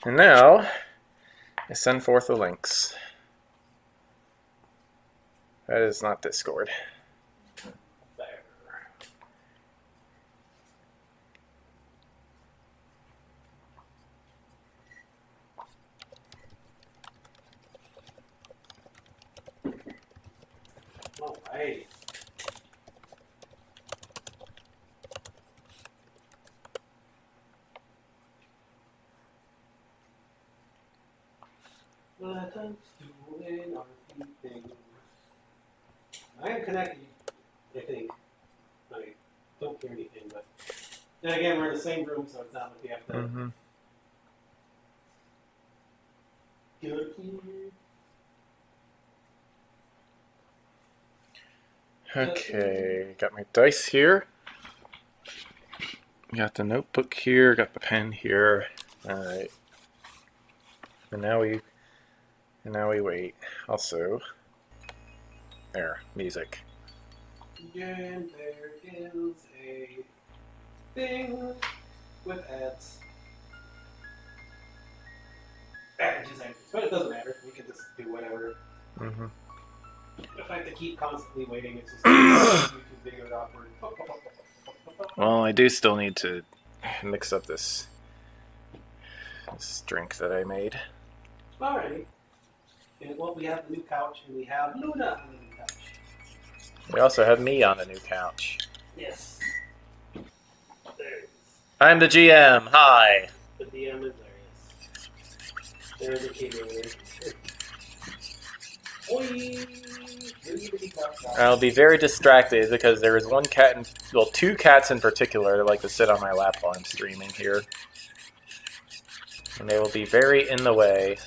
And now, I send forth the links. That is not Discord. There. All right. Let us doing our thing. I am connected, I think. I don't hear anything, but then again, we're in the same room, so it's not like we have to go here. Okay, got my dice here. Got the notebook here, got the pen here. Alright. And now we wait. Also, there, music. And there is a thing with ads. Packages entries, but it doesn't matter. We can just do whatever. If I have to keep constantly waiting, it's just YouTube video awkward. Well, I do still need to mix up this drink that I made. Alrighty. And well, we have the new couch, and we have Luna on the new couch. We also have me on the new couch. Yes. There's I'm the GM. Hi. the DM is there. Yes. There's the keyboard. I'll be very distracted because there is one cat, well, two cats in particular that like to sit on my lap while I'm streaming here. And they will be very in the way.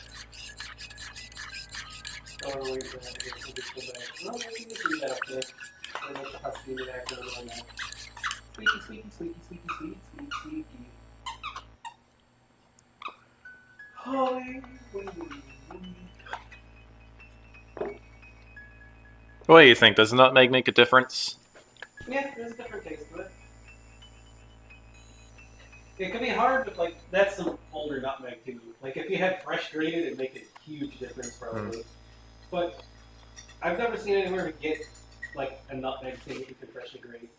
What do you think? Does nutmeg make a difference? Yeah, there's a different taste to it. It can be hard, but like that's some older nutmeg too. Like if you had fresh grated, it'd make a huge difference probably. But I've never seen anywhere to get like a nutmeg thing that you can freshly grate.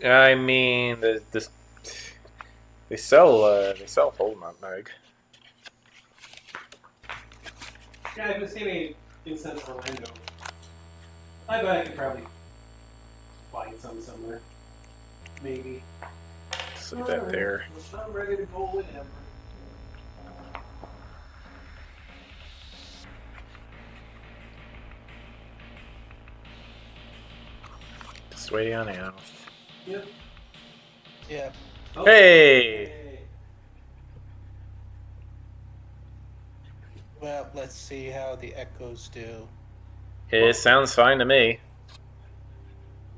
I mean, they sell whole nutmeg. Yeah, I've been seeing in Central Orlando. I bet I could probably find some somewhere. Maybe. Let's leave that there. I'm ready to go whenever. Just waiting on Al. Yep. Yeah. Oh, Hey! Well, let's see how the echoes do. It sounds fine to me.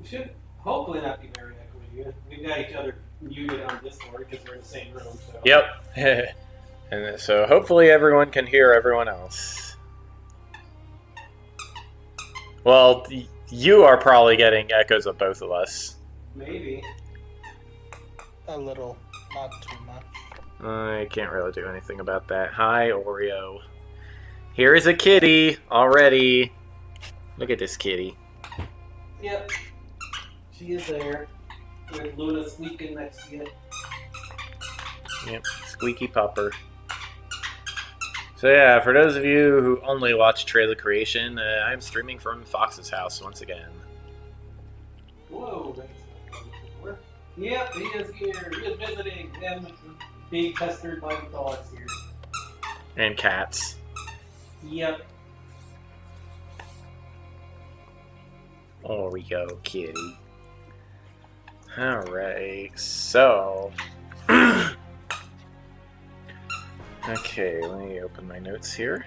We should hopefully not be very echoey. We've got each other muted on Discord because we're in the same room. So. Yep. And so hopefully everyone can hear everyone else. Well, you are probably getting echoes of both of us. Maybe. A little, not too much. I can't really do anything about that. Hi, Oreo. Here is a kitty already. Look at this kitty. Yep. She is there. With Luna squeaking next to you. Yep, squeaky pupper. So yeah, for those of you who only watch Trailer Creation, I'm streaming from Fox's house once again. Whoa, that's not what before. Yep, he is here. He is visiting. Them being pestered by the dogs here. And cats. Yep. Oreo kitty. Alright, so... okay, let me open my notes here.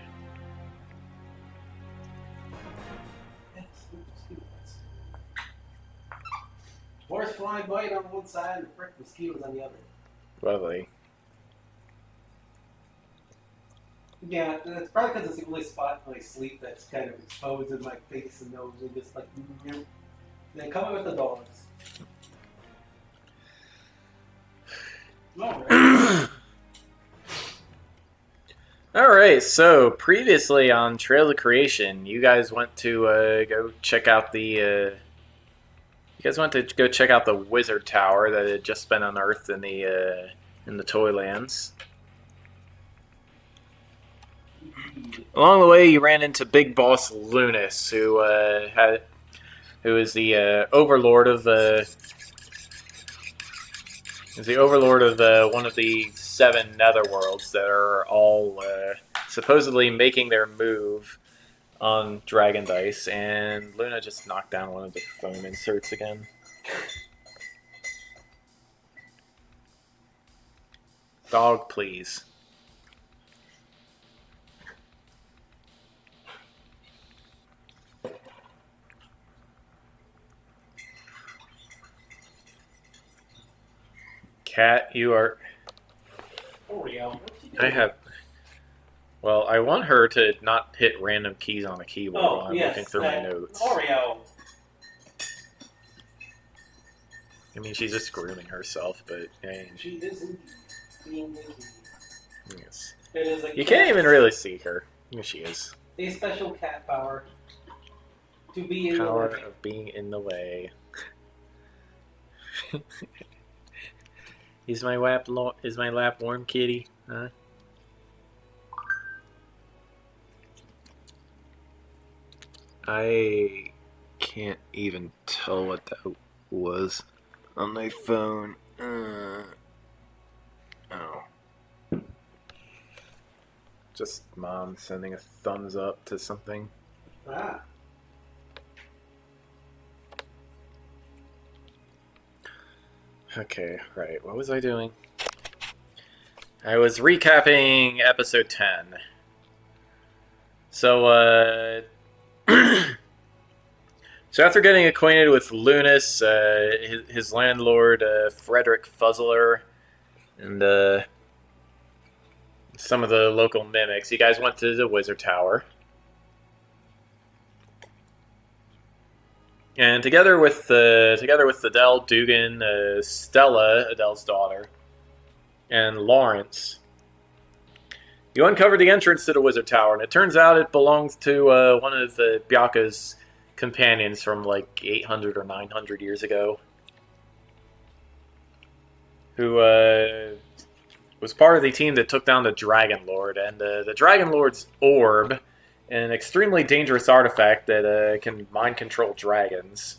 Horse flying bite on one side and frick mosquitoes on the other. Lovely. Yeah, it's probably because it's the only spot when I sleep that's kind of exposed in my face and nose and just like, Then come with the dogs. Alright. All right. So previously on Trail of Creation, you guys went to go check out the. You guys went to go check out the Wizard Tower that had just been unearthed in the Toylands. Along the way, you ran into Big Boss Lunas, who is the overlord of one of the 7 netherworlds that are all supposedly making their move on Dragon Dice, and Luna just knocked down one of the foam inserts again. Dog, please. Cat, you are... Oreo. I have... Well, I want her to not hit random keys on a keyboard while I'm looking through my notes. Oreo. I mean, she's just grooming herself, but... She is indeed. Yes. It is a You can't even really see her. Here she is. a special cat power to be in Power the way. of being in the way. Is my lap warm, kitty? Huh? I can't even tell what that was on my phone. Oh. Just mom sending a thumbs up to something. Ah. Okay, right. What was I doing? I was recapping episode 10. So, so after getting acquainted with Lunas, his landlord, Frederick Fuzzler, and some of the local mimics, you guys went to the Wizard Tower. And together with Adele Dugan, Stella, Adele's daughter, and Lawrence, you uncovered the entrance to the Wizard Tower, and it turns out it belongs to one of Byaku's companions from like 800 or 900 years ago, who was part of the team that took down the Dragon Lord, and the Dragon Lord's orb, an extremely dangerous artifact that can mind control dragons,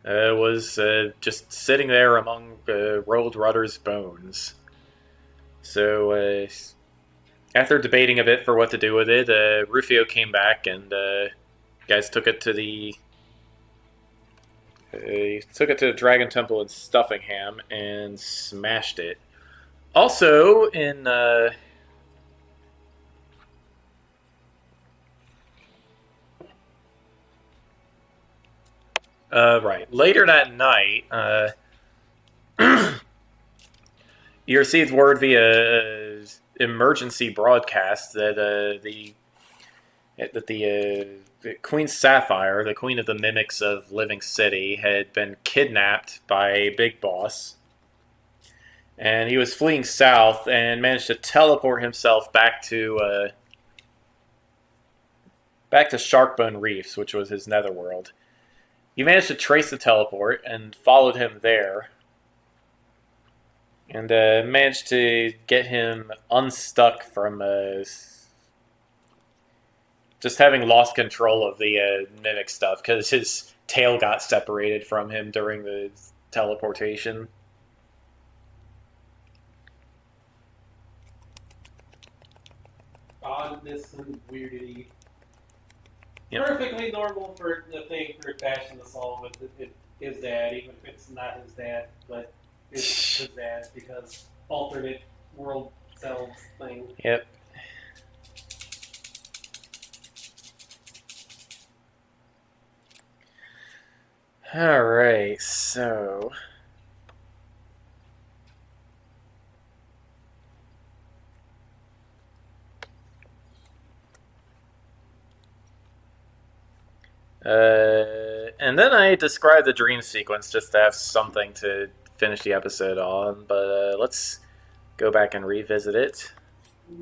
was just sitting there among Roald Rudder's bones. So, after debating a bit for what to do with it, Rufio came back and guys took it to the Dragon Temple in Stuffingham and smashed it. Also, in later that night, you received word via emergency broadcast that the Queen Sapphire, the Queen of the Mimics of Living City, had been kidnapped by Big Boss, and he was fleeing south and managed to teleport himself back to Sharkbone Reefs, which was his netherworld. You managed to trace the teleport and followed him there, and managed to get him unstuck from just having lost control of the mimic stuff because his tail got separated from him during the teleportation. Oddness and weirdity. Yep. Perfectly normal for the thing for Bastion to solve with his dad, even if it's not his dad, but it's his dad because alternate world selves thing. Yep. Alright, so... and then I described the dream sequence just to have something to finish the episode on, but let's go back and revisit it.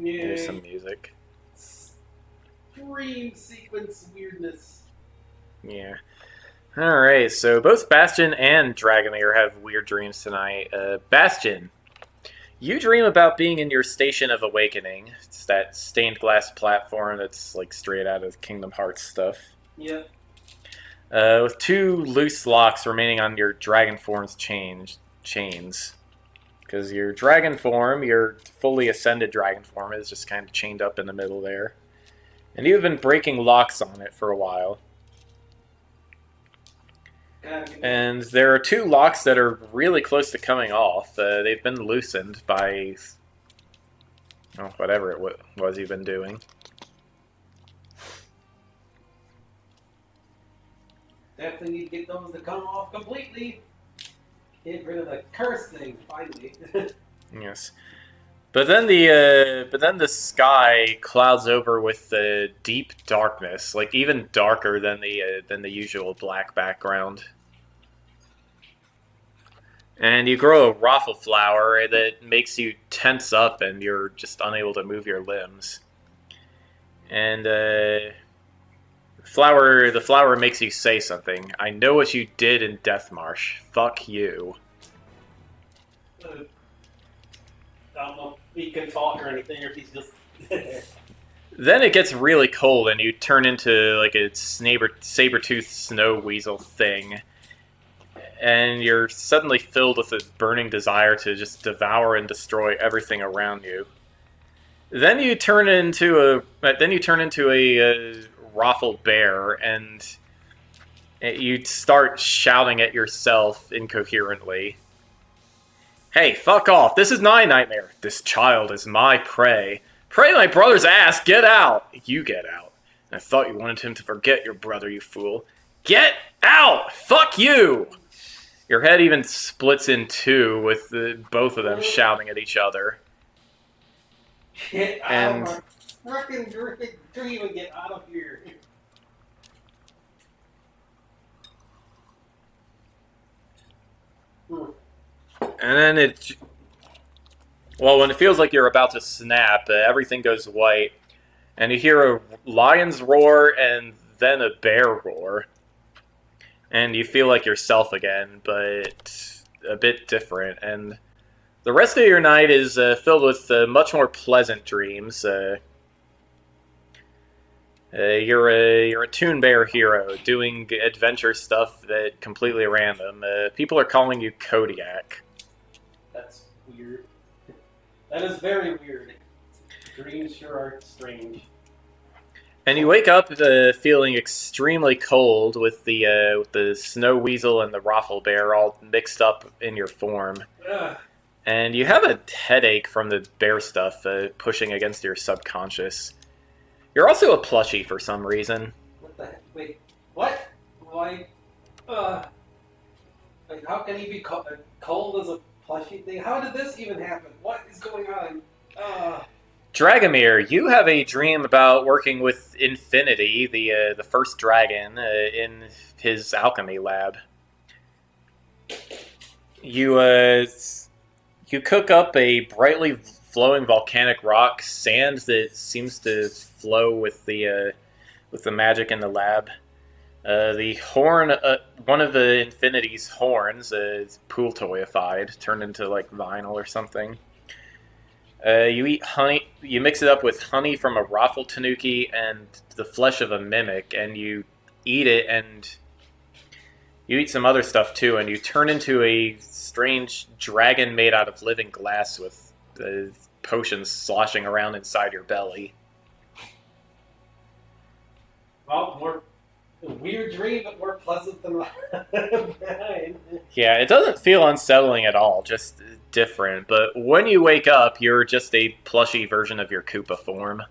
Here's some music. Dream sequence weirdness. Yeah. Alright, so both Bastion and Dragomir have weird dreams tonight. Bastion, you dream about being in your Station of Awakening. It's that stained glass platform that's like straight out of Kingdom Hearts stuff. Yep. With 2 loose locks remaining on your dragon form's chains. Because your dragon form, your fully ascended dragon form, is just kind of chained up in the middle there. And you've been breaking locks on it for a while. And there are 2 locks that are really close to coming off. They've been loosened by whatever it was you've been doing. Definitely need to get those to come off completely. Get rid of the curse thing, finally. Yes. But then the sky clouds over with deep darkness, like even darker than the usual black background. And you grow a raffle flower that makes you tense up, and you're just unable to move your limbs. And the flower makes you say something. I know what you did in Death Marsh. Fuck you. I don't know if he can talk or anything, or if he's just Then it gets really cold, and you turn into like a saber-toothed snow weasel thing. And you're suddenly filled with a burning desire to just devour and destroy everything around you. Then you turn into a raffle bear, and you start shouting at yourself incoherently. Hey, fuck off! This is my nightmare. This child is my prey. Pray my brother's ass. Get out. You get out. I thought you wanted him to forget your brother, you fool. Get out! Fuck you! Your head even splits in 2 with both of them shouting at each other. get And- out of my freaking dream and get out of here. And then when it feels like you're about to snap, everything goes white. And you hear a lion's roar and then a bear roar. And you feel like yourself again, but a bit different. And the rest of your night is filled with much more pleasant dreams. You're a Toon Bear hero doing adventure stuff that completely random. People are calling you Kodiak. That's weird. That is very weird. Dreams sure are strange. And you wake up feeling extremely cold with the snow weasel and the raffle bear all mixed up in your form. Ugh. And you have a headache from the bear stuff pushing against your subconscious. You're also a plushie for some reason. What the heck? Wait, what? Why? Like, how can he be cold as a plushie thing? How did this even happen? What is going on? Dragomir, you have a dream about working with Infinity, the first dragon, in his alchemy lab. You cook up a brightly flowing volcanic rock, sand that seems to flow with the magic in the lab. The horn, one of the Infinity's horns, is pool toyified, turned into like vinyl or something. You eat honey. You mix it up with honey from a raffle tanuki and the flesh of a mimic, and you eat it, and you eat some other stuff too, and you turn into a strange dragon made out of living glass with potions sloshing around inside your belly. Well, more a weird dream, but more pleasant than mine. Yeah, it doesn't feel unsettling at all, just different. But when you wake up, you're just a plushy version of your Koopa form.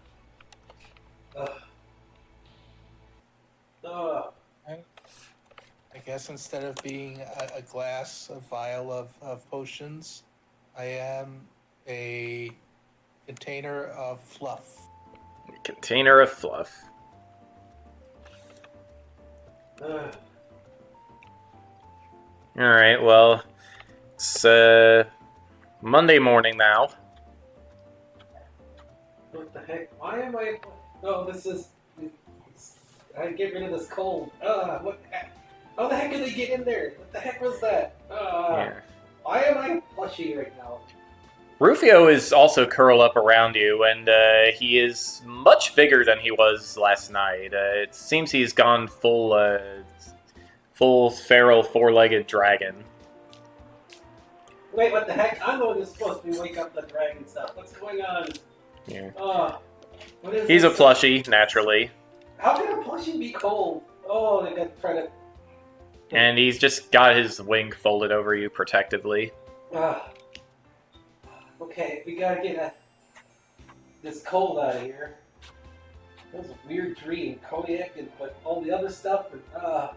I guess instead of being a glass, a vial of potions, I am a container of fluff. Container of fluff. Alright, well, it's Monday morning now. heck? Why am I? Oh, this is. I get rid of this cold. What the heck? How the heck did they get in there? What the heck was that? Yeah. Why am I plushy right now? Rufio is also curled up around you, and he is much bigger than he was last night. It seems he's gone full feral four-legged dragon. Wait, what the heck? I'm the one who's supposed to wake up the dragon stuff. What's going on? Yeah. What is He's a this? plushie, naturally. How can a plushie be cold? Oh, they got to try to. And he's just got his wing folded over you protectively. Okay, we gotta get this cold out of here. That was a weird dream. Kodiak and but all the other stuff. And, well,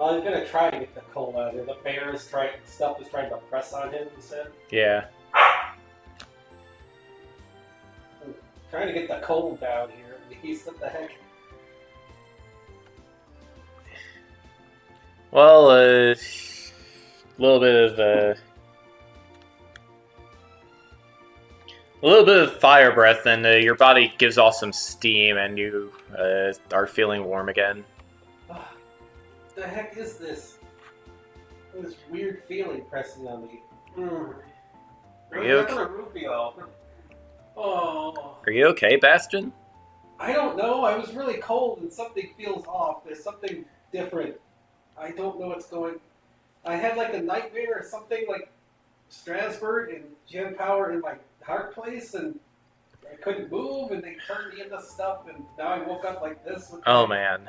I'm gonna try to get the cold out of here. The bear is trying to press on him. You said. Yeah. I'm trying to get the cold down here. He's what the heck. Well, a little bit of fire breath, and your body gives off some steam, and you are feeling warm again. What the heck is this? This weird feeling pressing on me. Are you okay? Rufio. Oh. Are you okay, Bastion? I don't know. I was really cold and something feels off. There's something different. I don't know what's going. I had like a nightmare or something like Strasbourg and Gen Power in my heart place, and I couldn't move, and they turned me into stuff, and now I woke up like this. Oh man.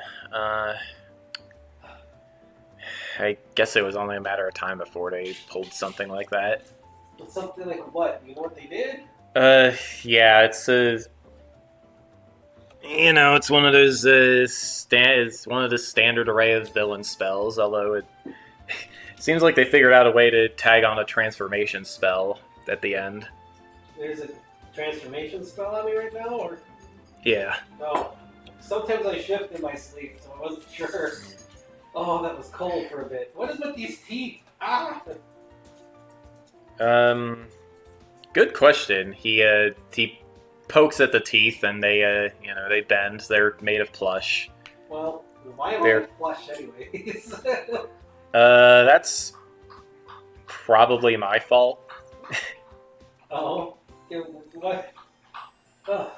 I guess it was only a matter of time before they pulled something like that. Something like what? You know what they did? Yeah, it's it's one of those it's one of the standard array of villain spells. Although it seems like they figured out a way to tag on a transformation spell at the end. There's a transformation spell on me right now, or yeah. No. Sometimes I shift in my sleep, so I wasn't sure. Oh, that was cold for a bit. What is with these teeth? Ah. Good question. He pokes at the teeth, and they they bend. They're made of plush. Well, why am I plush anyways? That's probably my fault. Oh, what? Oh,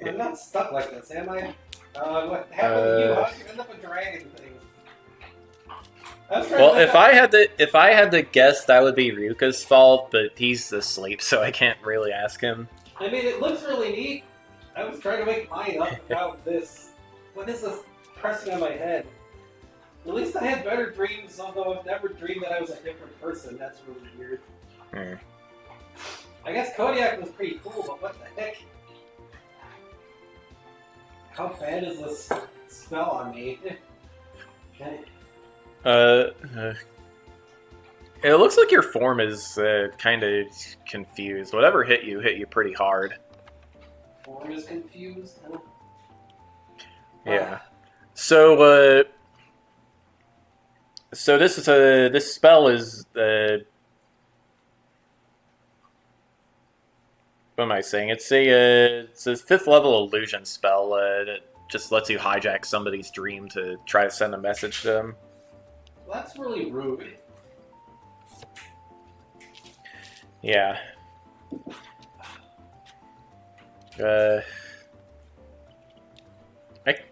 I'm not stuck like this, am I? What happened to you? How did you end up a dragon thing? Well, if I had to guess, that would be Ryuka's fault, but he's asleep, so I can't really ask him. I mean, it looks really neat. I was trying to make mine up about this. What is this pressing on my head? At least I had better dreams, although I've never dreamed that I was a different person. That's really weird. I guess Kodiak was pretty cool, but what the heck? How bad is this spell on me? It looks like your form is kind of confused. Whatever hit you pretty hard. Form is confused? Huh? Yeah. So this spell is what am I saying? It's a 5th level illusion spell that just lets you hijack somebody's dream to try to send a message to them. Well, that's really rude. Yeah. I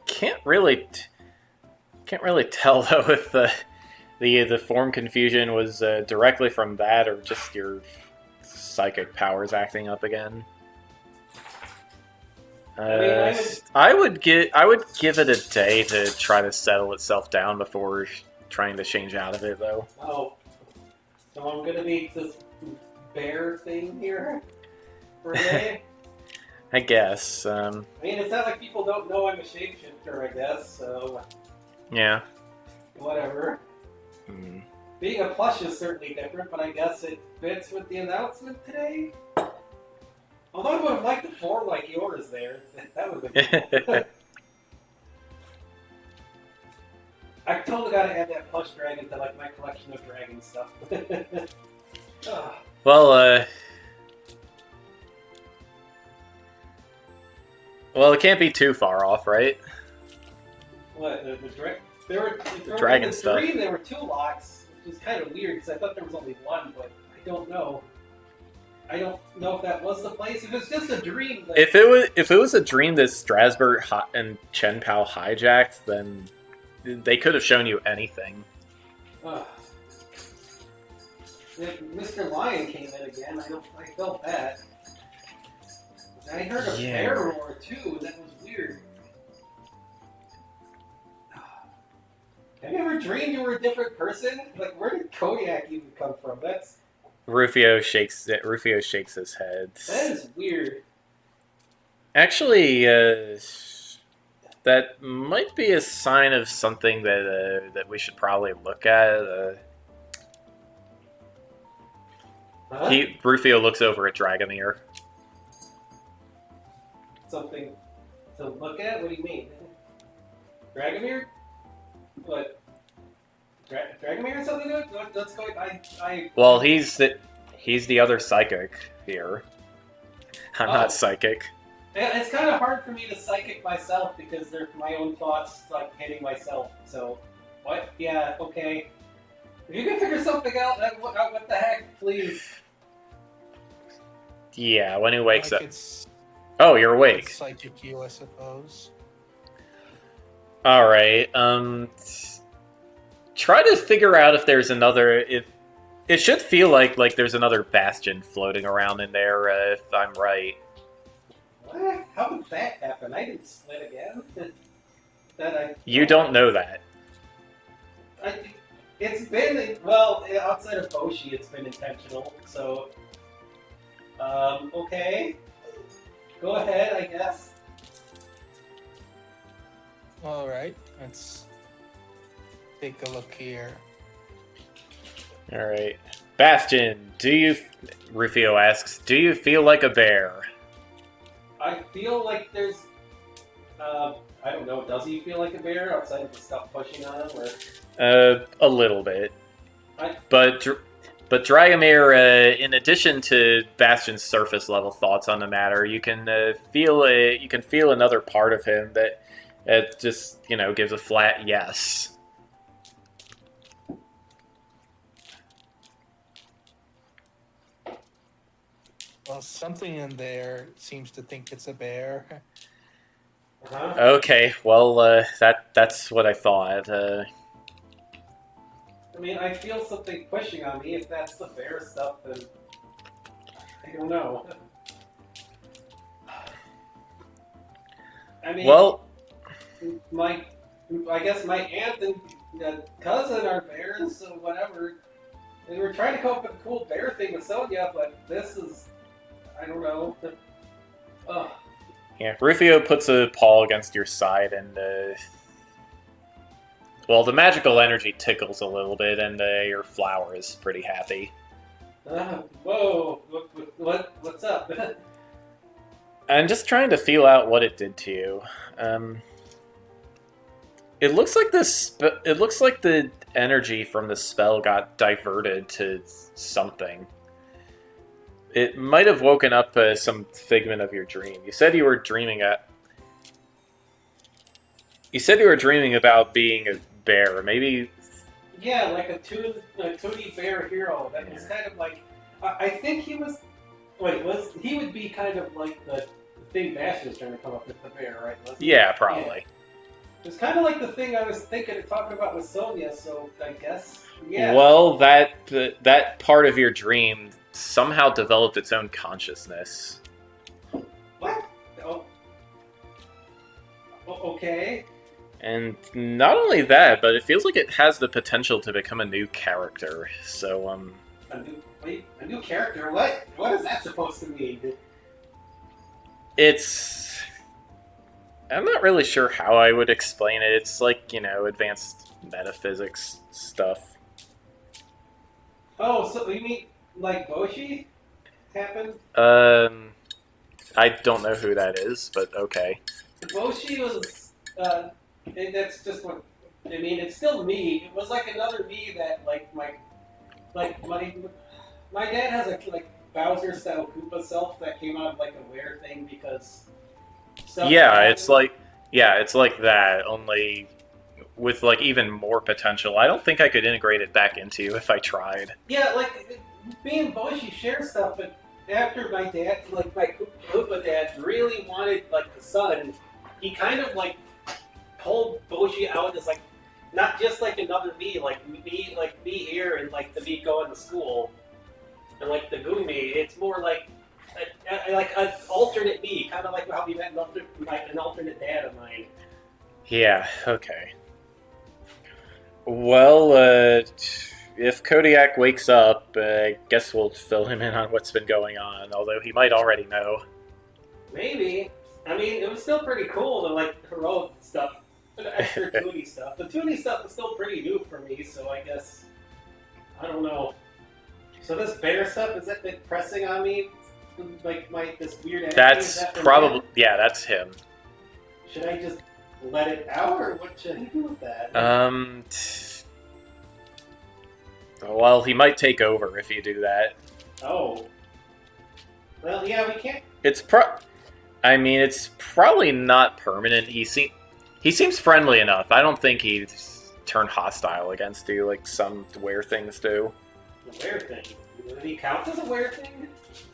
can't really tell though if the form confusion was directly from that or just your psychic powers acting up again. I would give it a day to try to settle itself down before trying to change out of it, though. Oh, so I'm gonna be this bear thing here for a day? I guess. I mean, it's not like people don't know I'm a shapeshifter, I guess, so... Yeah. Whatever. Being a plush is certainly different, but I guess it fits with the announcement today? Although I would have liked a form like yours there. That would have been cool. I totally gotta add that plush dragon to like my collection of dragon stuff. Well, Well, it can't be too far off, right? What there were Dragon in the stuff. dream there were 2 locks, which was kind of weird because I thought there was only one, but I don't know. I don't know if that was the place. If it's just a dream. Then... If it was a dream that Strasbourg and Chen Pao hijacked, then they could have shown you anything. Mr. Lion came in again. I felt that. I heard a Yeah. bear roar too, and that was weird. Have you ever dreamed you were a different person? Like, where did Kodiak even come from? Rufio shakes his head. That is weird. Actually, that might be a sign of something that we should probably look at. Huh? Rufio looks over at Dragomir. Something to look at? What do you mean? Dragomir? What? Dragomir has something to do with it? Let's go. Well, he's the other psychic here. I'm Oh. not psychic. It's kind of hard for me to psychic myself because they're my own thoughts, like hitting myself. So, what? Yeah, okay. If you can figure something out, what the heck, please. Yeah, when he wakes Like up. it's Oh, you're awake. psychic you, I suppose. All right. Try to figure out if there's another. If it should feel like there's another bastion floating around in there. If I'm right. What? How did that happen? I didn't split again. You don't know that. It's been, well, outside of Boshi, it's been intentional, so... okay. Go ahead, I guess. All right, let's take a look here. All right. Bastion, Rufio asks, do you feel like a bear? I feel like there't I don't know, does he feel like a bear outside of the stuff pushing on him, or... A little bit. I- But Dragomir, in addition to Bastion's surface level thoughts on the matter, you can feel another part of him that just gives a flat yes. Well, something in there seems to think it's a bear. Uh-huh. Okay, well that's what I thought. I mean, I feel something pushing on me. If that's the bear stuff, then... I don't know. I mean... Well, I guess my aunt and cousin are bears, so whatever. And we're trying to come up with a cool bear thing with Sonya, but this is... I don't know. Ugh. yeah, Rufio puts a paw against your side and well, the magical energy tickles a little bit, and your flower is pretty happy. Whoa! What's up? I'm just trying to feel out what it did to you. It looks like it looks like the energy from the spell got diverted to something. It might have woken up some figment of your dream. You said you were dreaming about being a bear. Maybe. Yeah, like a Tootie bear hero. That was kind of like... I think he was... Wait, he would be kind of like the thing Bash was trying to come up with, the bear, right? Wasn't he? Yeah, probably. Yeah. It's kind of like the thing I was thinking of talking about with Sonya, so I guess... Yeah. Well, that part of your dream somehow developed its own consciousness. What? Oh. Okay. And not only that, but it feels like it has the potential to become a new character. So, A new character? What? What is that supposed to mean? it's... I'm not really sure how I would explain it. It's like, advanced metaphysics stuff. Oh, so you mean like Boshi happened? I don't know who that is, but okay. Boshi was... that's just what... I mean, it's still me. It was like another me that, my dad has a, Bowser-style Koopa self that came out of, a weird thing because stuff. Yeah, it's like that, only with like even more potential. I don't think I could integrate it back into you if I tried. Yeah, like me and Boshi share stuff, but after my dad, like my Koopa dad, really wanted like the son, he kind of like pulled Boshi out as like not just like another me, like me here and like the me going to school, and like the Gumi. It's more like like an alternate me, kind of like how we met an alternate dad of mine. Yeah, okay. Well, if Kodiak wakes up, I guess we'll fill him in on what's been going on, although he might already know. Maybe. I mean, it was still pretty cool to like heroic stuff, the extra Toonie stuff. The Toonie stuff is still pretty new for me, so I guess I don't know. So this bear stuff, is that like pressing on me? Like this weird energy? That's that probably... Yeah, that's him. Should I just let it out, or what should I do with that? Well, he might take over if you do that. Oh. Well, yeah, we can't... It's probably not permanent. He seems friendly enough. I don't think he'd turn hostile against you like some were things do. The weird thing? Does he count as a weird thing?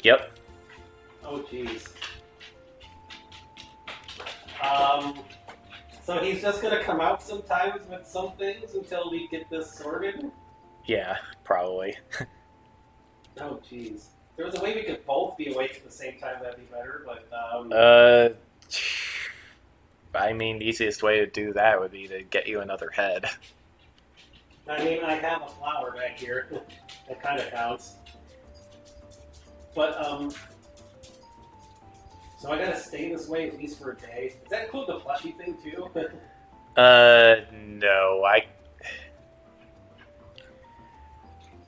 Yep. Oh, jeez. So he's just gonna come out sometimes with some things until we get this sorted? Yeah, probably. Oh, jeez. If there was a way we could both be awake at the same time, that'd be better, but, I mean, the easiest way to do that would be to get you another head. I mean, I have a flower back here. That kind of counts. But, so I gotta stay this way at least for a day. Does that include the plushie thing, too? No,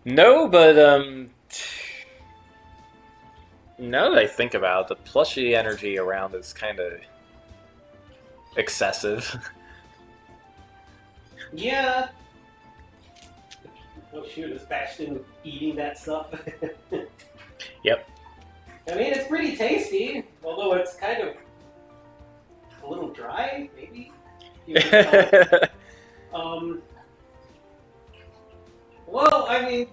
No, but, now that I think about it, the plushie energy around is kind of excessive. Yeah. Oh shoot, is Bastion eating that stuff? Yep. I mean, it's pretty tasty, although it's kind of a little dry, maybe? Well, I mean,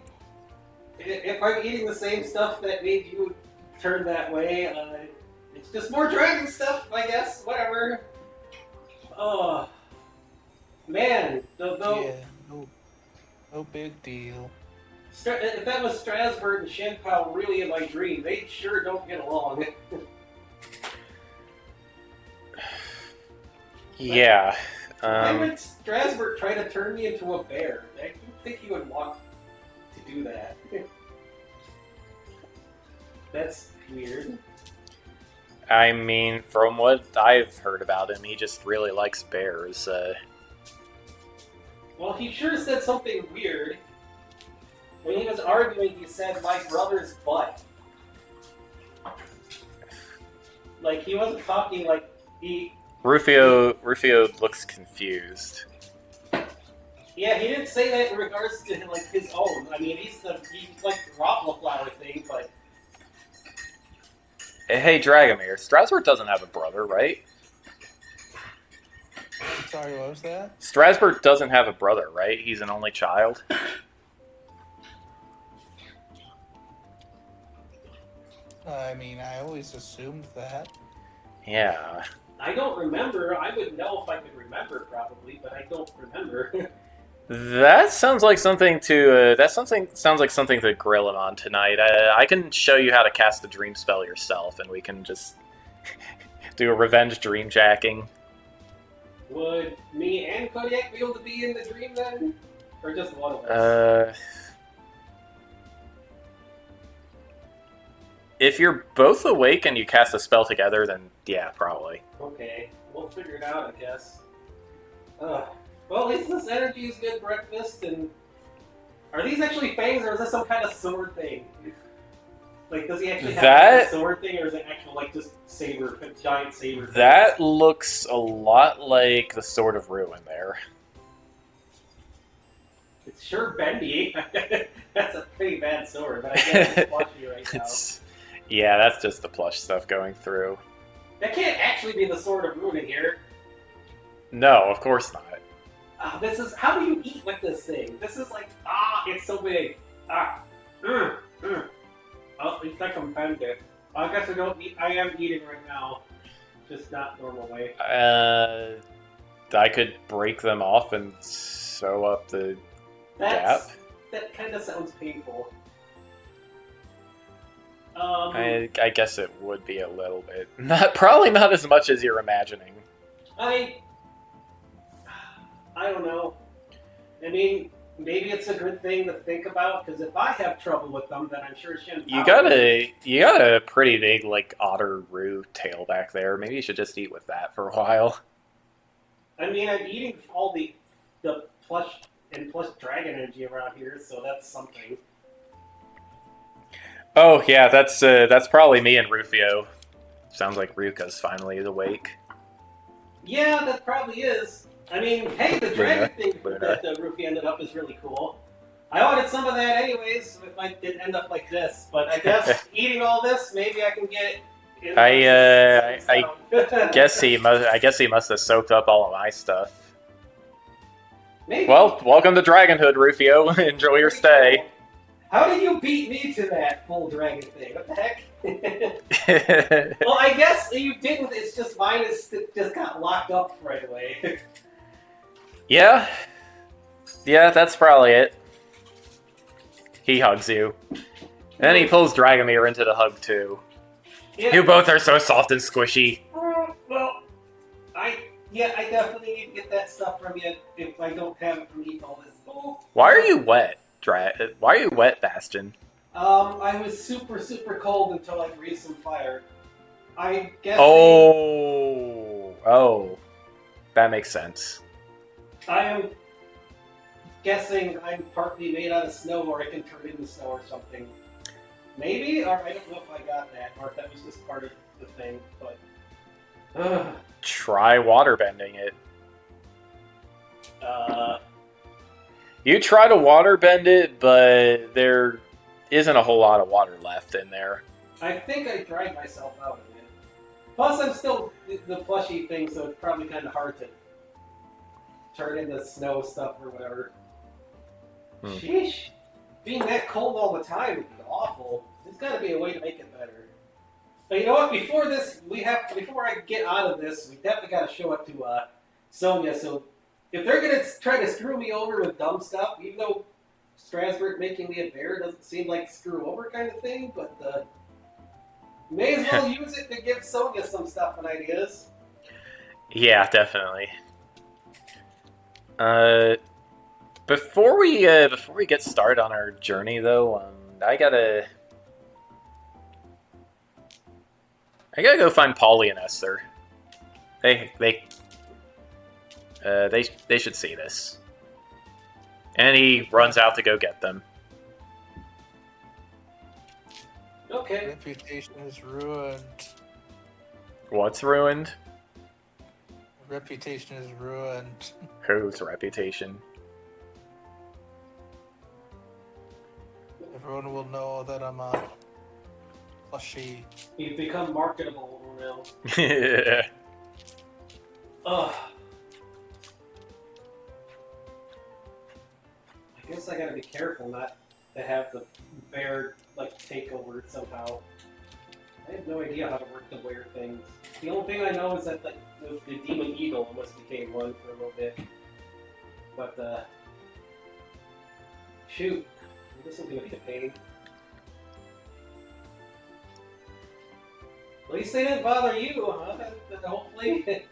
if I'm eating the same stuff that made you turn that way, it's just more dragon stuff, I guess. Whatever. Oh, man. Yeah, no big deal. If that was Strasbourg and Shenpao really in my dream, they sure don't get along. Yeah. Why would Strasbourg try to turn me into a bear? I don't think he would want to do that. That's weird. I mean, from what I've heard about him, he just really likes bears. Well, he sure said something weird. When he was arguing, he said, "My brother's butt." Like, he wasn't talking like he... Rufio looks confused. Yeah, he didn't say that in regards to, like, his own. I mean, he's like the Rockla flower thing, but... Hey, Dragomir, Strasbourg doesn't have a brother, right? I'm sorry, what was that? Strasbourg doesn't have a brother, right? He's an only child. I mean, I always assumed that. Yeah. I don't remember. I would know if I could remember, probably, but I don't remember. That sounds like something to. Sounds like something to grill him on tonight. I can show you how to cast a dream spell yourself, and we can just do a revenge dream jacking. Would me and Kodiak be able to be in the dream then, or just one of us? If you're both awake and you cast a spell together, then yeah, probably. Okay, we'll figure it out, I guess. Well, at least this energy is good breakfast, and... Are these actually fangs, or is this some kind of sword thing? Like, does he actually have a sword thing, or is it actual, like, just saber, giant saber thing? That looks a lot like the Sword of Ruin there. It's sure bendy. That's a pretty bad sword, but I guess it's plushy right now. Yeah, that's just the plush stuff going through. That can't actually be the Sword of Ruin in here. No, of course not. This is, how do you eat with this thing? This is like, it's so big. Oh, at least I can bend it. I guess I don't eat, I am eating right now. Just not normal way. I could break them off and sew up the gap. That kind of sounds painful. I guess it would be a little bit. Probably not as much as you're imagining. I don't know. I mean, maybe it's a good thing to think about, because if I have trouble with them, then I'm sure Shin. You got a pretty big like otter roux tail back there. Maybe you should just eat with that for a while. I mean, I'm eating all the plush dragon energy around here, so that's something. Oh yeah, that's probably me and Rufio. Sounds like Ruka's finally awake. Yeah, that probably is. I mean, hey, the dragon thing Luna. that Rufio ended up is really cool. I wanted some of that anyways, if I didn't end up like this. But I guess eating all this, maybe I can get it. I guess he must have soaked up all of my stuff. Maybe. Well, welcome to Dragonhood, Rufio. Enjoy your stay. How did you beat me to that full dragon thing? What the heck? Well, I guess you didn't. It's just mine just got locked up right away. Yeah, that's probably it. He hugs you. And then he pulls Dragomir into the hug too. Yeah. You both are so soft and squishy. Well, I definitely need to get that stuff from you if I don't have it from eating all this. Oh. Why are you wet, Why are you wet, Bastion? I was super, super cold until I breathed some fire. I guess. Oh, that makes sense. I am guessing I'm partly made out of snow, or I can turn into snow or something. Maybe, or I don't know if I got that, or if that was just part of the thing. But try waterbending it. You try to waterbend it, but there isn't a whole lot of water left in there. I think I dried myself out of it. Plus, I'm still the plushy thing, so it's probably kind of hard to turn into snow stuff or whatever. Sheesh. Being that cold all the time would be awful. There's got to be a way to make it better. But you know what? Before I get out of this, we definitely got to show it to Sonya. So if they're gonna try to screw me over with dumb stuff, even though Strasbourg making me a bear doesn't seem like screw over kind of thing, but may as well use it to give Sonya some stuff and ideas. Yeah, definitely. Before we get started on our journey, though, I gotta go find Polly and Esther. They should see this. And he runs out to go get them. Okay. Reputation is ruined. What's ruined? Reputation is ruined. Whose reputation? Everyone will know that I'm a plushy. You've become marketable now. Yeah. Ugh. I guess I gotta be careful not to have the bear take over somehow. I have no idea how to work the bear things. The only thing I know is that the demon eagle almost became one for a little bit. But shoot, this is gonna be a pain. At least they didn't bother you, huh? Hopefully.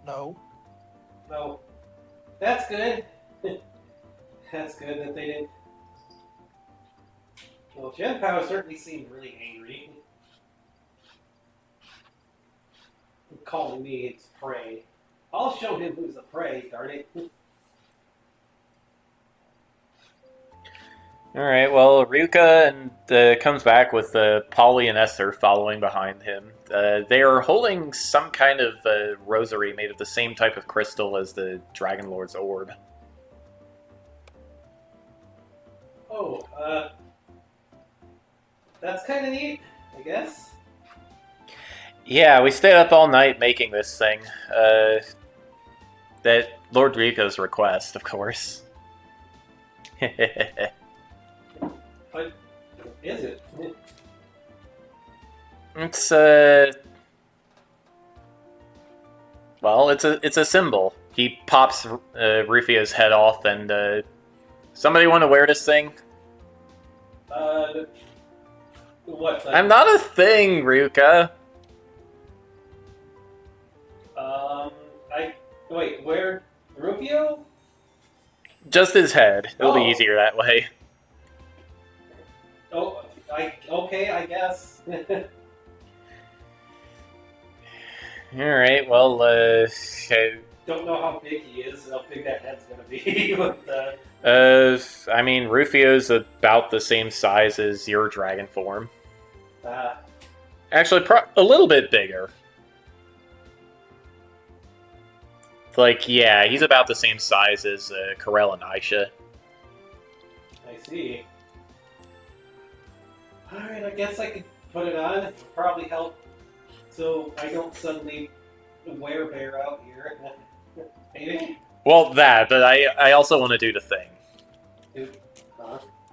No. No. That's good. That's good that they didn't. Well, Genpao certainly seemed really angry. Calling me its prey. I'll show him who's the prey, darn it. Alright, well, Ryuka and comes back with Polly and Esther following behind him. They are holding some kind of rosary made of the same type of crystal as the Dragon Lord's orb. Oh, that's kind of neat, I guess. Yeah, we stayed up all night making this thing. That Lord Ryuka's request, of course. But is it? It's well, it's a symbol. He pops Rufio's head off, and somebody want to wear this thing? What? I'm not a thing, Ryuka. Wait, where? Rufio? Just his head. It'll be Oh. easier that way. Oh, okay, I guess. Alright, well, okay. Don't know how big he is, how big that head's gonna be. I mean, Rufio's about the same size as your dragon form. Actually, a little bit bigger. Like, yeah, he's about the same size as Karel and Aisha. I see. Alright, I guess I could put it on. It'll probably help so I don't suddenly wear bear out here. Maybe? Well, that, but I also want to do the thing.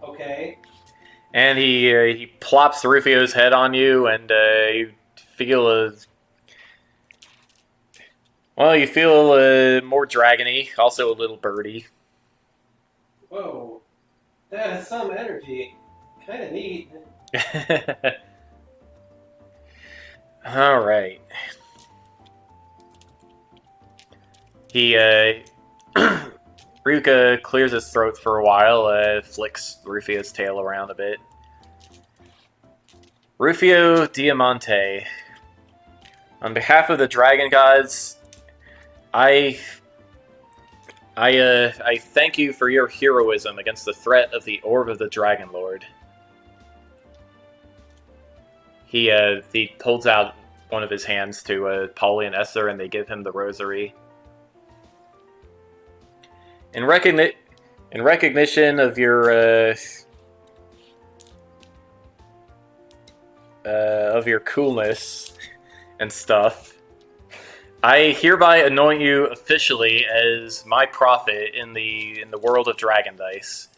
Okay. And he plops Rufio's head on you, and you feel you feel more dragony, also a little birdy. Whoa. That has some energy. Kind of neat. All right. He Ryuka clears his throat for a while, flicks Rufio's tail around a bit. Rufio Diamante, on behalf of the Dragon Gods, I thank you for your heroism against the threat of the Orb of the Dragon Lord. He holds out one of his hands to Polly and Esther, and they give him the rosary. In recognition of your coolness and stuff, I hereby anoint you officially as my prophet in the world of Dragon Dice.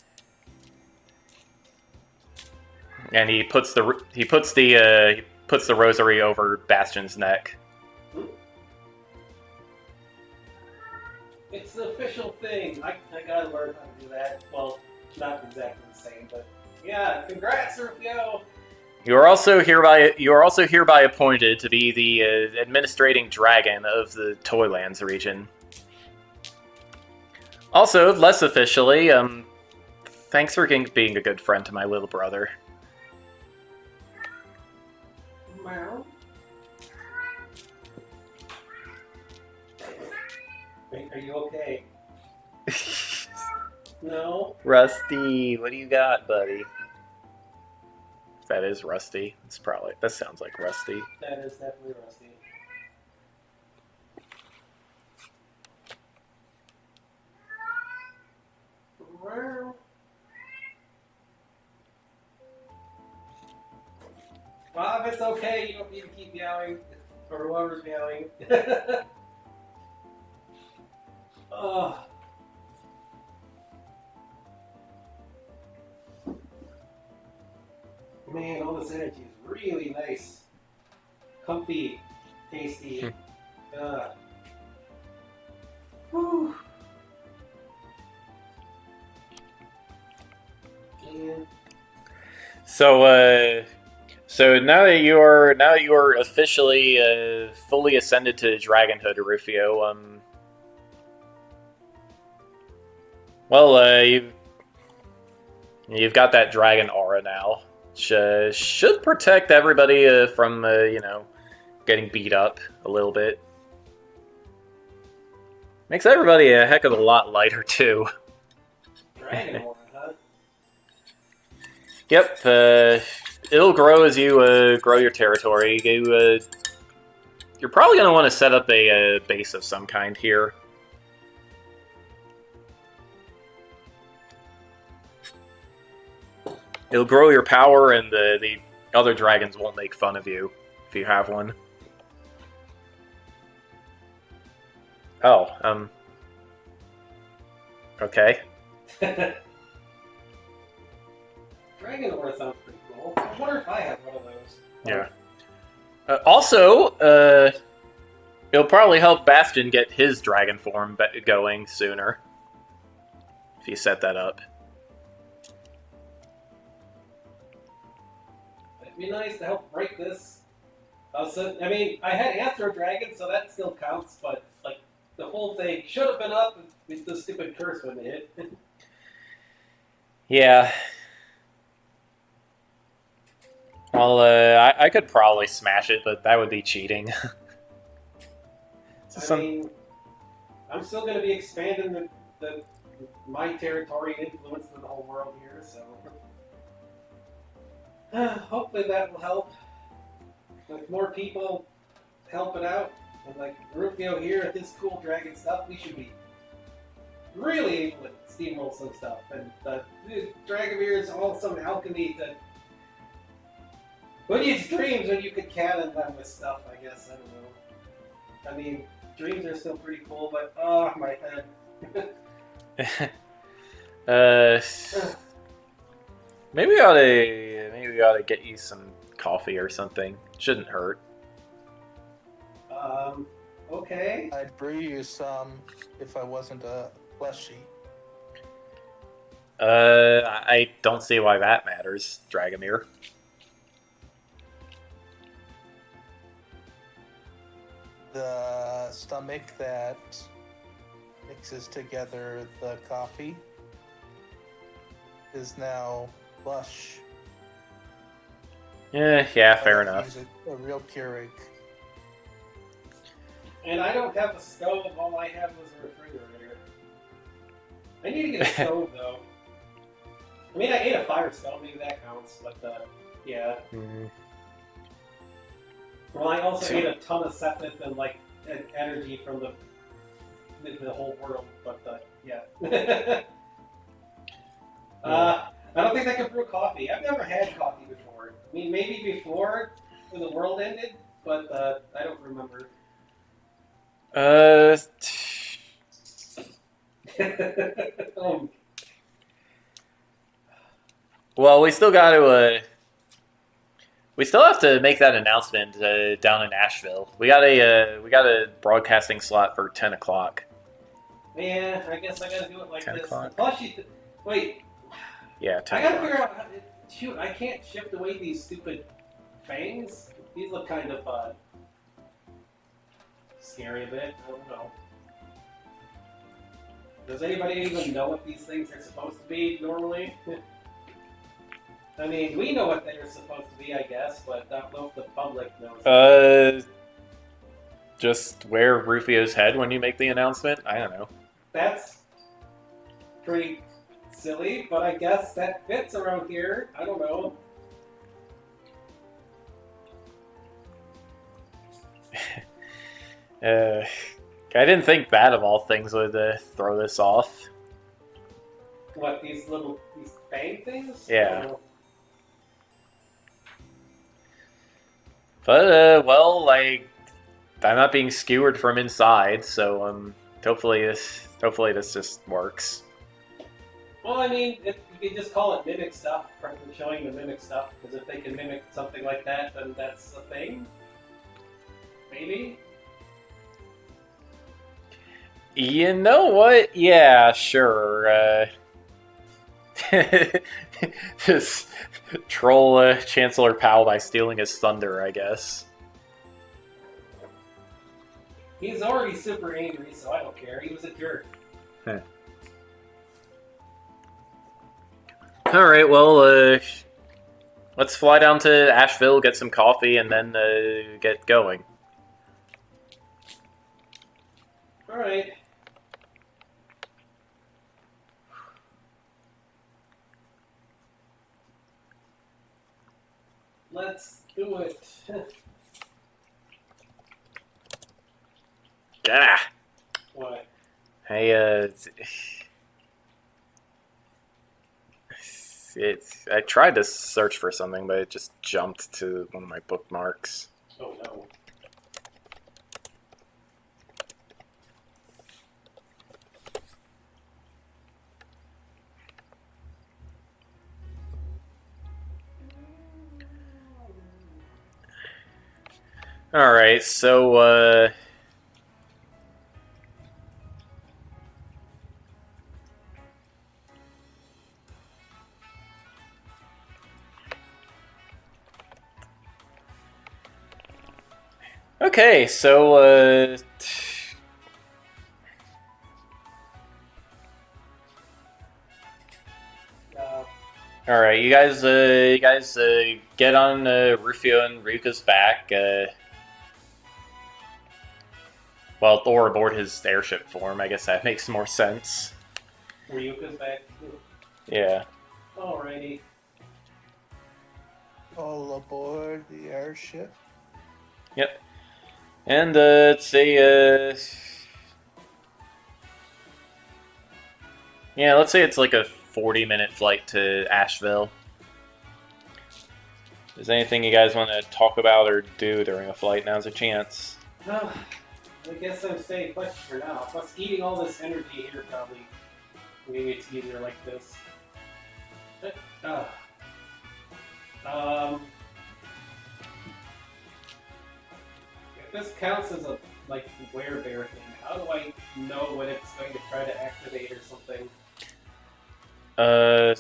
And he puts the rosary over Bastion's neck. It's the official thing. I gotta learn how to do that. Well, not exactly the same, but yeah, congrats, Rufio! You are also hereby appointed to be the administrating dragon of the Toylands region. Also, less officially, thanks for being a good friend to my little brother. Meow. Are you okay? No? Rusty, what do you got, buddy? That is Rusty. That sounds like Rusty. That is definitely Rusty. Meow. Bob, it's okay. You don't need to keep meowing. Or whoever's meowing. Oh. Man, all this energy is really nice. Comfy, tasty. Whew. Man. So now that you are officially fully ascended to dragonhood, Rufio, well, you've got that dragon aura now, which should protect everybody from getting beat up a little bit. Makes everybody a heck of a lot lighter too. Dragon aura, huh? Yep. It'll grow as you grow your territory. You're probably going to want to set up a base of some kind here. It'll grow your power, and the other dragons won't make fun of you if you have one. Oh, okay. Dragon ore sounds pretty cool. I wonder if I have one of those. Yeah. Also, it'll probably help Bastion get his dragon form going sooner if you set that up. It'd be nice to help break this. I mean, I had Anthro Dragon, so that still counts, but like the whole thing should have been up if the stupid curse wouldn't hit. Yeah. Well, I could probably smash it, but that would be cheating. I mean, I'm still going to be expanding my territory and influence in the whole world here, so hopefully that will help. With more people helping out, and like Rufio here at this cool dragon stuff, we should be really able to steamroll some stuff. And the Dragomir is all some alchemy that. Who needs dreams when you could cannon them with stuff, I guess? I don't know. I mean, dreams are still pretty cool, but my head. Maybe we ought to get you some coffee or something. Shouldn't hurt. Okay. I'd brew you some if I wasn't a fleshy. I don't see why that matters, Dragomir. The stomach that mixes together the coffee is now lush. Yeah, fair enough. He's a real Keurig. And I don't have a stove, all I have was a refrigerator. I need to get a stove, though. I mean, I ate a fire stove, maybe that counts, but, yeah. Mm-hmm. Well, I also ate a ton of sepith and, like, energy from the whole world, but, yeah. I don't think I can brew coffee. I've never had coffee before. I mean, maybe before, when the world ended, but, I don't remember. Well, we still got to. We still have to make that announcement down in Asheville. We got a broadcasting slot for 10 o'clock. Yeah, I guess I gotta do it like 10 this. o'clock? Plus, wait. Yeah, 10 I gotta o'clock. figure out how to. Shoot, I can't shift away these stupid fangs. These look kind of scary a bit. I don't know. Does anybody even know what these things are supposed to be normally? I mean, we know what they're supposed to be, I guess, but I don't know if the public knows. Just wear Rufio's head when you make the announcement? I don't know. That's pretty silly, but I guess that fits around here. I don't know. I didn't think that of all things would throw this off. What, these fang things? Yeah. But, well, like, I'm not being skewered from inside, so, hopefully this just works. Well, I mean, you can just call it mimic stuff, showing the mimic stuff, because if they can mimic something like that, then that's a thing? Maybe? You know what? Yeah, sure. Just troll Chancellor Pal by stealing his thunder, I guess. He's already super angry, so I don't care. He was a jerk. Alright, well, let's fly down to Asheville, get some coffee, and then get going. Alright. Let's do it. Ah, What? I I tried to search for something, but it just jumped to one of my bookmarks. Oh no. All right, so okay, so all right, you guys get on Rufio and Ryuka's back. Well, or aboard his airship form. I guess that makes more sense. Ryuka's back. Yeah. Alrighty. All aboard the airship. Yep. And let's say yeah, let's say it's like a 40-minute flight to Asheville. Is there anything you guys want to talk about or do during a flight? Now's a chance. Well, I guess I'm staying put for now. Plus, eating all this energy here probably maybe it's easier like this. If this counts as a like werebear thing, how do I know when it's going to try to activate or something? Uh,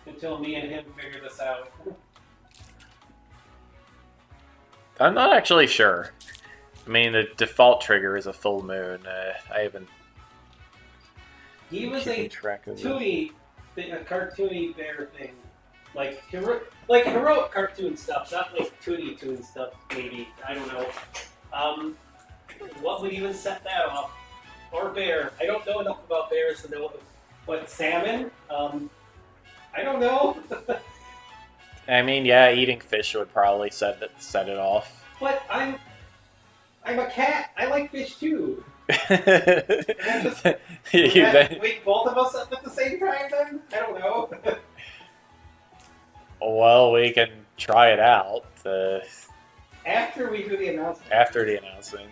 Until me and him figure this out. I'm not actually sure. I mean, the default trigger is a full moon. I haven't He was keeping a track of it. toony, a cartoony bear thing, like heroic cartoon stuff, not like toony toon stuff. Maybe I don't know. What would even set that off? Or bear? I don't know enough about bears to know what salmon. I don't know. I mean, yeah, eating fish would probably set it off. But I'm a cat. I like fish too. Wake both of us up at the same time then? I don't know. Well, we can try it out After we do the announcement. after the announcement.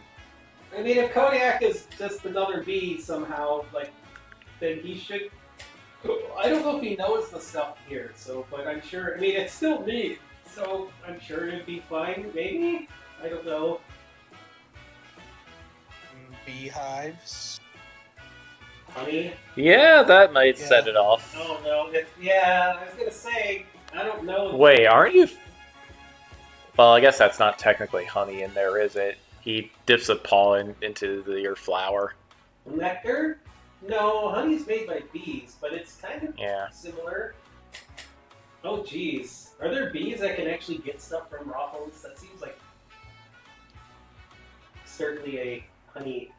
I mean, if Kodiak is just another bee somehow, like, then he should. I don't know if he knows the stuff here, so, but I'm sure. I mean, it's still me, so I'm sure it'd be fine. Maybe I don't know. Beehives. Honey. Yeah, that might Yeah. set it off. Oh no. Yeah, I was gonna say. I don't know. Wait, aren't you? Well, I guess that's not technically honey in there, is it? He dips a paw into your flower. Nectar? No, honey's made by bees, but it's kind of Yeah. similar. Oh, geez. Are there bees that can actually get stuff from Raffles? That seems like certainly a honey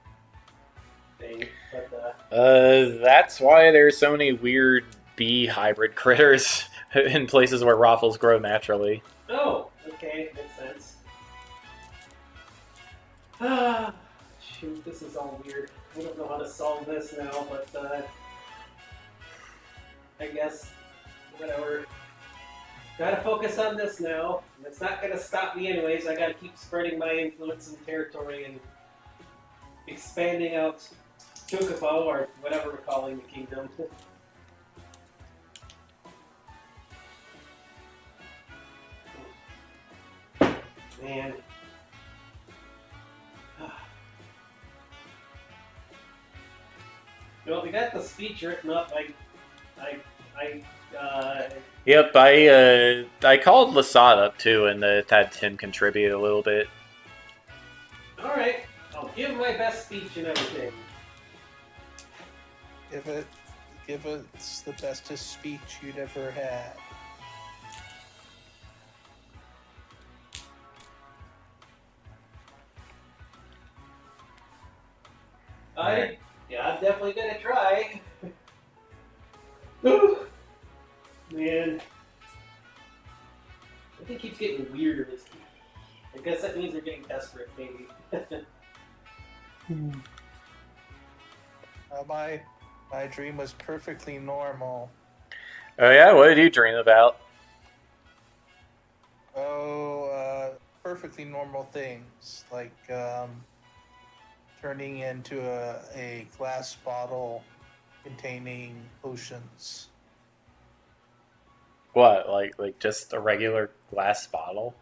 thing. But, That's why there's so many weird bee hybrid critters in places where Raffles grow naturally. oh, okay, makes sense. Ah, shoot, this is all weird. I don't know how to solve this now, but, I guess, whatever. Gotta focus on this now. It's not gonna stop me anyways. I gotta keep spreading my influence and territory and expanding out Chocobo, or whatever we're calling the kingdom. Man. Well, we got the speech written up. Yep, I called Lasad up too and had him contribute a little bit. Alright, I'll give my best speech and everything. Give us the bestest speech you'd ever had. I'm definitely gonna try. Man. Everything keeps getting weirder. I guess that means they're getting desperate, maybe. My dream was perfectly normal. Oh yeah, what did you dream about? Perfectly normal things like turning into a glass bottle containing potions. What, like just a regular glass bottle?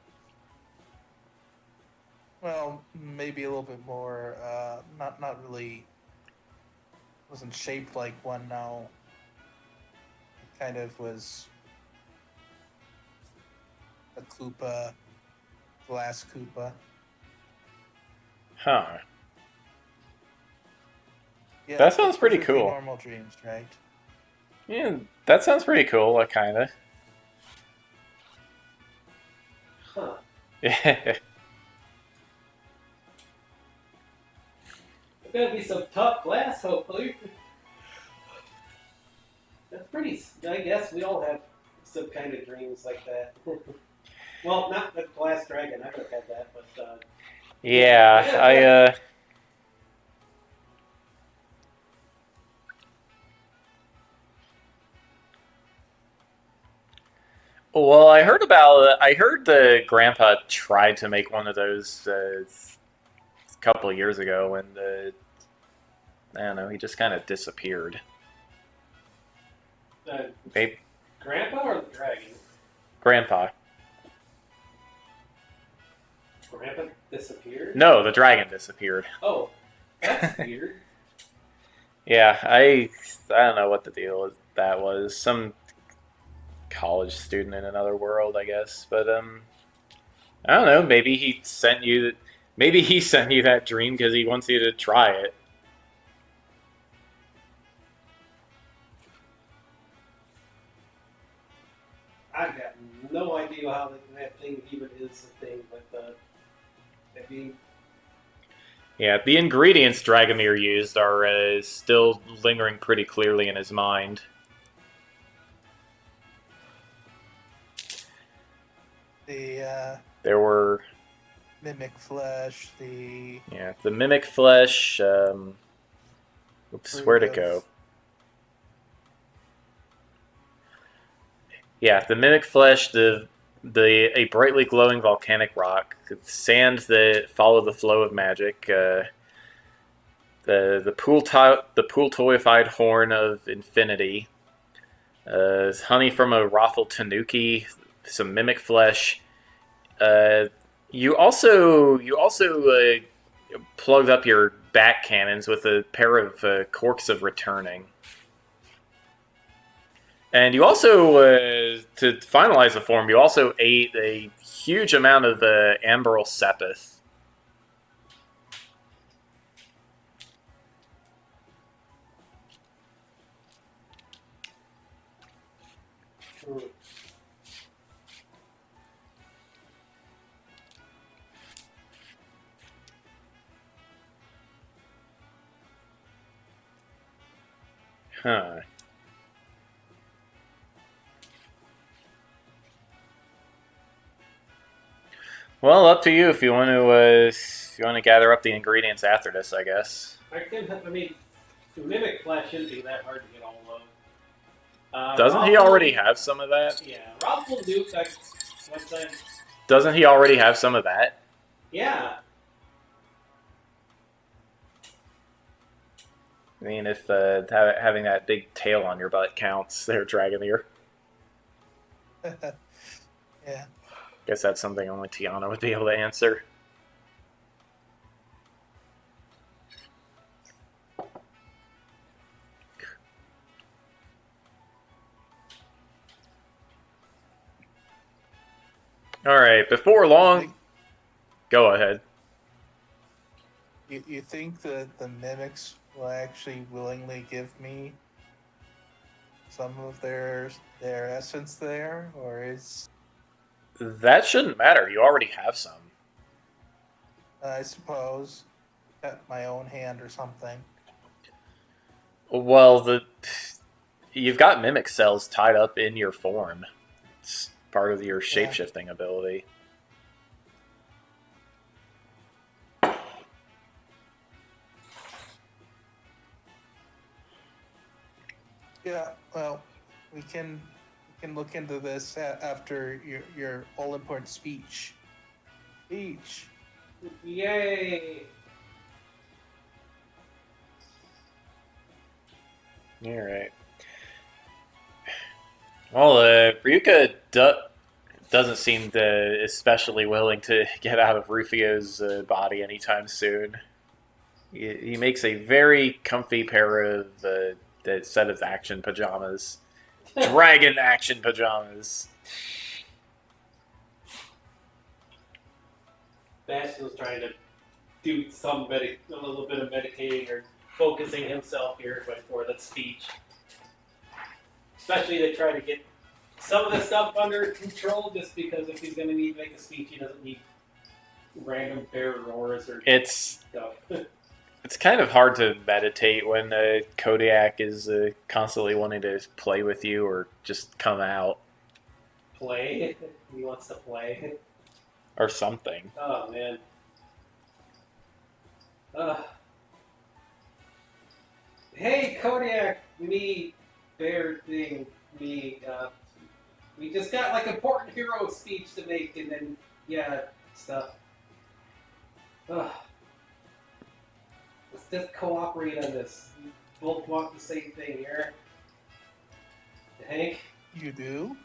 Well, maybe a little bit more. Not really. Wasn't shaped like one. No, it kind of was a Koopa, glass Koopa. Huh. Yeah, That sounds pretty perfectly cool. normal dreams, right? Yeah, that sounds pretty cool, kinda. Huh. Yeah. It's gonna be some tough glass, hopefully. That's pretty. I guess we all have some kind of dreams like that. Well, not the glass dragon. I would have had that, but Yeah, well, I heard the grandpa tried to make one of those a couple of years ago, and I don't know, he just kind of disappeared. the Maybe grandpa or the dragon? grandpa. Grandpa disappeared. No, the dragon disappeared. Oh, that's weird. Yeah, I don't know what the deal with that was. Some college student in another world, I guess. But I don't know. Maybe he sent you that dream because he wants you to try it. I've got no idea how that thing even is a thing, but maybe. Yeah, the ingredients Dragomir used are still lingering pretty clearly in his mind. The There were mimic flesh, the the mimic flesh. Oops, fruit where'd it of- go? Yeah, the mimic flesh, the a brightly glowing volcanic rock, sand that follow the flow of magic, the pool toyified horn of infinity, honey from a Rothel Tanuki, some mimic flesh. You also plugged up your back cannons with a pair of corks of returning. And you also, to finalize the form, you also ate a huge amount of Amberyl Sepith. Huh. Well, up to you if you want to gather up the ingredients after this, I guess. I mean, the mimic flesh shouldn't be that hard to get all of. Doesn't he already have some of that? Yeah, Rob will nuke. One time. Doesn't he already have some of that? Yeah. I mean, if having that big tail on your butt counts, there, Dragomir. yeah. Guess that's something only Tiana would be able to answer. All right, before long, go ahead. You think that the mimics will actually willingly give me some of their essence there, or is That shouldn't matter. You already have some. I suppose at my own hand or something? Well, you've got mimic cells tied up in your form. It's part of your shape-shifting ability. Yeah, well, we can look into this after your all important speech. Speech. Yay! All right. Well, Ryuka doesn't seem especially willing to get out of Rufio's body anytime soon. He makes a very comfy pair of that set of action pajamas. Dragon action pajamas. Bastion was trying to do a little bit of meditating or focusing himself here before the speech. Especially to try to get some of the stuff under control, just because if he's going to need to make a speech, he doesn't need random bear roars or stuff. It's kind of hard to meditate when Kodiak is constantly wanting to play with you or just come out. Play? He wants to play. Or something. Oh, man. Hey, Kodiak, me, bear thing, me, we just got, like, important hero speech to make, and then, yeah, stuff. Let's just cooperate on this. We both want the same thing here. Hank? You do?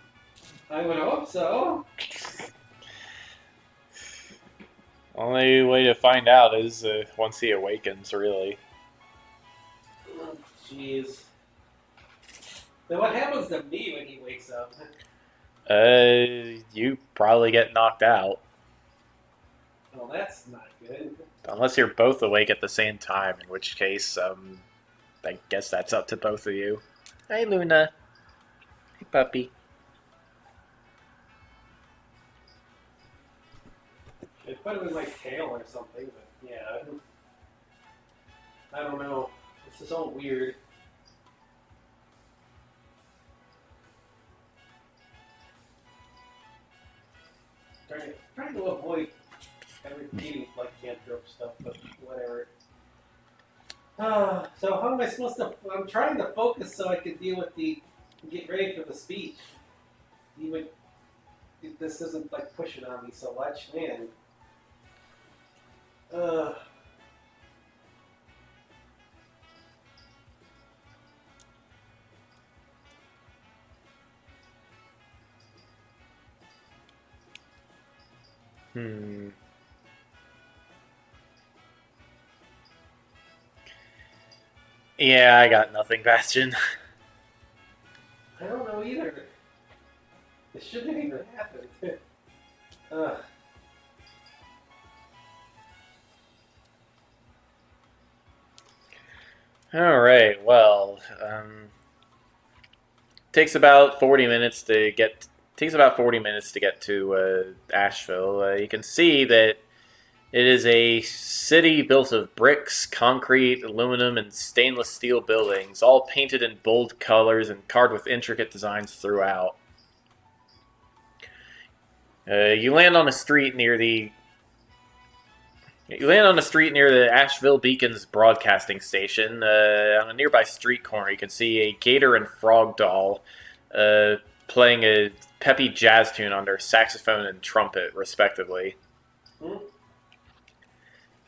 I would hope so. Only way to find out is once he awakens, really. Oh, jeez. Then what happens to me when he wakes up? You probably get knocked out. Well, that's not good. Unless you're both awake at the same time, in which case, I guess that's up to both of you. Hey, Luna. Hey, puppy. They put it in my tail or something, but yeah, I don't know. This is all weird. Trying to avoid repeating like cantrip stuff, but whatever. So how am I supposed to? I'm trying to focus so I can get ready for the speech. Even if this isn't like pushing on me so much, man. Yeah, I got nothing, Bastion. I don't know either. It shouldn't have even happened. Alright, well, takes about 40 minutes to get to Asheville. You can see that it is a city built of bricks, concrete, aluminum, and stainless steel buildings, all painted in bold colors and carved with intricate designs throughout. You land on a street near the Asheville Beacon's broadcasting station. On a nearby street corner, you can see a gator and frog doll playing a peppy jazz tune on their saxophone and trumpet, respectively.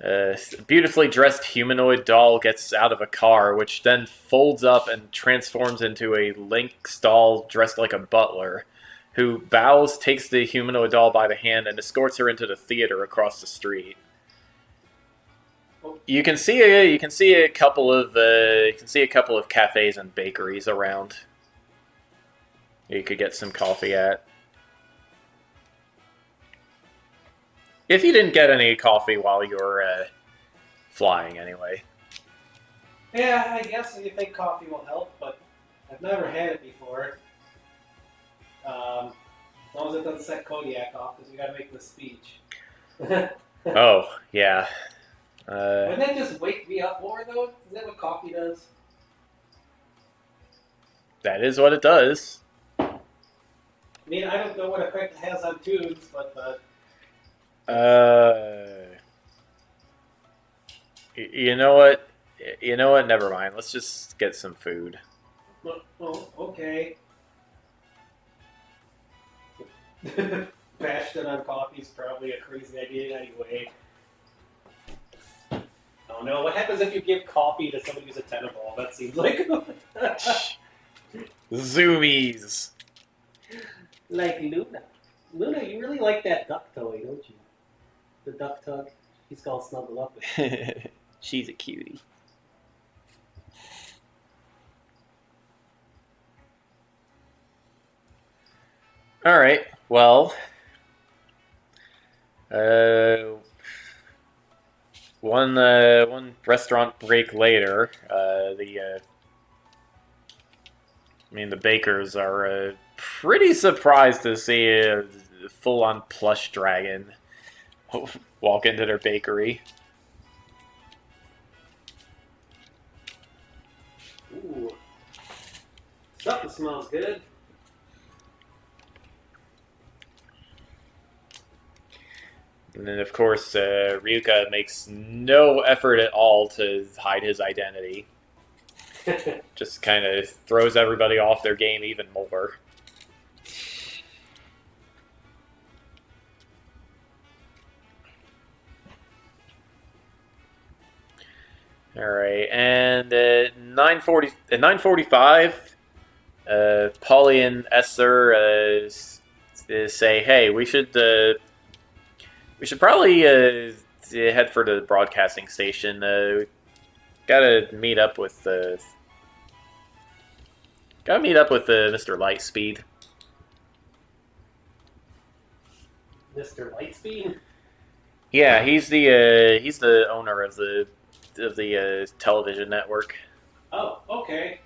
A beautifully dressed humanoid doll gets out of a car, which then folds up and transforms into a Lynx doll dressed like a butler, who bows, takes the humanoid doll by the hand, and escorts her into the theater across the street. You can see a couple of cafes and bakeries around. You could get some coffee at. If you didn't get any coffee while you were flying, anyway. Yeah, I guess you think coffee will help, but I've never had it before. As long as it doesn't set Kodiak off, because we gotta make the speech. Oh, yeah. Wouldn't that just wake me up more, though? Is that what coffee does? That is what it does. mean, I don't know what effect it has on tunes, but You know what? You know what? Never mind. Let's just get some food. well, okay. Bashed it on coffee is probably a crazy idea anyway. Oh no, what happens if you give coffee to somebody who's a tennis ball? That seems like... Zoomies. Like Luna. Luna, you really like that duck toy, don't you? The duck tug. He's called Snuggle Up with. She's a cutie. All right. Well, one restaurant break later, the bakers are pretty surprised to see a full-on plush dragon walk into their bakery. Ooh. Something smells good. And then, of course, Ryuka makes no effort at all to hide his identity. Just kind of throws everybody off their game even more. All right, and at 9:45, Polly and Esther say, "Hey, we should probably head for the broadcasting station. Gotta meet up with Mr. Lightspeed." Mr. Lightspeed? Yeah, he's the owner of the television network. Oh, okay.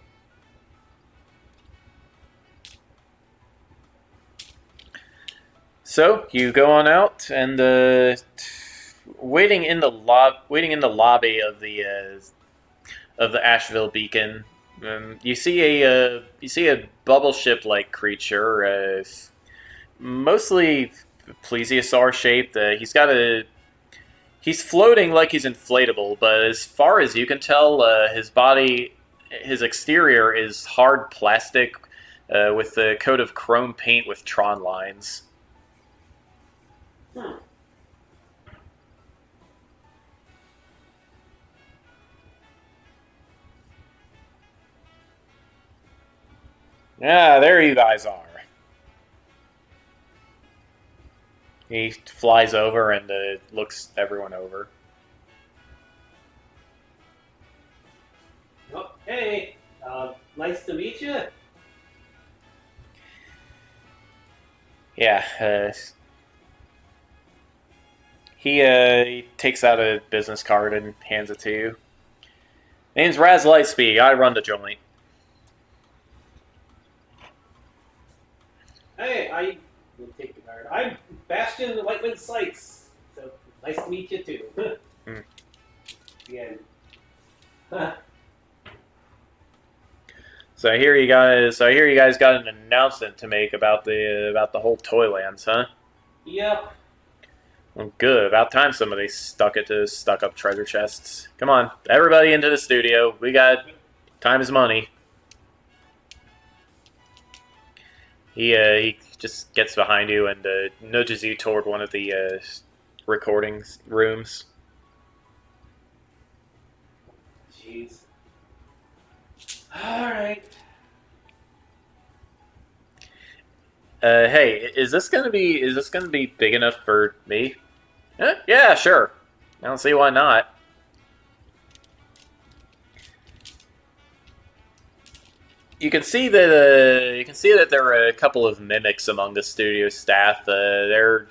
So you go on out, and waiting in the lobby of the Asheville Beacon, you see a bubble ship like creature, mostly plesiosaur shaped. He's floating like he's inflatable, but as far as you can tell, his exterior is hard plastic with a coat of chrome paint with Tron lines. Hmm. Yeah, there you guys are. He flies over and looks everyone over. Oh, hey, nice to meet you. Yeah, he takes out a business card and hands it to you. Name's Raz Lightspeed. I run the joint. Hey, we'll take the card. I'm Bastion Lightman Sykes. So nice to meet you too. Again. So I hear you guys got an announcement to make about the whole Toylands, huh? Yep. Well, good. About time somebody stuck up treasure chests. Come on, everybody into the studio. We got time is money. He just gets behind you and nudges you toward one of the recording rooms. Jeez. All right. Hey, is this gonna be big enough for me? Yeah, sure. I don't see why not. You can see that there are a couple of mimics among the studio staff. They're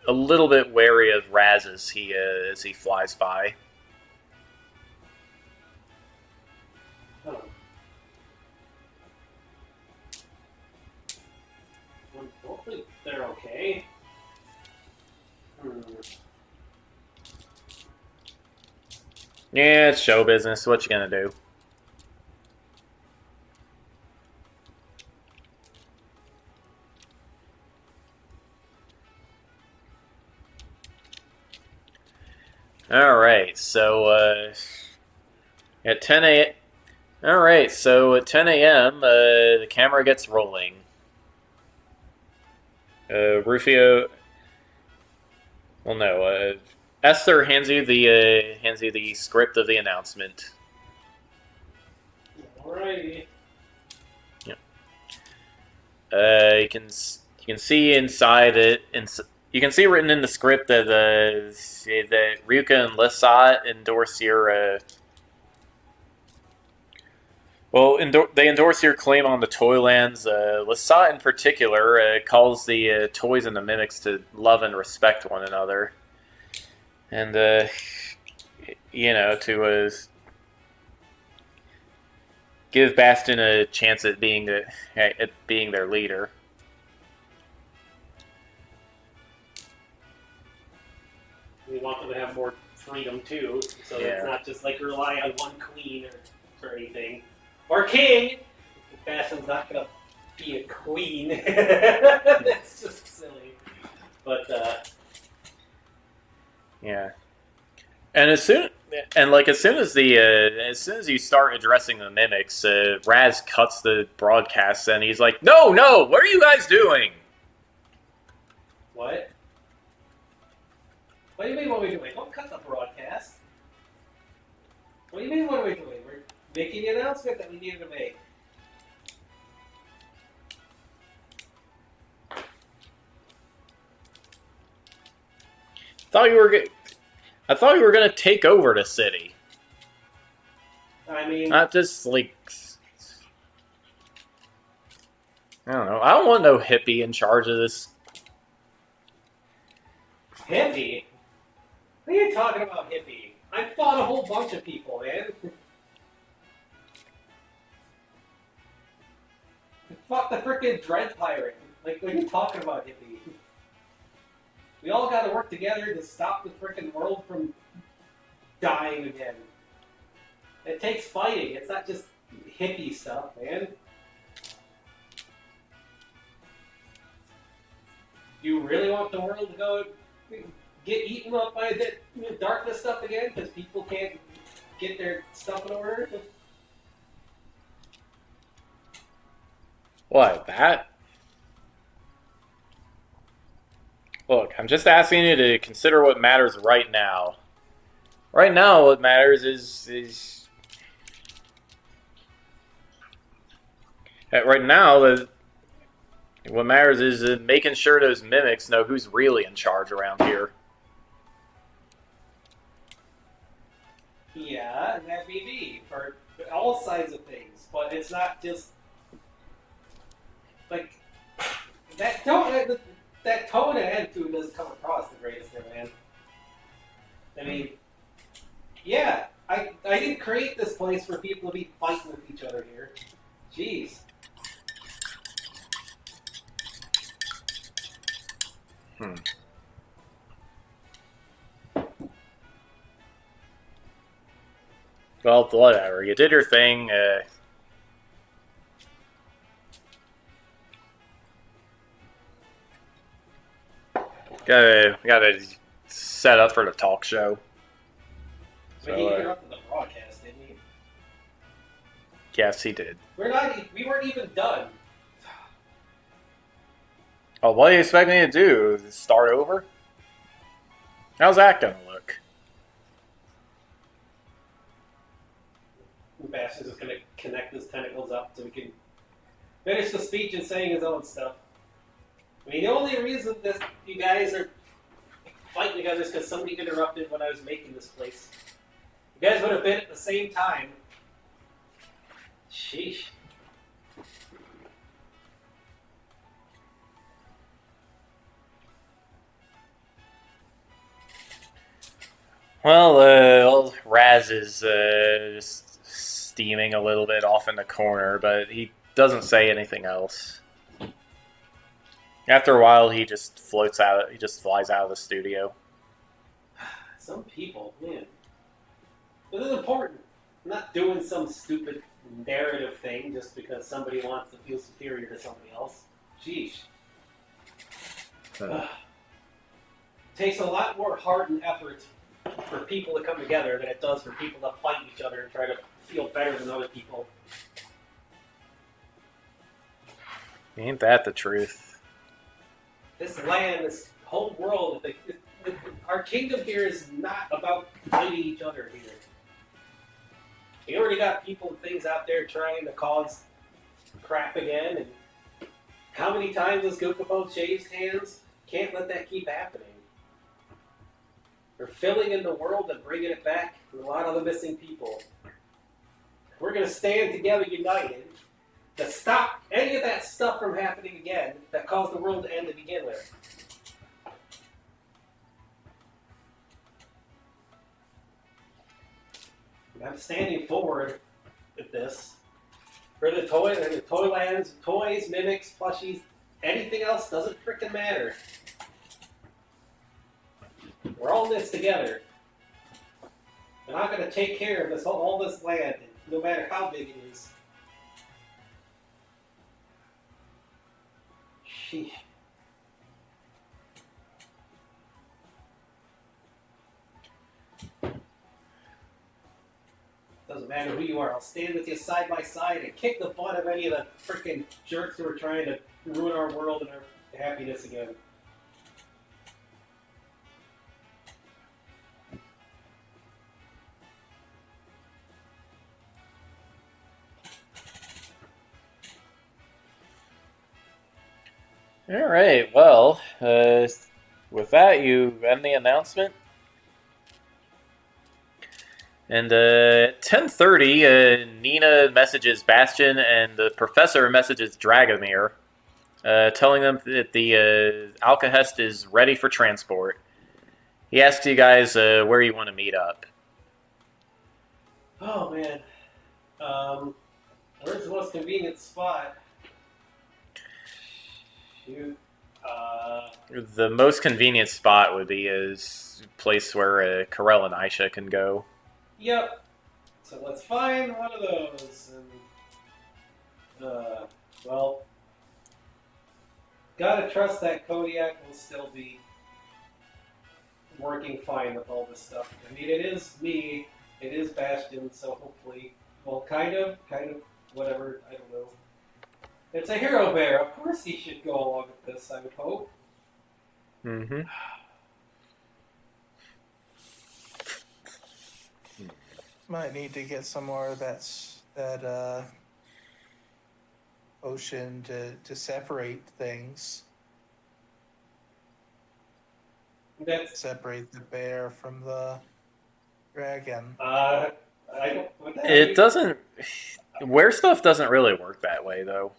a little bit wary of Raz as he flies by. Oh. Hopefully they're okay. Yeah, it's show business. What you gonna do? All right, so at 10 a. All right, so at 10 a.m., the camera gets rolling. Rufio. Well, no. Esther hands you the script of the announcement. Alrighty. You can see inside it. You can see written in the script that that Ryuka and Lissat endorse your. They endorse your claim on the Toylands. Lissat, in particular, calls the toys and the mimics to love and respect one another, and to give Bastion a chance at being their leader. We want them to have more freedom too, so Yeah. it's not just like rely on one queen or anything. Or king! Bastion's not gonna be a queen. That's just silly. But, Yeah, and as soon as you start addressing the mimics, Raz cuts the broadcast and he's like, "No, what are you guys doing?" what? What do you mean what are we doing? Don't cut the broadcast. What do you mean what are we doing? We're making the announcement that we needed to make. I thought you were gonna take over the city. I mean, Not just like, I don't know. I don't want no hippie in charge of this. hippie? What are you talking about, hippie? I fought a whole bunch of people, man. I fought the frickin' Dread Pirate. Like, what are you talking about, hippie? We all gotta work together to stop the frickin' world from dying again. It takes fighting. It's not just hippie stuff, man. You really want the world to go get eaten up by the darkness stuff again because people can't get their stuff in order? What, that? Look, I'm just asking you to consider what matters right now. Right now, what matters is right now, what matters is making sure those mimics know who's really in charge around here. Yeah, and that may be for all sides of things, but it's not just like that tone. That tone and attitude doesn't come across the greatest there, man. I mean, yeah, I didn't create this place for people to be fighting with each other here. Jeez. Well, whatever. You did your thing. Gotta set up for the talk show. But he interrupted the broadcast, didn't he? Yes, he did. We weren't even done. Oh, what do you expect me to do? Start over? How's that gonna look? Bastion's just gonna connect his tentacles up so we can finish the speech and saying his own stuff. I mean, the only reason that you guys are fighting together is because somebody interrupted when I was making this place. You guys would have been at the same time. Sheesh. Well, old Raz is just steaming a little bit off in the corner, but he doesn't say anything else. After a while, he just floats out. He just flies out of the studio. Some people, man. This is important. I'm not doing some stupid narrative thing just because somebody wants to feel superior to somebody else. Jeez. Takes a lot more heart and effort for people to come together than it does for people to fight each other and try to feel better than other people. Ain't that the truth? This land, this whole world, our kingdom here is not about fighting each other here. You already got people and things out there trying to cause crap again, and how many times has Gokupo changed hands? Can't let that keep happening. They're filling in the world and bringing it back with a lot of the missing people. We're going to stand together united to stop any of that stuff from happening again that caused the world to end to begin with. I'm standing forward with this. For the Toylands, toys, mimics, plushies, anything else doesn't frickin' matter. We're all in this together. And I'm going to take care of this all this land, no matter how big it is. Sheesh. Doesn't matter who you are. I'll stand with you side by side and kick the butt of any of the freaking jerks who are trying to ruin our world and our happiness again. All right. Well, with that, you end the announcement. And at 10:30, Nina messages Bastion, and the professor messages Dragomir, telling them that the Alcahest is ready for transport. He asks you guys where you want to meet up. Oh man, where's the most convenient spot? Shoot. The most convenient spot would be a place where Karel and Aisha can go. Yep. So let's find one of those. And, well, gotta trust that Kodiak will still be working fine with all this stuff. I mean, it is me, it is Bastion, so hopefully, well, kind of, whatever, I don't know. It's a hero bear. Of course he should go along with this, I would hope. Mm-hmm. Might need to get some more of that potion to separate things. Separate the bear from the dragon. I don't. It doesn't. Wear stuff doesn't really work that way, though.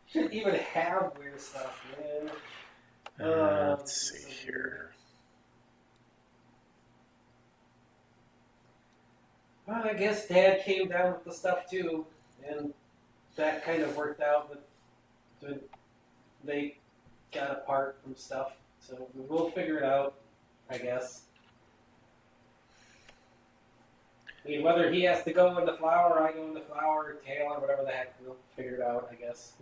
Shouldn't even have weird stuff, man. Let's see here. Well, I guess Dad came down with the stuff too, and that kind of worked out. But they got apart from stuff, so we'll figure it out, I guess. I mean, whether he has to go in the flower, or I go in the flower, or tail, or whatever the heck, we'll figure it out, I guess.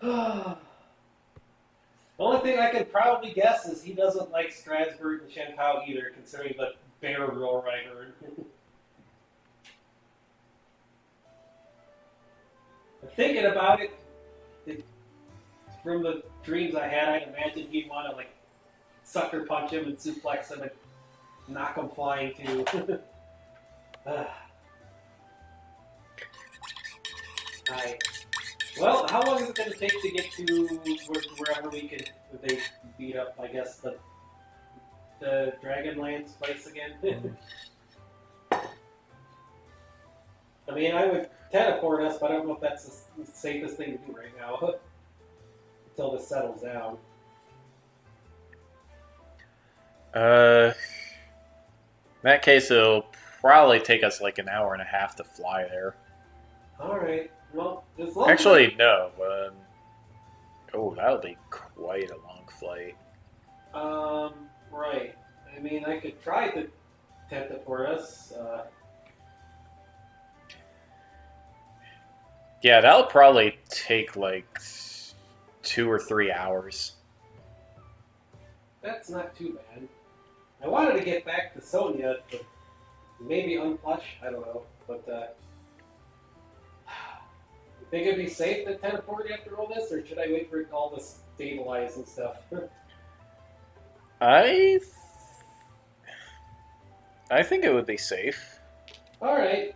The only thing I can probably guess is he doesn't like Strasbourg and Shanpao either, considering the bear roar I heard. Thinking about it, from the dreams I had, I'd imagine he'd want to like sucker punch him and suplex him and knock him flying too. Alright. Well, how long is it going to take to get to wherever we could they beat up, I guess, the Dragonlands place again? I mean, I would teleport us, but I don't know if that's the safest thing to do right now. Until this settles down. In that case, it'll probably take us like an hour and a half to fly there. Alright. Well, as long Actually, no. That'll be quite a long flight. Right. I mean, I could try to teleport us. Yeah, that'll probably take like 2 or 3 hours. That's not too bad. I wanted to get back to Sonya, but maybe unplush. I don't know. But you think it'd be safe to teleport after all this, or should I wait for it all to stabilize and stuff? I think it would be safe. All right.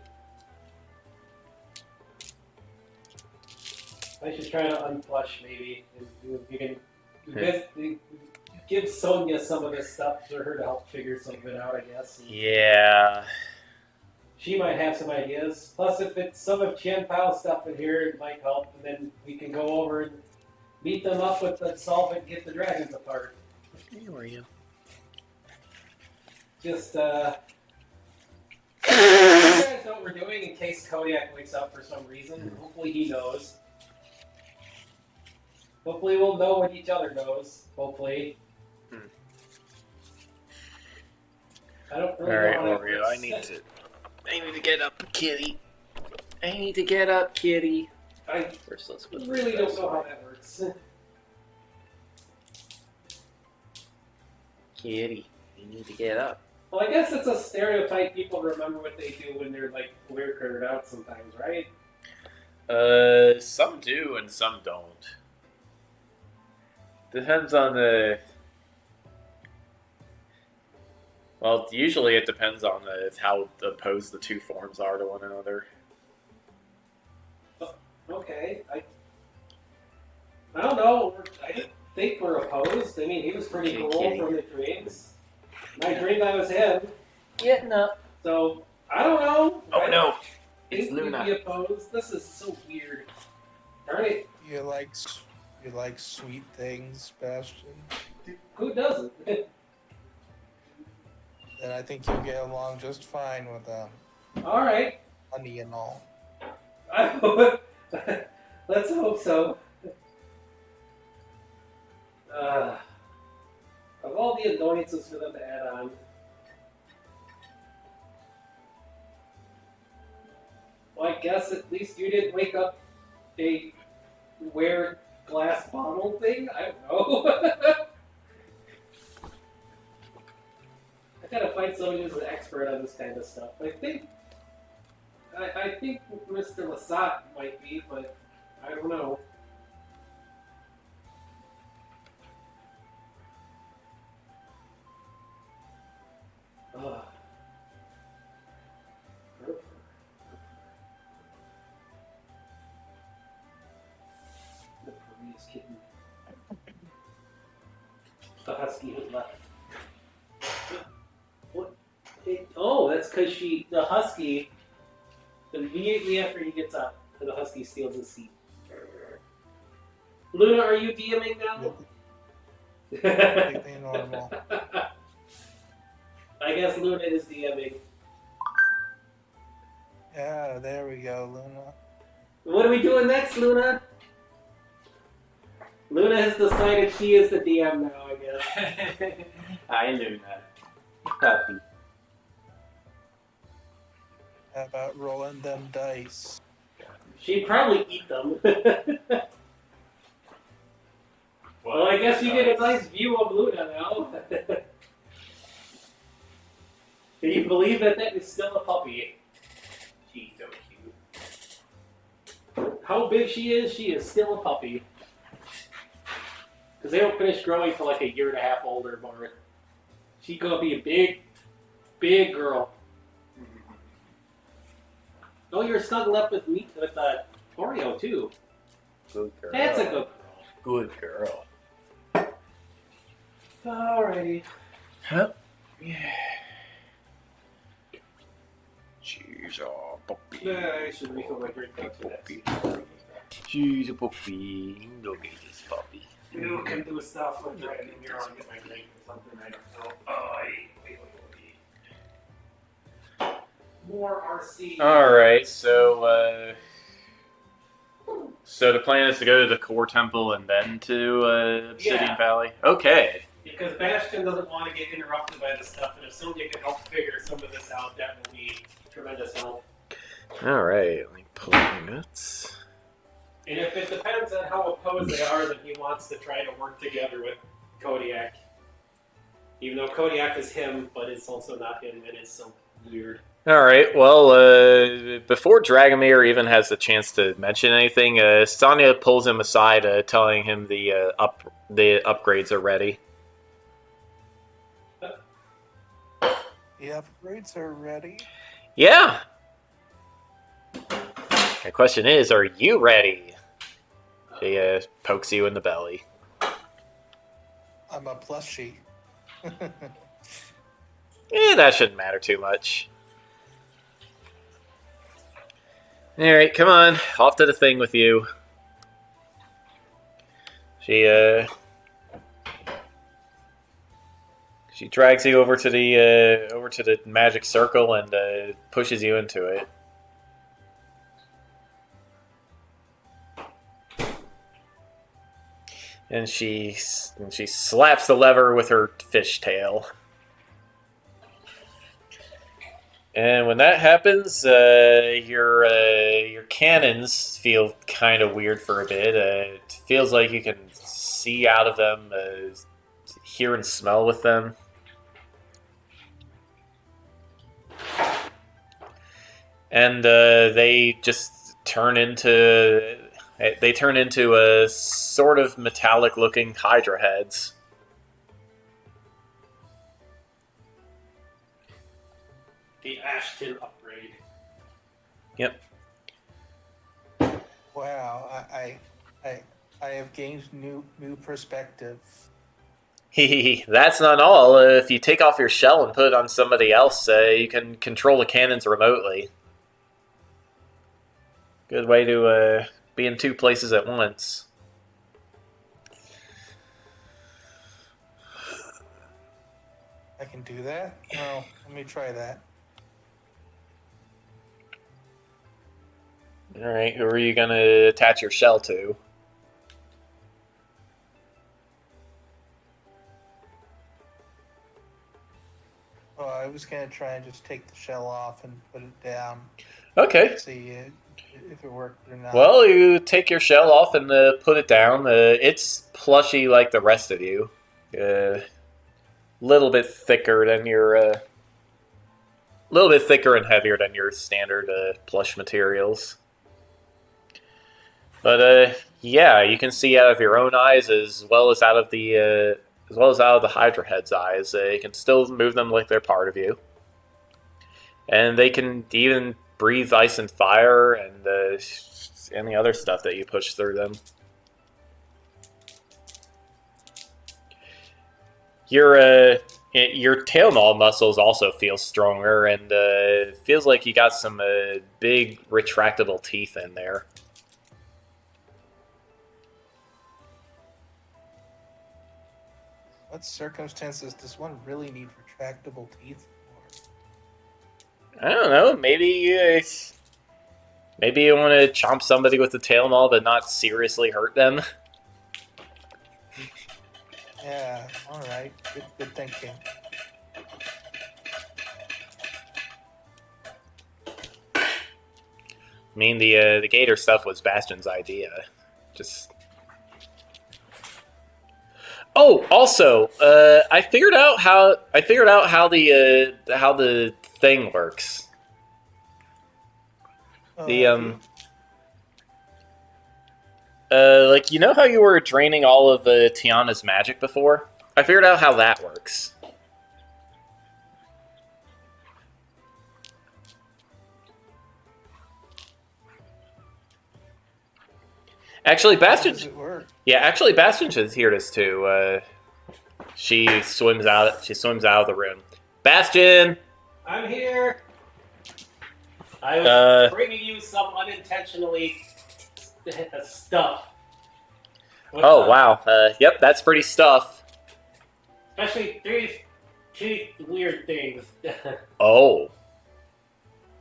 I should try to unplush maybe, and you can give Sonya some of this stuff for her to help figure some of it out, I guess. Yeah. She might have some ideas. Plus, if it's some of Chen Pao's stuff in here, it might help, and then we can go over and beat them up with the solvent and get the dragons apart. Where were you? Just, you guys know what we're doing in case Kodiak wakes up for some reason. Hopefully he knows. Hopefully we'll know what each other knows. Hopefully. I don't really Alright, know how that Oreo, works. I need to get up, kitty. I need to get up, kitty. I First, let's put really this don't know how away. that works. Kitty, you need to get up. Well, I guess it's a stereotype people remember what they do when they're like weirded out sometimes, right? Some do and some don't. Depends on the. Well, usually it depends on how opposed the two forms are to one another. Okay, I don't know. I didn't think we're opposed. I mean, he was pretty Okay, cool kitty. from the dreams. I dreamed I was him, Getting up. so I don't know. Oh I no! think It's we'd Luna. be opposed. This is so weird. Darn it, You like sweet things, Bastion? who doesn't? Then I think you'll get along just fine with All right. honey and all. Let's hope so. Of all the annoyances for them to add on. Well, I guess at least you didn't wake up a wear glass bottle thing? I don't know. I gotta find somebody who's an expert on this kind of stuff. I think Mr. Lasat might be, but I don't know. Ugh. The police kitten. The husky has left. What? Oh, that's because the husky, immediately after he gets up, the husky steals his seat. Luna, are you DMing now? Completely normal. I guess Luna is DMing. Yeah, there we go, Luna. What are we doing next, Luna? Luna has decided she is the DM now, I guess. Hi, Luna. Puppy. How about rolling them dice? She'd probably eat them. Well, I guess you get a nice view of Luna now. Can you believe that is still a puppy? She's so cute. How big she is still a puppy. Because they don't finish growing till like a year and a half old or more. She's gonna be a big, big girl. Oh, you're snuggled up with me with Oreo too. Good girl. That's a good girl. Good girl. Alrighty. Huh? Yeah. She's a puppy. I should refill my drink after Puppy. that. She's a puppy. Look at this puppy. You can do stuff like that in your arm, get my drink or something, I don't know. Oh, wait. More RC. Alright, so the plan is to go to the core temple and then to Obsidian Yeah. Valley? Okay. Because Bastion doesn't want to get interrupted by this stuff, and if somebody can help figure some of this out, that will be tremendous help. Alright, let me pull up my notes. And if it depends on how opposed they are, then he wants to try to work together with Kodiak. Even though Kodiak is him, but it's also not him, and it's so weird. All right. Well, before Dragomir even has the chance to mention anything, Sonya pulls him aside, telling him the upgrades are ready. The upgrades are ready. Yeah. The question is, are you ready? He pokes you in the belly. I'm a plushie. That shouldn't matter too much. Alright, come on. Off to the thing with you. She drags you over to the magic circle and pushes you into it. And she slaps the lever with her fishtail. And when that happens, your cannons feel kind of weird for a bit. It feels like you can see out of them, hear and smell with them. And they just turn into a sort of metallic-looking Hydra heads. The Ashton upgrade. Yep. Wow, I have gained new perspective. That's not all. If you take off your shell and put it on somebody else, you can control the cannons remotely. Good way to be in two places at once. I can do that? Well, let me try that. Alright, who are you going to attach your shell to? Well, I was going to try and just take the shell off and put it down. Okay. See if it worked or not. Well, you take your shell off and put it down. It's plushy like the rest of you. Little bit thicker than your... little bit thicker and heavier than your standard plush materials. But yeah, you can see out of your own eyes as well as out of the Hydra head's eyes. You can still move them like they're part of you, and they can even breathe ice and fire and any other stuff that you push through them. Your tail maw muscles also feel stronger, and it feels like you got some big retractable teeth in there. What circumstances does one really need retractable teeth for? I don't know. Maybe you want to chomp somebody with the tail maul, but not seriously hurt them. Yeah, all right. Good thinking. I mean, the gator stuff was Bastion's idea. Just. Oh, also, I figured out how the thing works. Like, you know how you were draining all of Tiana's magic before? I figured out how that works. Actually, Bastion. How does it work? Yeah, actually, Bastion should hear this too. She swims out of the room. Bastion. I'm here. I was bringing you some unintentionally stuff. What's Oh, up? wow. Yep, that's pretty stuff. Especially three weird things. Oh.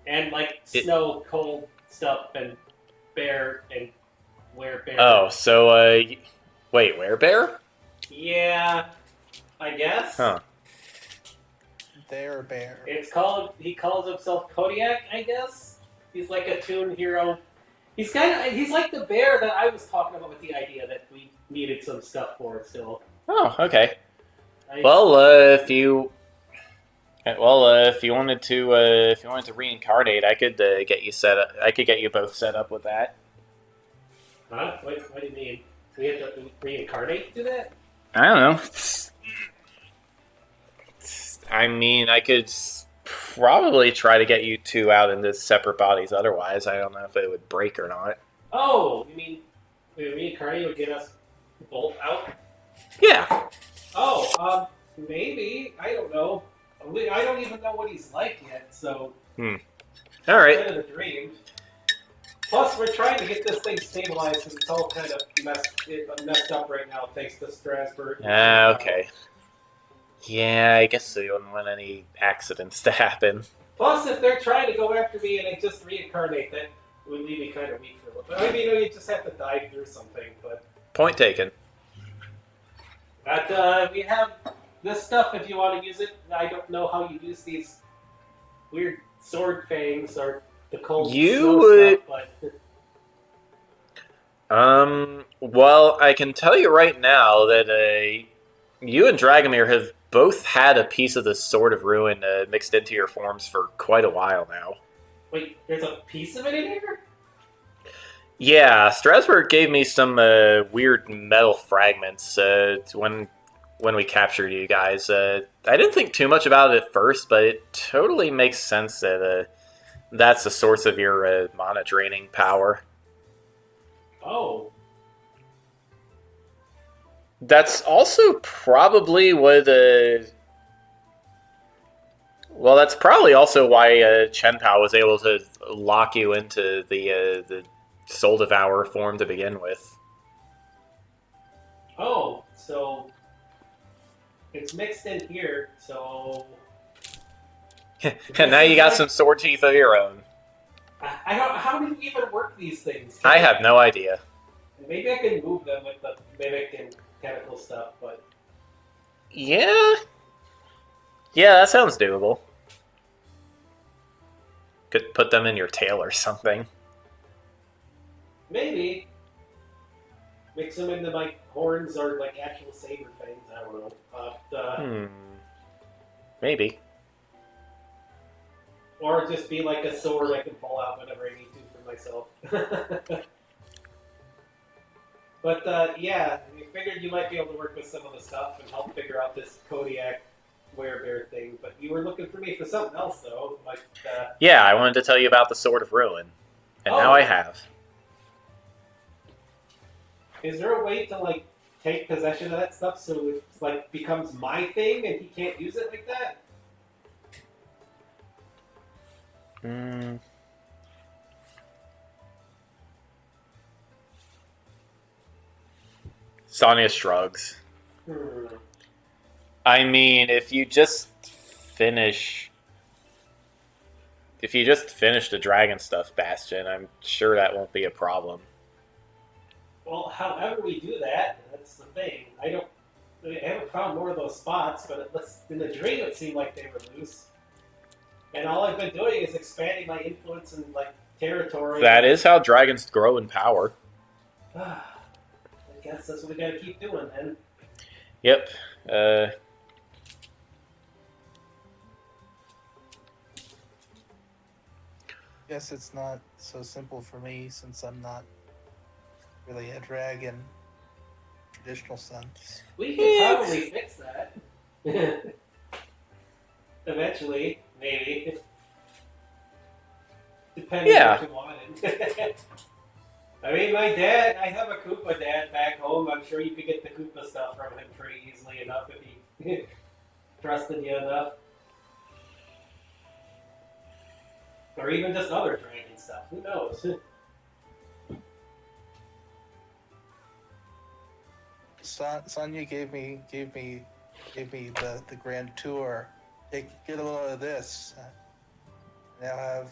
And like snow, cold stuff, and bear and werebear. Oh, so, wait, werebear? Yeah, I guess. Huh. Their bear. He calls himself Kodiak, I guess. He's like a toon hero. He's like the bear that I was talking about with the idea that we needed some stuff for still. Oh, okay. I, Well, if you wanted to reincarnate, I could get you set up. I could get you both set up with that. Huh? What do you mean? We have to reincarnate to do that? I don't know. I mean, I could probably try to get you two out into separate bodies. Otherwise, I don't know if it would break or not. Oh, you mean reincarnate would get us both out? Yeah. Oh, maybe. I don't know. I don't even know what he's like yet, so. All right. Kind of a dream. Plus, we're trying to get this thing stabilized because it's all kind of messed up right now, thanks to Strasbourg. Okay. Yeah, I guess so. You wouldn't want any accidents to happen. Plus, if they're trying to go after me and I just reincarnate, that would leave me kind of weak for a little bit. I mean, you just have to die through something, but. Point taken. But we have this stuff if you want to use it. I don't know how you use these weird sword fangs or the cold would. Stuff, but. Well, I can tell you right now that you and Dragomir have both had a piece of the Sword of Ruin mixed into your forms for quite a while now. Wait, there's a piece of it in here? Yeah, Strasbourg gave me some weird metal fragments when we captured you guys. I didn't think too much about it at first, but it totally makes sense that that's the source of your mana draining power. Oh. That's also probably what. Well, that's probably also why Chen Pao was able to lock you into the Soul Devourer form to begin with. Oh, so it's mixed in here, so. And now you got some sword teeth of your own. How do you even work these things? I have no idea. Maybe I can move them with the mimic and chemical stuff, but. Yeah, that sounds doable. Could put them in your tail or something. Maybe. Mix them into like horns or like actual saber things. I don't know. But, Maybe. Or just be like a sword I can pull out whenever I need to for myself. But yeah, I figured you might be able to work with some of the stuff and help figure out this Kodiak werebear thing. But you were looking for me for something else, though. Like. Yeah, I wanted to tell you about the Sword of Ruin, and now I have. Is there a way to like take possession of that stuff so it like becomes my thing and he can't use it like that? Sonya shrugs. I mean, if you just finish the dragon stuff, Bastion, I'm sure that won't be a problem. Well, however we do that, that's the thing. I haven't found more of those spots, but in the dream it seemed like they were loose. And all I've been doing is expanding my influence and like territory. That is how dragons grow in power. I guess that's what we gotta keep doing then. Yep. Guess it's not so simple for me since I'm not really a dragon in traditional sense. We could probably fix that. Eventually, maybe. Depending on what you wanted. I mean, I have a Koopa dad back home. I'm sure you could get the Koopa stuff from him pretty easily enough if he trusted you enough. Or even just other dragon stuff. Who knows? Sonya gave me the grand tour. Get a load of this. Now have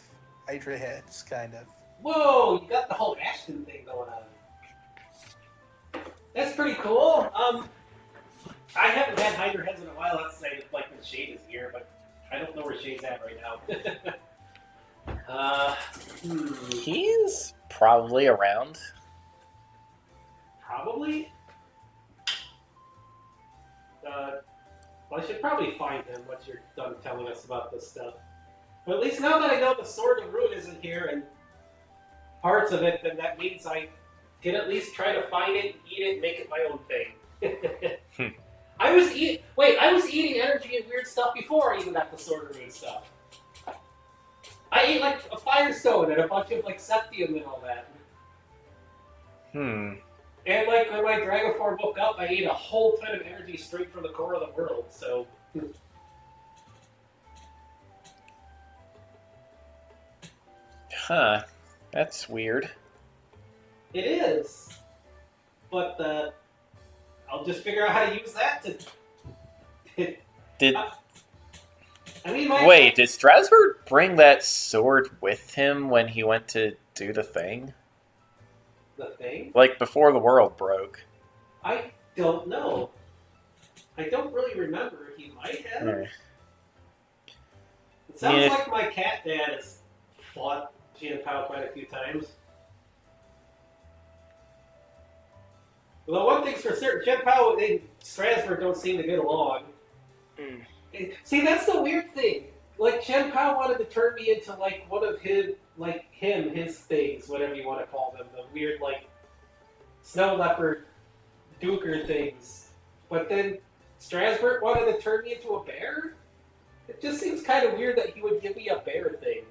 Hydra heads, kind of. Whoa! You got the whole Ashton thing going on. That's pretty cool. I haven't had Hydra heads in a while. Let's say like when Shade is here, but I don't know where Shade's at right now. He's probably around. Probably. Well, I should probably find him once you're done telling us about this stuff. But at least now that I know the Sword of Ruin isn't here and parts of it, then that means I can at least try to find it, eat it, make it my own thing. I was eating energy and weird stuff before I even got the Sword of Ruin stuff. I ate like a Firestone and a bunch of like Septium and all that. And like when my Dragon Form woke up, I ate a whole ton of energy straight from the core of the world, so... Huh. That's weird. It is. But, I'll just figure out how to use that to... Did... I mean, my... Wait, did Strasbourg bring that sword with him when he went to do the thing? The thing? Like, before the world broke. I don't know. I don't really remember. He might have. Hmm. It sounds Yeah. like my cat dad has fought Jian Pao quite a few times. Well, one thing's for certain, Jian Pao and Strasbourg don't seem to get along. See, that's the weird thing. Like, Jian Pao wanted to turn me into, like, one of his, like, his things, whatever you want to call them. The weird, like, snow leopard duker things. But then Strasbourg wanted to turn me into a bear? It just seems kind of weird that he would give me a bear thing.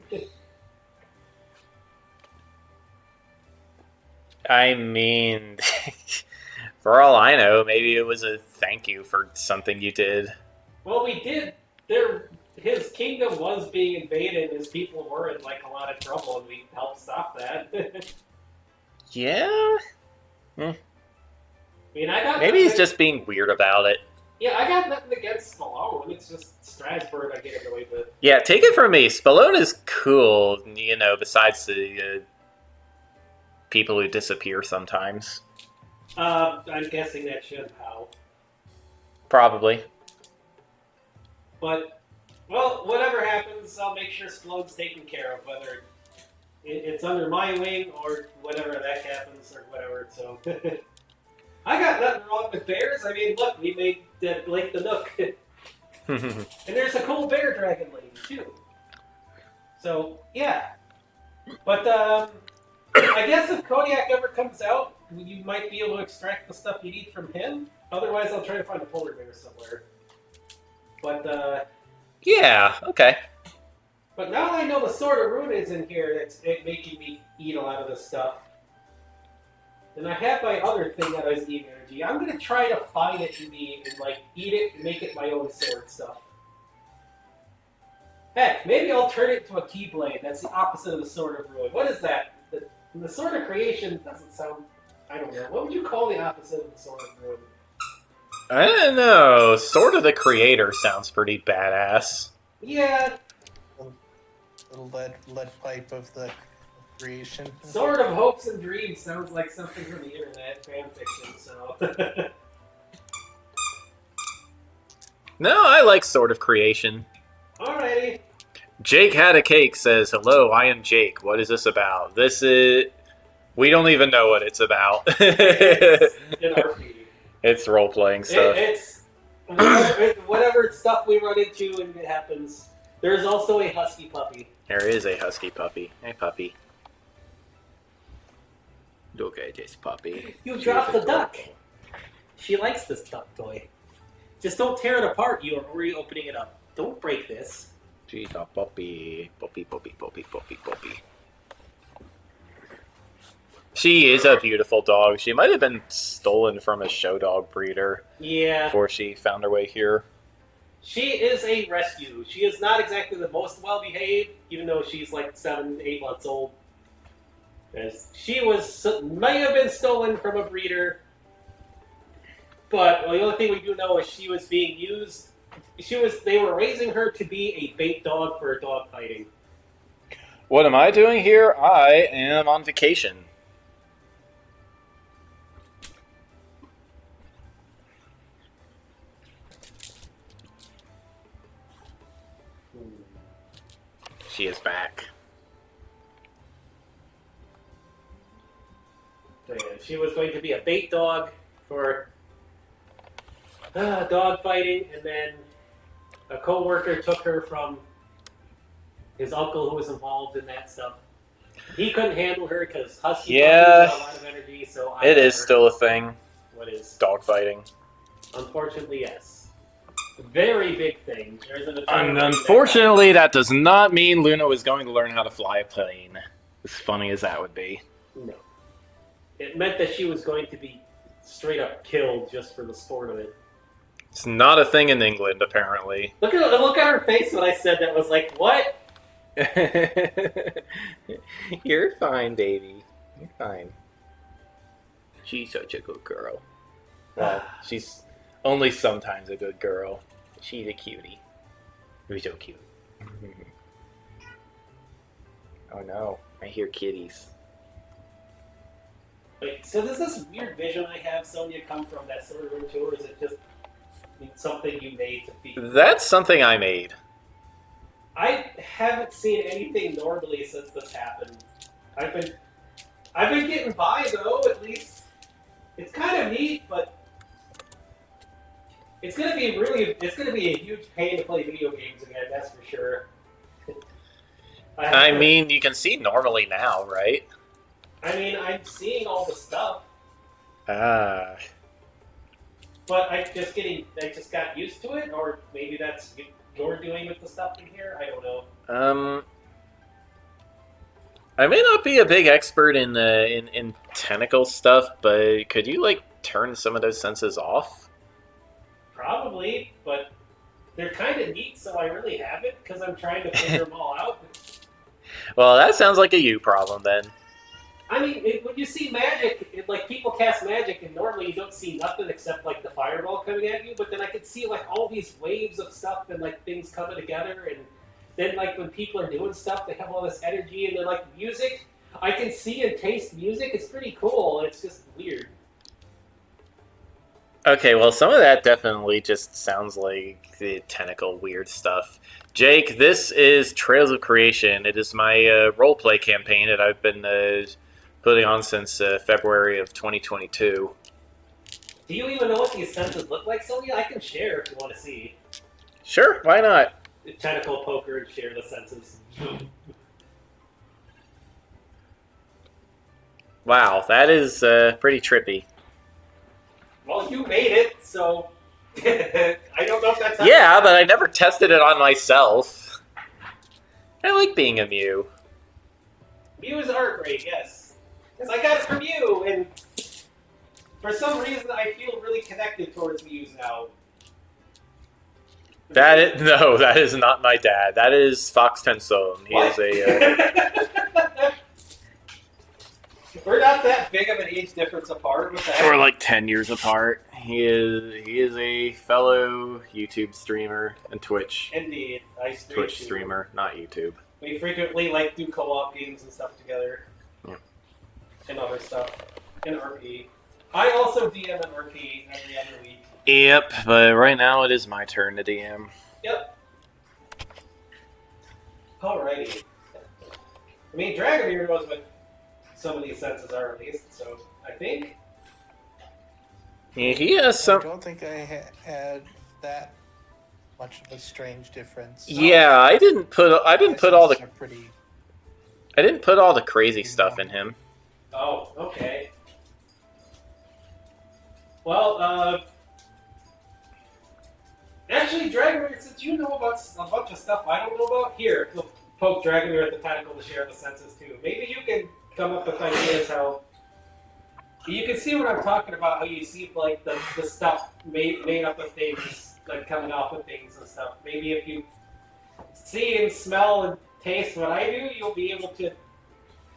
I mean, for all I know, maybe it was a thank you for something you did. Well, we did. His kingdom was being invaded, and his people were in like a lot of trouble, and we helped stop that. Yeah? I mean, I got Maybe he's nothing- just being weird about it. Yeah, I got nothing against Stallone. It's just Strasbourg I get annoyed with. Yeah, take it from me. Spallone is cool, you know, besides the people who disappear sometimes. I'm guessing that's Shin Pao. Probably. But, well, whatever happens, I'll make sure Stallone's taken care of, whether it's under my wing or whatever that happens or whatever, so... I got nothing wrong with bears. I mean, look, we made Blake the Nook. And there's a cool bear dragon lady, too. So, yeah. But, I guess if Kodiak ever comes out, you might be able to extract the stuff you need from him. Otherwise, I'll try to find a polar bear somewhere. But, Yeah, okay. But now that I know the Sword of Ruin is in here, it's making me eat a lot of this stuff. And I have my other thing that I was eating energy. I'm gonna try to find it in me and like eat it and make it my own sword stuff. Heck, maybe I'll turn it into a keyblade. That's the opposite of the Sword of Ruin. What is that? The Sword of Creation doesn't sound... I don't know. What would you call the opposite of the Sword of Ruin? I don't know. Sword of the Creator sounds pretty badass. Yeah, Little lead pipe of the creation. Sword of Hopes and Dreams sounds like something from the internet, fanfiction, so... No, I like Sword of Creation. Alrighty. Jake Had a Cake says, "Hello, I am Jake. What is this about? This is... We don't even know what it's about." It's in our feed. It's role-playing stuff. It's whatever stuff we run into and it happens. There's also a husky puppy. There is a husky puppy. Hey, puppy. Look at this puppy. You She's dropped the adorable. duck. She likes this duck toy. Just don't tear it apart. You are already opening it up. Don't break this. She's a puppy. Puppy, puppy, puppy, puppy, puppy. She is a beautiful dog. She might have been stolen from a show dog breeder Yeah. before she found her way here. She is a rescue. She is not exactly the most well-behaved, even though she's like 7, 8 months old. She may have been stolen from a breeder, but the only thing we do know is she was being used. They were raising her to be a bait dog for dog fighting. What am I doing here? I am on vacation. She is back. So yeah, she was going to be a bait dog for dog fighting, and then a co-worker took her from his uncle who was involved in that stuff. He couldn't handle her because husky Yeah. puppies have a lot of energy, so I It let is her. still a thing. What is? Dogfighting. Unfortunately, yes. Very big thing. There's an And unfortunately, that does not mean Luna was going to learn how to fly a plane. As funny as that would be. No. It meant that she was going to be straight up killed just for the sport of it. It's not a thing in England, apparently. Look at her face when I said that. Was like, what? You're fine, baby. You're fine. She's such a good girl. Well, she's only sometimes a good girl. She's a cutie. You're so cute. Oh no, I hear kitties. Wait, so does this weird vision I have, Sonia, come from that silver room too, or is it just something you made to be? That's something I made. I haven't seen anything normally since this happened. I've been getting by though, at least. It's kind of neat, but it's gonna be a huge pain to play video games again, that's for sure. I mean, you can see normally now, right? I mean, I'm seeing all the stuff, Ah. but I just got used to it, or maybe that's you're doing with the stuff in here. I don't know. I may not be a big expert in tentacle stuff, but could you like turn some of those senses off? Probably, but they're kind of neat, so I really haven't because I'm trying to figure them all out. Well, that sounds like a you problem then. I mean, when you see magic, like people cast magic, and normally you don't see nothing except like the fireball coming at you. But then I could see like all these waves of stuff and like things coming together, and then like when people are doing stuff, they have all this energy, and they're like music. I can see and taste music. It's pretty cool. It's just weird. Okay, well, some of that definitely just sounds like the tentacle weird stuff. Jake, this is Trails of Creation. It is my roleplay campaign that I've been putting on since February of 2022. Do you even know what these senses look like, Sonia? I can share if you want to see. Sure, why not? Tentacle poker and share the senses. Wow, that is pretty trippy. Well, you made it, so I don't know if that's Yeah, but I never tested it on myself. I like being a Mew. Mews are great, yes. Because I got it from you, and for some reason I feel really connected towards Mews now. No, that is not my dad. That is Fox Tenson. He What? is a. We're not that big of an age difference apart. What the heck? We're like 10 years apart. He is a fellow YouTube streamer and Twitch Indeed, I stream Twitch too. streamer, not YouTube. We frequently like do co-op games and stuff together. Yeah. And other stuff. And RP. I also DM an RP every other week. Yep, but right now it is my turn to DM. Yep. Alrighty. I mean, Dragomir knows what some of these senses are at least, so I think. Yeah, he has I some. don't think I had that much of a strange difference. Yeah, I didn't put all My the senses are pretty. I didn't put all the crazy stuff in him. Oh, okay. Well, actually, Dragomir, since you know about a bunch of stuff I don't know about, here, we'll poke Dragomir at the tentacle to share the senses too. Maybe you can come up with ideas how. You can see what I'm talking about, how you see like the stuff made up of things, like coming off of things and stuff. Maybe if you see and smell and taste what I do, you'll be able to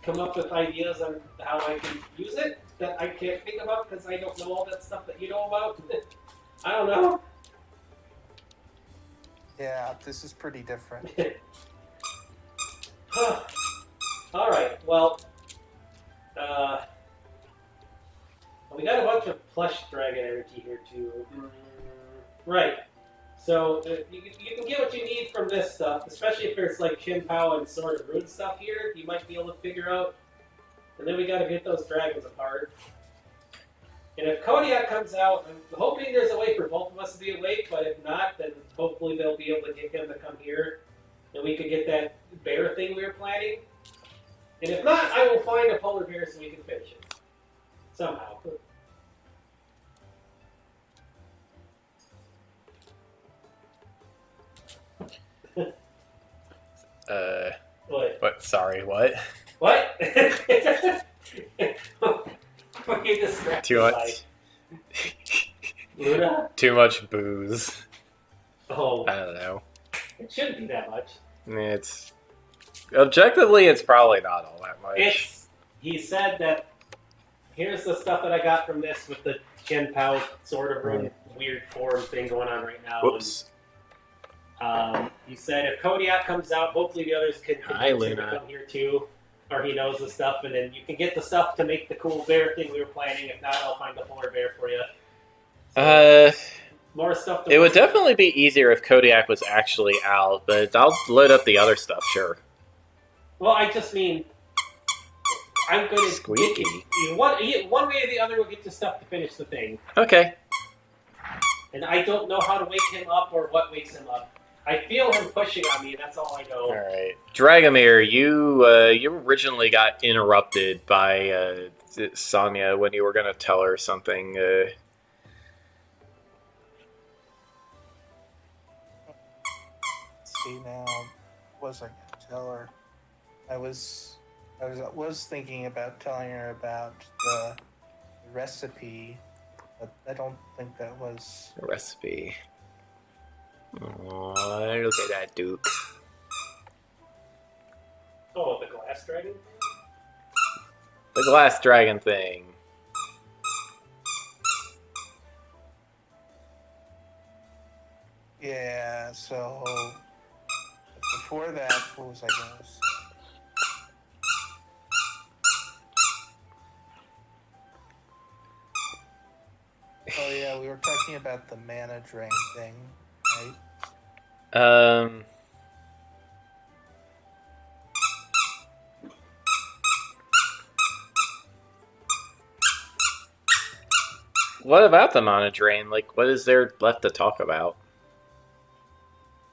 come up with ideas on how I can use it that I can't think about because I don't know all that stuff that you know about. I don't know. Yeah, this is pretty different. Alright, well, we got a bunch of plush dragon energy here too. Right. So you can get what you need from this stuff, especially if there's like Chin Pao and Sword of Rune stuff here. You might be able to figure out And then we got to get those dragons apart. And if Kodiak comes out, I'm hoping there's a way for both of us to be awake, but if not, then hopefully they'll be able to get him to come here, and we could get that bear thing we were planning. And if not, I will find a polar bear so we can finish it. Somehow. What? Sorry, what? What? What are you distracted Too by? much. Luna? Too much booze. Oh, I don't know. it shouldn't be that much. I mean, it's objectively, it's probably not all that much. He said that here's the stuff that I got from this with the Chen Pao sort of weird form thing going on right now. Whoops. He said if Kodiak comes out, hopefully the others can Hi, convince him to Luna. come here too. Or he knows the stuff, and then you can get the stuff to make the cool bear thing we were planning. If not, I'll find the polar bear for you. More stuff to It would work on. definitely be easier if Kodiak was actually out, but I'll load up the other stuff, sure. Well, I just mean, I'm going to Squeaky. one way or the other, we'll get the stuff to finish the thing. Okay. And I don't know how to wake him up or what wakes him up. I feel him pushing on me, and that's all I know. Alright. Dragomir, you originally got interrupted by Sonya when you were going to tell her something. Let's see now. What was I gonna tell her? I was thinking about telling her about the recipe, but I don't think that was. Recipe. Oh, look at that Duke. Oh, the glass dragon? The glass dragon thing. Yeah. So before that, what was I gonna say? Oh yeah, we were talking about the mana drain thing, right? What about the mana drain? Like, what is there left to talk about?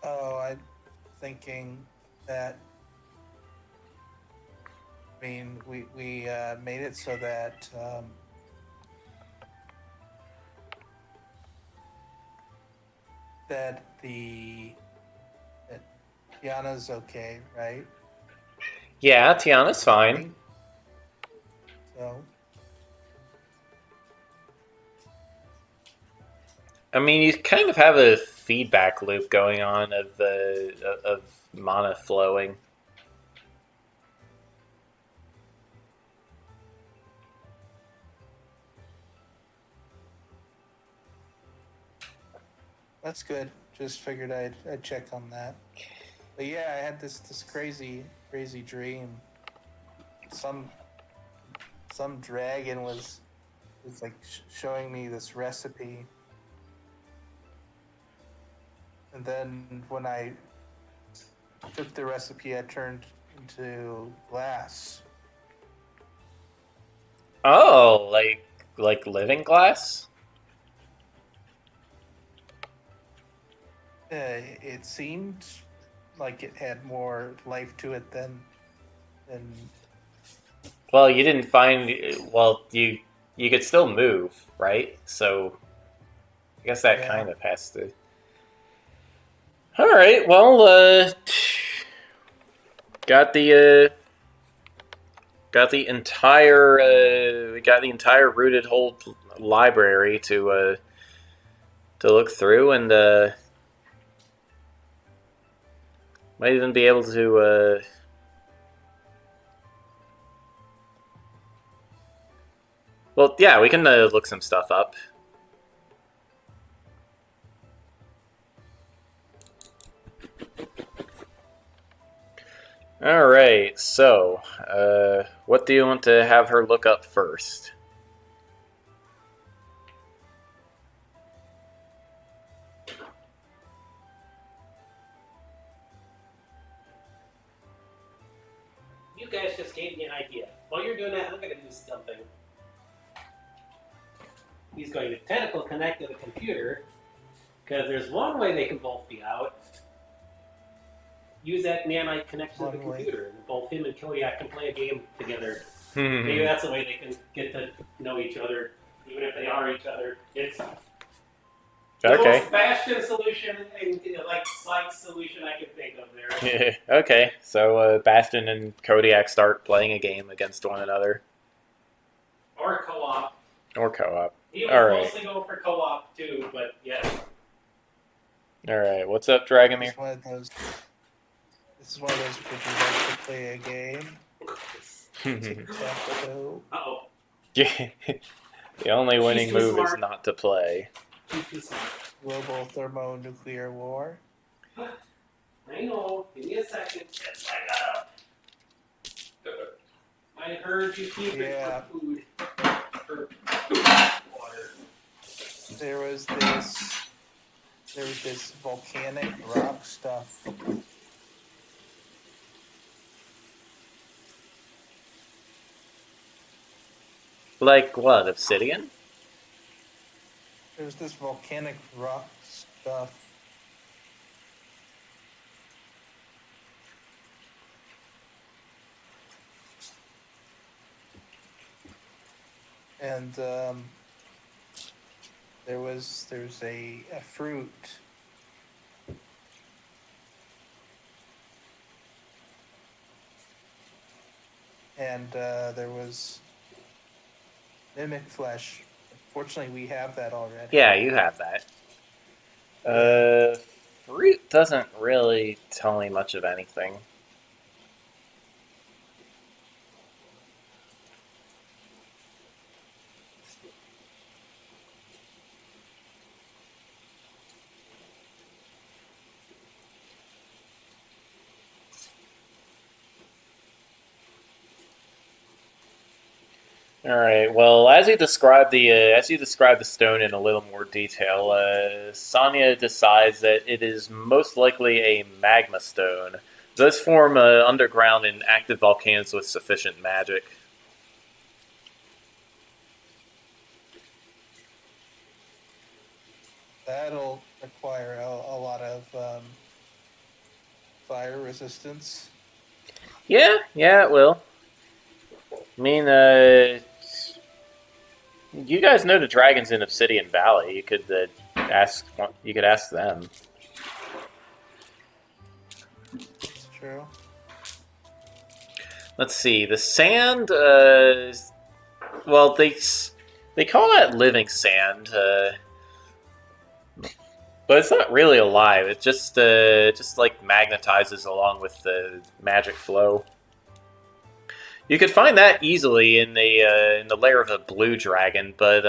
Oh, I'm thinking that. I mean, we made it so that that Tiana's okay, right? Yeah, Tiana's fine. So I mean, you kind of have a feedback loop going on of mana flowing. that's good. Just figured I'd check on that. But yeah, I had this crazy dream. Some dragon was like showing me this recipe, and then when I took the recipe, I turned into glass. Oh, like living glass? It seemed like it had more life to it than Well, you didn't find. Well, you could still move, right? So, I guess that Yeah. kind of has to. All right. Well, got the entire we got the entire rooted hold library to look through, and might even be able to. Well, yeah, we can look some stuff up. All right, so what do you want to have her look up first? You guys just gave me an idea. While you're doing that, I'm going to do something. He's going to tentacle connect to the computer, because there's one way they can both be out. Use that nanite connection to the computer, and both him and Kodiak can play a game together. Maybe that's the way they can get to know each other, even if they are each other. It's the most Bastion solution and slight solution I can think of there. Okay, so Bastion and Kodiak start playing a game against one another. Or co-op. Or co-op. He would mostly go for co-op too, but yeah. Alright, what's up, Dragomir? This is one of those would you like to play a game? Uh-oh. Yeah. The only winning move is not to play. Global thermonuclear war. I know. Give me a second. Yes, I got up. I heard you keep it for food. For water. There was this volcanic rock stuff. Like what? Obsidian? There's this volcanic rock stuff. And there's a fruit. And there was mimic flesh. Fortunately, we have that already. Yeah, you have that. Fruit doesn't really tell me much of anything. All right. Well, as you describe the stone in a little more detail, Sonia decides that it is most likely a magma stone. It does form underground in active volcanoes with sufficient magic. That'll require a lot of fire resistance. Yeah, it will. I mean, you guys know the dragons in Obsidian Valley. You could ask them. It's true. Let's see. The sand. Well, they call that living sand, but it's not really alive. It just like magnetizes along with the magic flow. You could find that easily in the lair of a blue dragon, but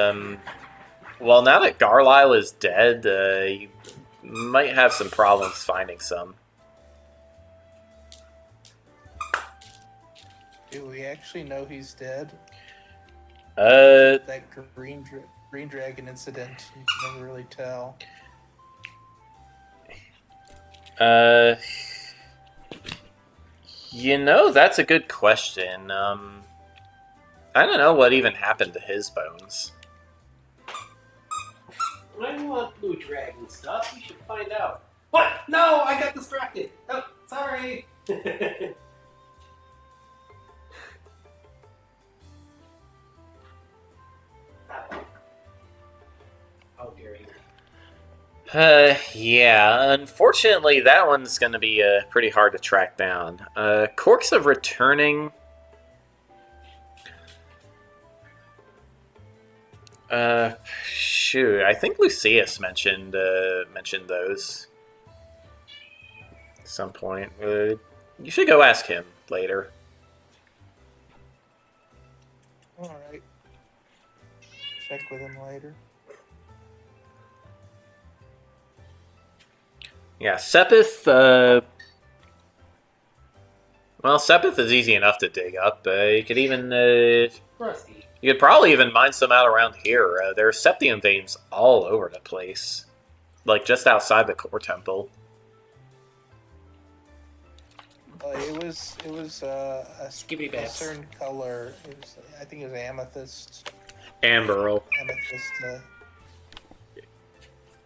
well, now that Garlisle is dead, you might have some problems finding some. Do we actually know he's dead? That green dragon incident, you can never really tell. You know, that's a good question. I don't know what even happened to his bones. I want blue dragon stuff. We should find out. What? No, I got distracted. Oh, sorry. How dare you? Yeah, unfortunately that one's going to be pretty hard to track down. Corks of Returning... shoot, I think Lucius mentioned those at some point. You should go ask him later. Alright. Check with him later. Yeah, Sepith, well, Sepith is easy enough to dig up. You could even, Rusty. you could probably even mine some out around here. There are septium veins all over the place. Like, just outside the core temple. It was Skibbity a bats. certain color. It was, I think it was amethyst. Amberyl. Amethyst.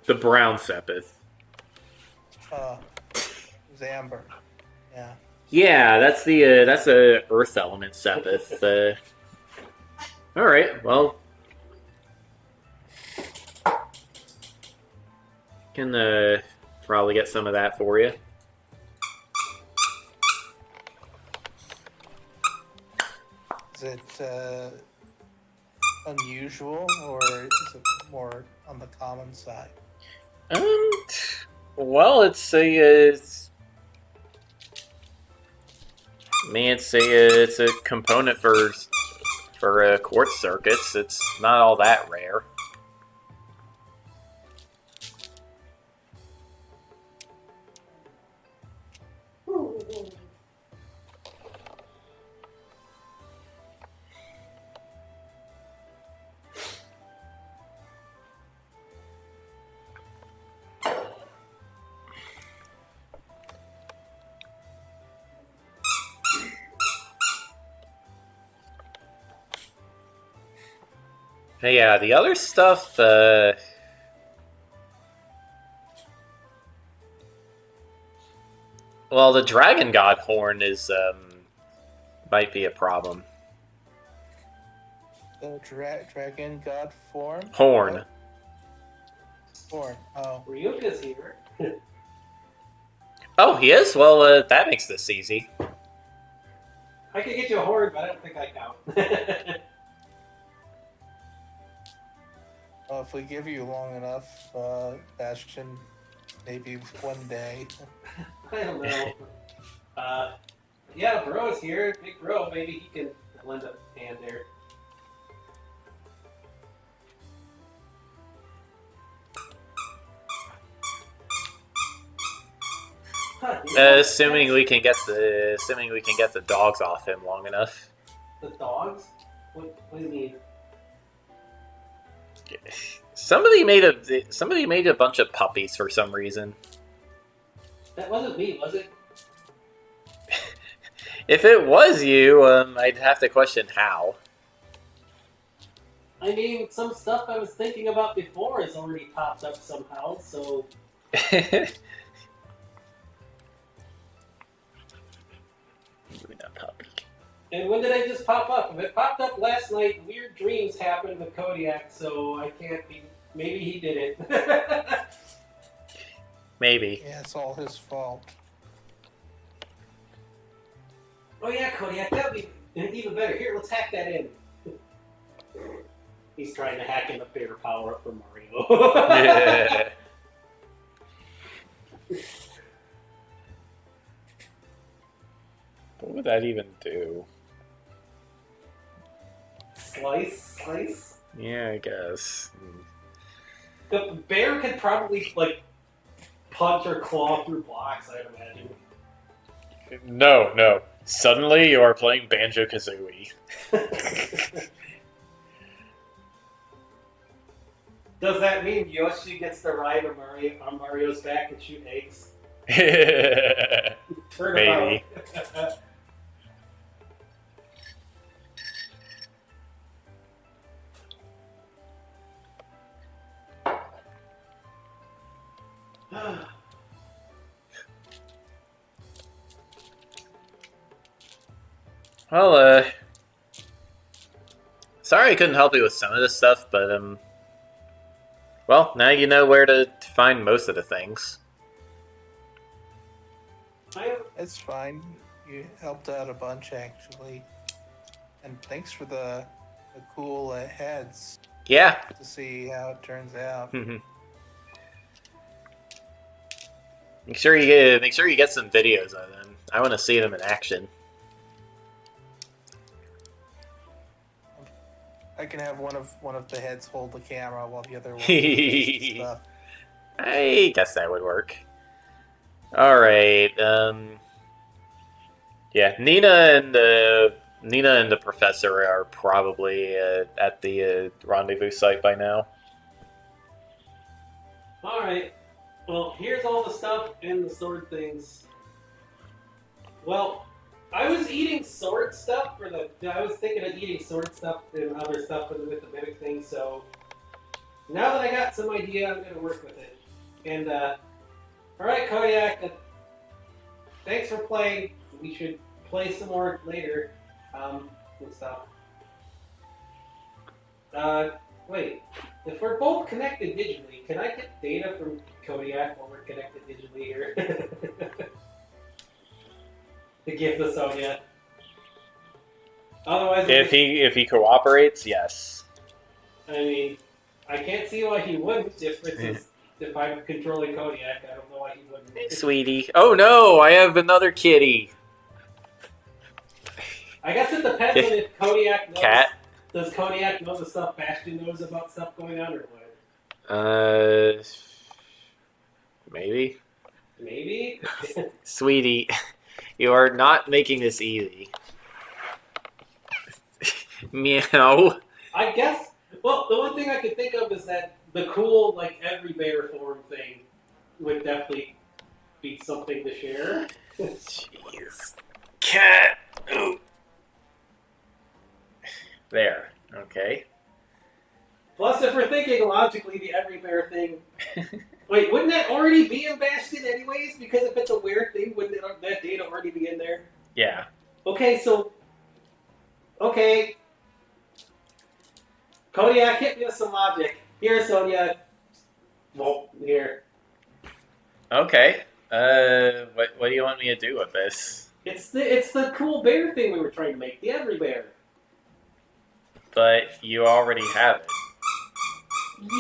The brown sepith. It was amber. Yeah. Yeah, that's the earth element sepith. All right, well, can probably get some of that for you. Is it unusual or is it more on the common side? Well, it's a component for quartz circuits. It's not all that rare. Hey, yeah, the other stuff, well, the Dragon God horn is, might be a problem. The dragon god form? Horn. What? Horn. Oh. Ryuka's here. Oh, he is? Well, that makes this easy. I could get you a horn, but I don't think I count. Well, if we give you long enough, Bastion, maybe one day. I don't know. Yeah, Bro's here. Big Bro. Maybe he can lend a hand there. Assuming we can get the dogs off him long enough. The dogs? What do you mean? Somebody made a bunch of puppies for some reason. That wasn't me, was it? If it was you, I'd have to question how. I mean, some stuff I was thinking about before has already popped up somehow, so... And when did I just pop up? If it popped up last night, weird dreams happened with Kodiak, so I can't be... Maybe he did it. Maybe. Yeah, it's all his fault. Oh yeah, Kodiak, that would be even better. Here, let's hack that in. He's trying to hack in the bear power up for Mario. Yeah. What would that even do? Slice. Yeah, I guess. The bear could probably, like, punch or claw through blocks, I'd imagine. No. Suddenly you are playing Banjo-Kazooie. Does that mean Yoshi gets to ride on Mario's back and shoot eggs? Turn Maybe. Well, sorry I couldn't help you with some of this stuff, but, well, now you know where to find most of the things. It's fine. You helped out a bunch, actually. And thanks for the cool heads Yeah. to see how it turns out. Make sure you get some videos of them. I want to see them in action. I can have one of the heads hold the camera while the other one does stuff. I guess that would work. All right. Yeah, Nina and the professor are probably at the rendezvous site by now. Alright. Well, here's all the stuff and the sword things. Well, I was eating sword stuff for the. I was thinking of eating sword stuff and other stuff with the mimic thing. So now that I got some idea, I'm gonna work with it. And all right, Kodiak. Thanks for playing. We should play some more later. And stuff. Wait. If we're both connected digitally, can I get data from Kodiak while we're connected digitally here? To give to Sonia. Otherwise, If he cooperates, yes. I mean, I can't see why he wouldn't if I'm controlling Kodiak. I don't know why he wouldn't. Hey, sweetie. Oh no, I have another kitty. I guess it depends on if Kodiak knows. Cat. Does Kodiak know the stuff Bastion knows about stuff going on, or what? Maybe. Maybe. Sweetie, you are not making this easy. Meow. I guess. Well, the one thing I could think of is that the cool, like, every bear form thing would definitely be something to share. Jeez. Cat. Ooh. There. Okay. Plus, if we're thinking logically, the every bear thing. Wait, wouldn't that already be in Bastion anyways? Because if it's a weird thing, wouldn't that data already be in there? Yeah. Okay, so. Okay. Kodiak, hit me with some logic. Here, Sonia. Well, here. Okay. What do you want me to do with this? It's the cool bear thing we were trying to make, the every bear. But you already have it.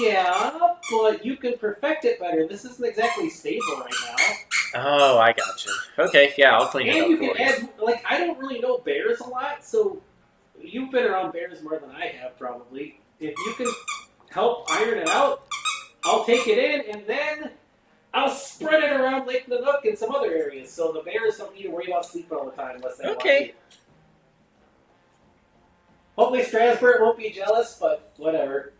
Yeah, but you can perfect it better. This isn't exactly stable right now. Oh, I gotcha. Okay, yeah, I'll clean it And up you for can add, like, I don't really know bears a lot, so you've been around bears more than I have, probably. If you can help iron it out, I'll take it in, and then I'll spread it around Lake Nanook and some other areas, so the bears don't need to worry about sleeping all the time unless they want to. Hopefully Strasbourg won't be jealous, but whatever.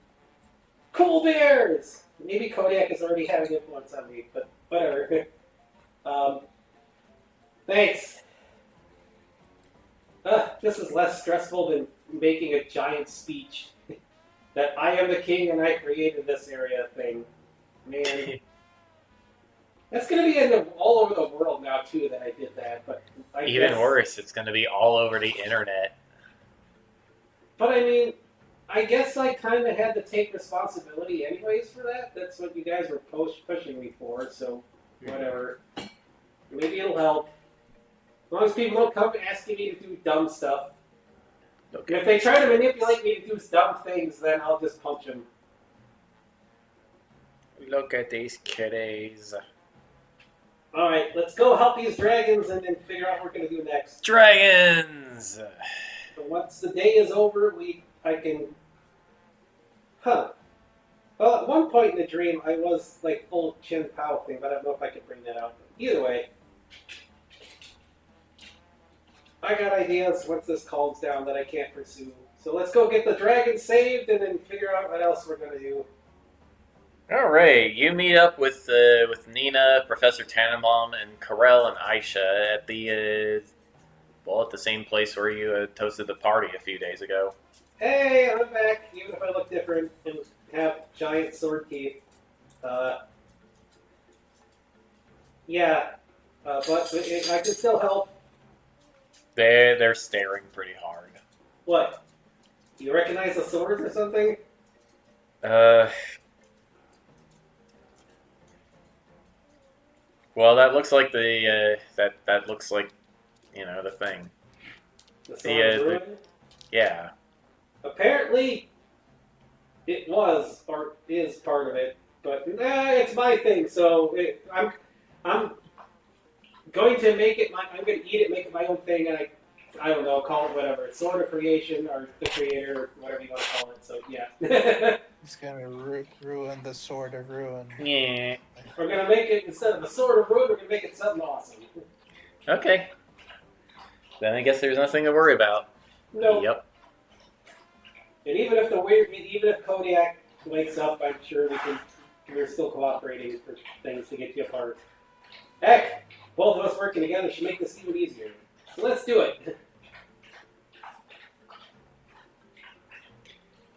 Cool bears! Maybe Kodiak is already having influence on me, but whatever. Thanks. This is less stressful than making a giant speech that I am the king and I created this area thing. Man. That's going to be all over the world now, too, that I did that. But Even worse, it's going to be all over the internet. But I mean, I guess I kind of had to take responsibility anyways for that. That's what you guys were pushing me for, so whatever. Maybe it'll help. As long as people don't come asking me to do dumb stuff. Okay. And if they try to manipulate me to do dumb things, then I'll just punch them. Look at these kitties. Alright, let's go help these dragons and then figure out what we're going to do next. Dragons! So once the day is over, I can... Well, at one point in the dream, I was like full Chin Pao thing, but I don't know if I can bring that out. Either way, I got ideas once this calms down that I can't pursue. So let's go get the dragon saved and then figure out what else we're going to do. Alright, you meet up with Nina, Professor Tannenbaum, and Karel and Aisha at the same place where you toasted the party a few days ago. Hey, I'm back, even if I look different and have giant sword teeth. But I can still help. They're staring pretty hard. What? Do you recognize the swords or something? Well, that looks like that looks like, the thing. The sword ruin? Yeah. Apparently, it was or is part of it, but it's my thing. So I'm going to make it my. I'm going to eat it, make it my own thing, and I don't know, call it whatever. It's Sword of Creation or the Creator, or whatever you want to call it. So yeah. It's gonna ruin the Sword of Ruin. Yeah. We're gonna make it, instead of the Sword of Ruin, we're gonna make it something awesome. Okay. Then I guess there's nothing to worry about. No. Yep. And even if Kodiak wakes up, I'm sure we're still cooperating for things to get you apart. Heck, both of us working together should make this even easier. So let's do it.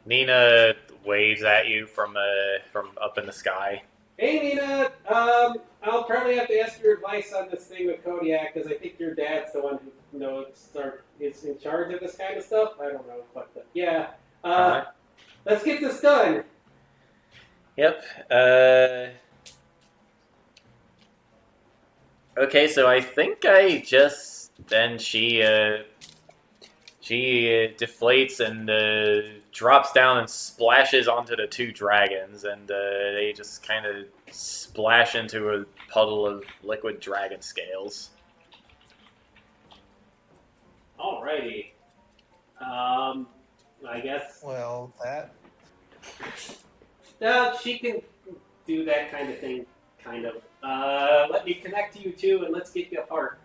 Nina waves at you from up in the sky. Hey, Nina. I'll probably have to ask your advice on this thing with Kodiak because I think your dad's the one who is in charge of this kind of stuff. I don't know, but yeah. Let's get this done. Yep. Okay, so I think I just then she deflates and drops down and splashes onto the two dragons, and they just kind of splash into a puddle of liquid dragon scales. Alrighty. I guess. Well, that. She can do that kind of thing, kind of. Let me connect you two, and let's get you apart.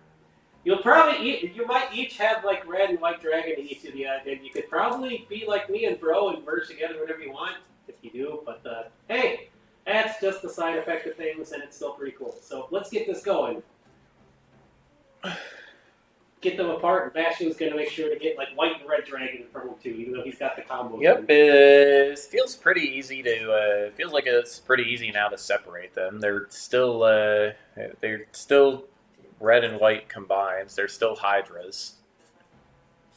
You might each have like red and white dragon in each of the, and you could probably be like me and bro and merge together whenever you want, if you do. But hey, that's just the side effect of things, and it's still pretty cool. So let's get this going. Get them apart, and Bastion's going to make sure to get like white and red dragon from him too, even though he's got the combo. Yep, it feels pretty easy to. Feels like it's pretty easy now to separate them. They're still red and white combined. They're still hydras.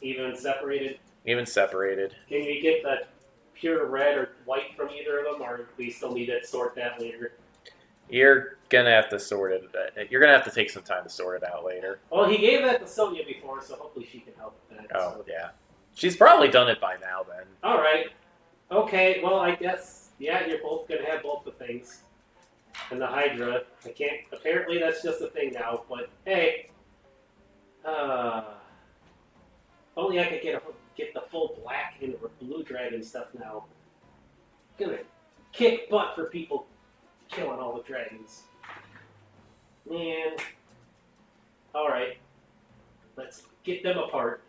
Even separated. Even separated. Can you get the pure red or white from either of them, or we still need to sort that later? You're gonna have to sort it. You're gonna have to take some time to sort it out later. Well, he gave that to Sonya before, so hopefully she can help with that. Oh, so. yeah. She's probably done it by now, then. All right. Okay, well, I guess, yeah, you're both going to have both the things. And the Hydra, I can't, apparently that's just a thing now, but hey. Only I could get the full black and blue dragon stuff now. Gonna kick butt for people killing all the dragons. Man. Alright. Let's get them apart.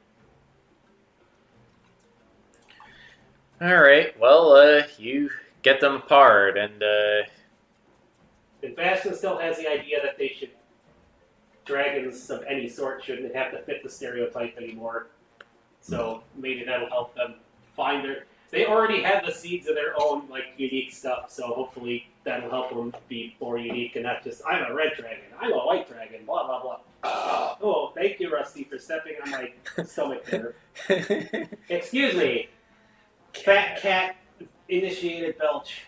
Alright, well, you get them apart, and Bastion still has the idea that dragons of any sort shouldn't have to fit the stereotype anymore. So maybe that'll help them find they already have the seeds of their own, like, unique stuff, so hopefully that'll help them be more unique and not just, I'm a red dragon, I'm a white dragon, blah, blah, blah. Oh, thank you, Rusty, for stepping on my stomach there. Excuse me. Fat cat initiated belch.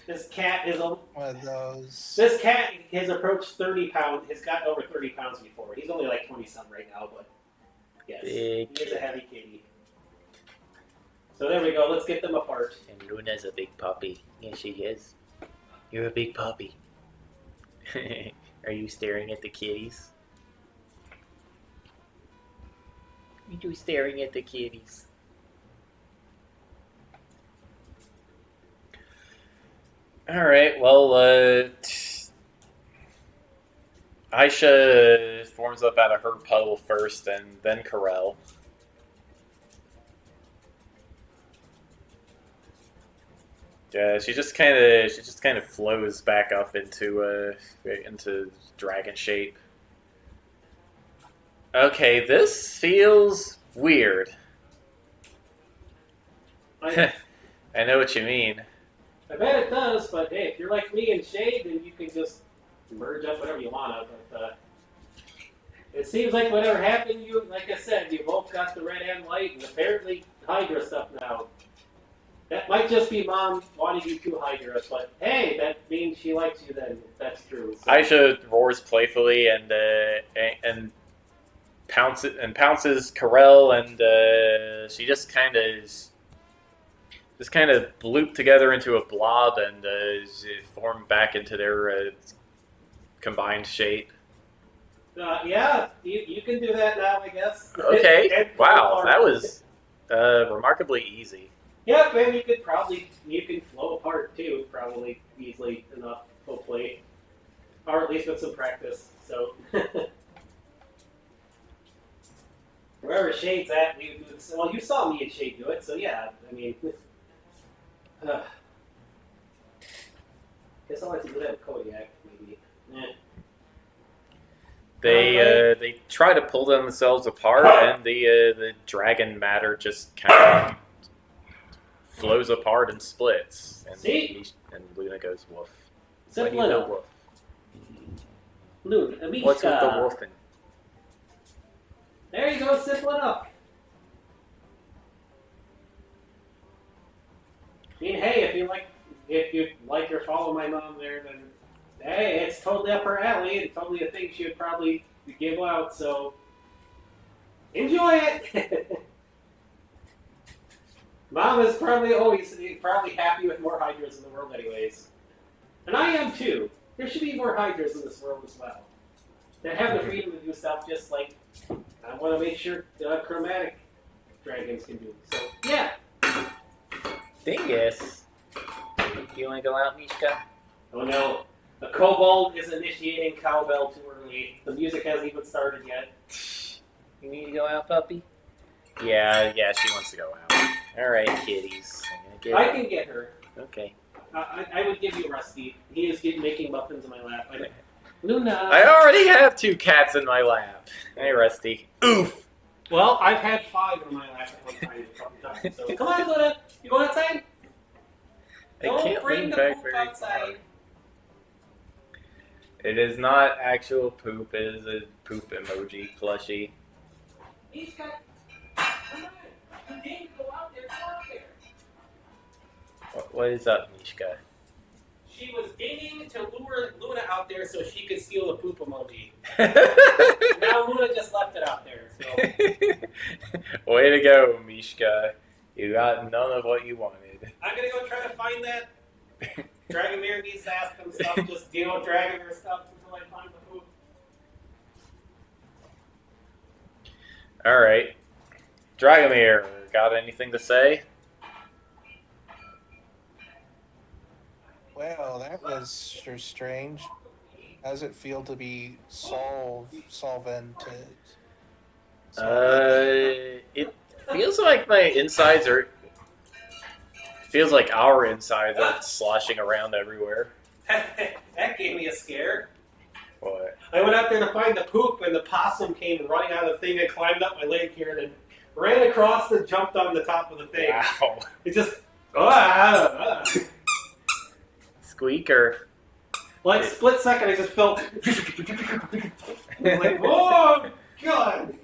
This cat is One of those. This cat has approached 30 pounds, has gotten over 30 pounds before. He's only like 20-something right now, but yes, Big he is a heavy kitty. So there we go. Let's get them apart. And Luna's a big puppy. Yes, she is. You're a big puppy. Are you staring at the kitties? Are you staring at the kitties? Alright, well, Aisha forms up out of her puddle first, and then Karel. Yeah, she just kind of flows back up into dragon shape. Okay, this feels weird. I know what you mean. bet it does, but hey, if you're like me and Shade, then you can just merge up whatever you want. But it seems like whatever happened, like I said, you both got the red and white, and apparently Hydra stuff now. That might just be Mom wanting you to Hydra, but hey, that means she likes you then, if that's true. So. Aisha roars playfully and pounces Karel, and she just kind of loop together into a blob and form back into their combined shape. Yeah, you can do that now, I guess. Okay, wow, that was remarkably easy. Yep, and you can flow apart too, probably easily enough, hopefully. Or at least with some practice, so. Wherever Shade's at, well, you saw me and Shade do it, so yeah, I mean. Guess I'll have to do that with Kodiak, maybe. They try to pull themselves apart, and the dragon matter just kind of flows apart and splits. And See? and Luna goes woof. Simple Why do you go enough. woof? Luna, Amishka. What's with the woofing? There you go, simple enough. I mean, hey, if you like or follow my mom there, then hey, it's totally up her alley and totally a thing she would probably give out. So enjoy it. Mom is probably happy with more hydras in the world, anyways, and I am too. There should be more hydras in this world as well. That have the freedom to do stuff just like I want to make sure chromatic dragons can do. So yeah. Dingus. You want to go out, Mishka? Oh no, the kobold is initiating cowbell too early. The music hasn't even started yet. You need to go out, puppy? Yeah, she wants to go out. All right, kitties. I can get her. Okay. I would give you Rusty. He is making muffins in my lap. Luna. I already have 2 cats in my lap. Hey, Rusty. Oof. Well, I've had 5 in my lap at one time. So come on, Luna. You going outside? I can't bring lean the back poop very outside. far. It is not actual poop. It is a poop emoji plushie. Mishka, come on. You need to go out there. Go out there. What is up, Mishka? She was digging to lure Luna out there so she could steal the poop emoji. Now Luna just left it out there. So Way to go, Mishka. You got none of what you wanted. I'm gonna go try to find that. Dragomir needs to ask him stuff. Just deal with Dragomir stuff until I find the poop. Alright. Dragomir, got anything to say? Well, that was sure strange. How does it feel to be solvented? It feels like my insides are... Feels like our insides are sloshing around everywhere. That gave me a scare. What? I went out there to find the poop, and the possum came running out of the thing and climbed up my leg here, and then ran across and jumped on the top of the thing. Wow. It just... Squeaker. Like, split second, I just felt... like, oh, God!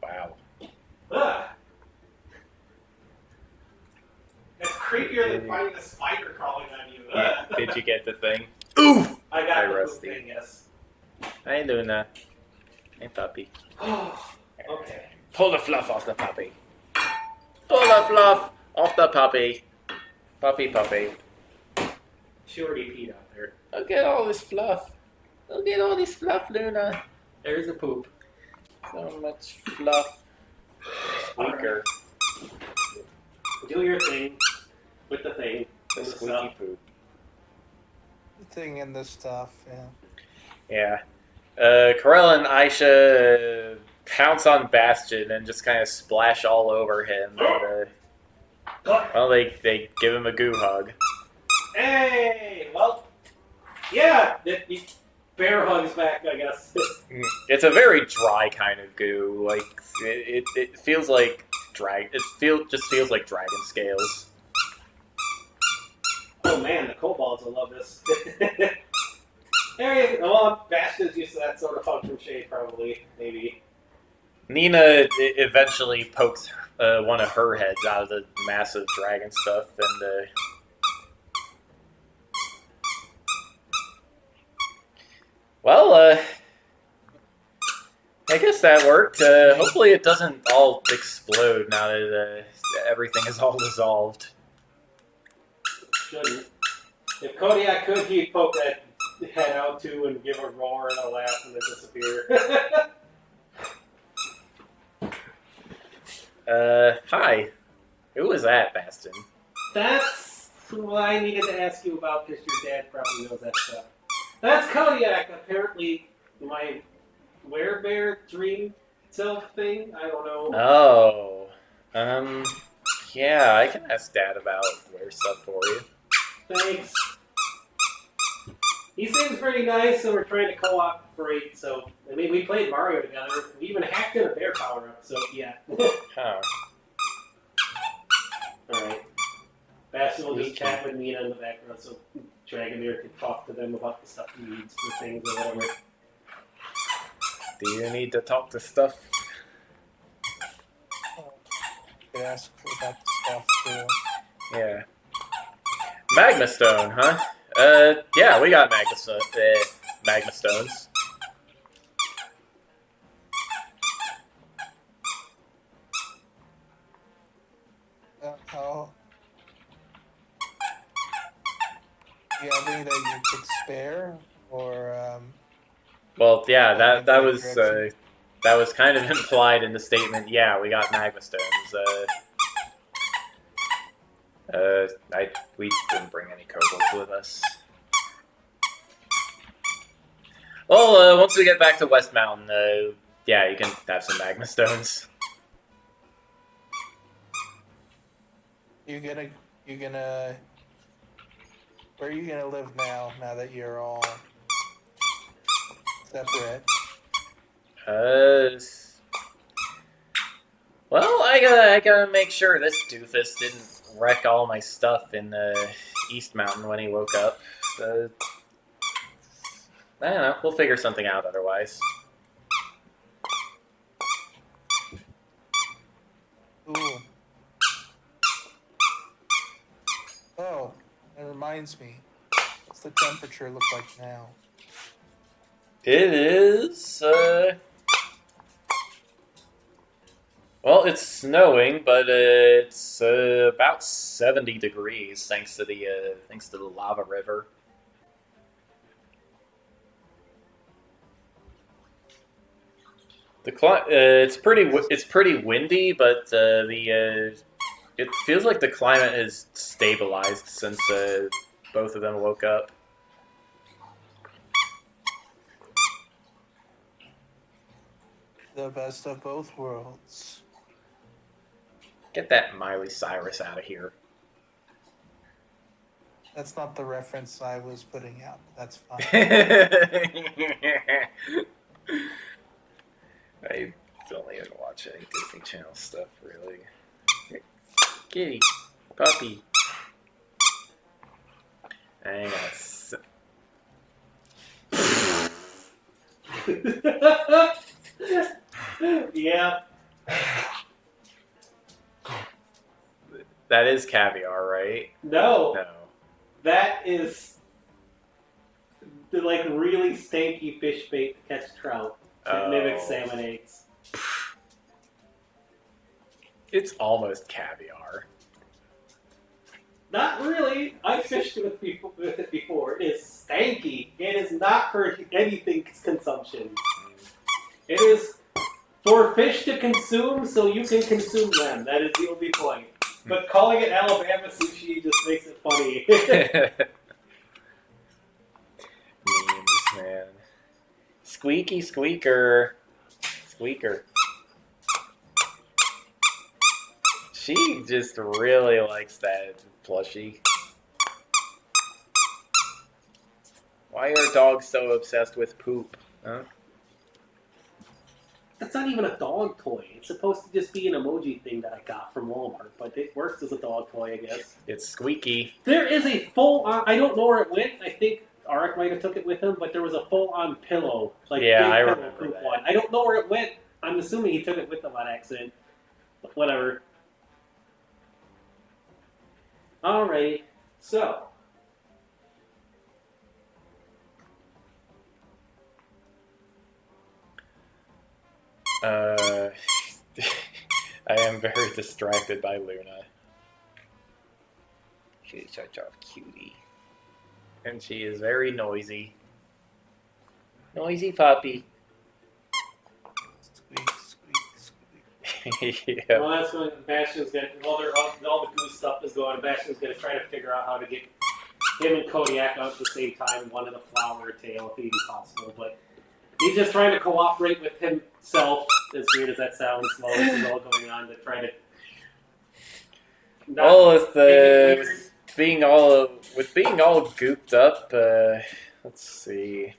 Wow. That's creepier than finding a spider crawling on you. Did you get the thing? Oof! I got Hi, the Rusty. poop thing, yes. Hey, Luna. Hey, puppy. Okay. Pull the fluff off the puppy. Pull the fluff off the puppy. Puppy. She already peed out there. Look at all this fluff. Look at all this fluff, Luna. There's the poop. So much fluff. Squeaker. Do your thing with the thing. The and the squeaky stuff. poop. The thing and the stuff, yeah. Yeah. Corella and Aisha pounce on Bastion and just kind of splash all over him. And, well, they give him a goo hug. Hey! Well, yeah, bear hugs back, I guess. It's a very dry kind of goo. Like it feels like just feels like dragon scales. Oh man, the kobolds will love this. There you go. Well, Bastion's used to that sort of function shade, probably, maybe. Nina eventually pokes one of her heads out of the massive dragon stuff, and I guess that worked. Hopefully it doesn't all explode now that everything is all dissolved. Shouldn't. If Kodiak could, he'd poke that head out too and give a roar and a laugh and then disappear. Hi. Who was that, Bastion? That's what I needed to ask you about because your dad probably knows that stuff. That's Kodiak, apparently my werebear dream self thing. I don't know. Oh. Yeah, I can ask Dad about weird stuff for you. Thanks. He seems pretty nice, so we're trying to cooperate. So, I mean, we played Mario together. We even hacked in a bear power up. So, yeah. Huh. All right. Bastion will just chat with Mina in the background, so Dragomir can talk to them about the stuff he needs for things or whatever. Do you need to talk to stuff? Could ask about the stuff too. Yeah. Magma Stone, huh? Yeah, we got Magma Stones. How? Do you have any that you could spare, or Well, yeah, that direction? was kind of implied in the statement. Yeah, we got Magma Stones. We didn't bring any kobolds with us. Well, once we get back to West Mountain, yeah, you can have some Magma Stones. You're gonna, where are you gonna live now? Now that you're all separate. Well, I gotta make sure this doofus didn't wreck all my stuff in East Mountain when he woke up. I don't know. We'll figure something out otherwise. Ooh. Oh, that reminds me. What's the temperature look like now? It is. Well, it's snowing, but it's about 70 degrees thanks to the lava river. It's pretty windy, but it feels like the climate has stabilized since both of them woke up. The best of both worlds. Get that Miley Cyrus out of here. That's not the reference I was putting out. That's fine. I don't even watch any Disney Channel stuff, really. Kitty, puppy. Hang on. Yeah. That is caviar, right? No. No. That is the like really stanky fish bait to catch trout. That mimics salmon eggs. It's almost caviar. Not really. I fished with it before. It is stanky. It is not for anything's consumption. It is for fish to consume so you can consume them. That is the only point. But calling it Alabama sushi just makes it funny. Memes, man. Squeaky squeaker. Squeaker. She just really likes that plushie. Why are dogs so obsessed with poop? Huh? That's not even a dog toy. It's supposed to just be an emoji thing that I got from Walmart, but it works as a dog toy, I guess. It's squeaky. There is a full-on... I don't know where it went. I think Arik might have took it with him, but there was a full-on pillow. Like Yeah, big I pillow remember poop that. one. I don't know where it went. I'm assuming he took it with him on accident. But whatever. Alright. So... I am very distracted by Luna. She's such a cutie. And she is very noisy. Noisy puppy. Squeak, squeak, squeak. Yeah. Well, that's when Bastion's gonna... All the goose stuff is going, Bastion's gonna try to figure out how to get him and Kodiak out at the same time, one in a flower or tail, if even possible, but... He's just trying to cooperate with himself, as weird as that sounds, while this is all going on, to try to... Well, with being all gooped up, Let's see.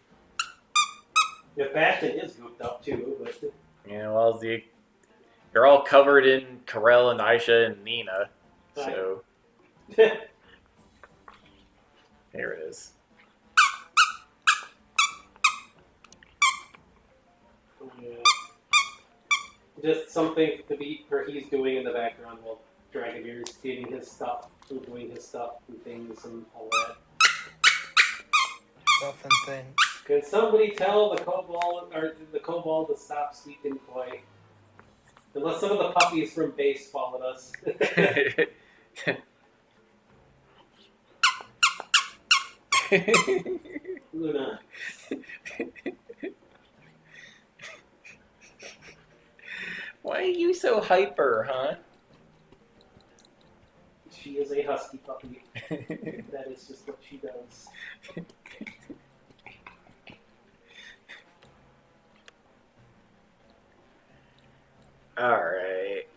The Bastion is gooped up too, but Yeah, well, you're all covered in Karel and Aisha and Nina. So here it is. yeah. Just something to be, or he's doing in the background while Dragoneer's getting his stuff, and doing his stuff and things and all that. Stuff and things. Can somebody tell the kobold to stop squeaking toy? Unless some of the puppies from base followed us. Luna. Why are you so hyper, huh? She is a husky puppy. That is just what she does. Alright,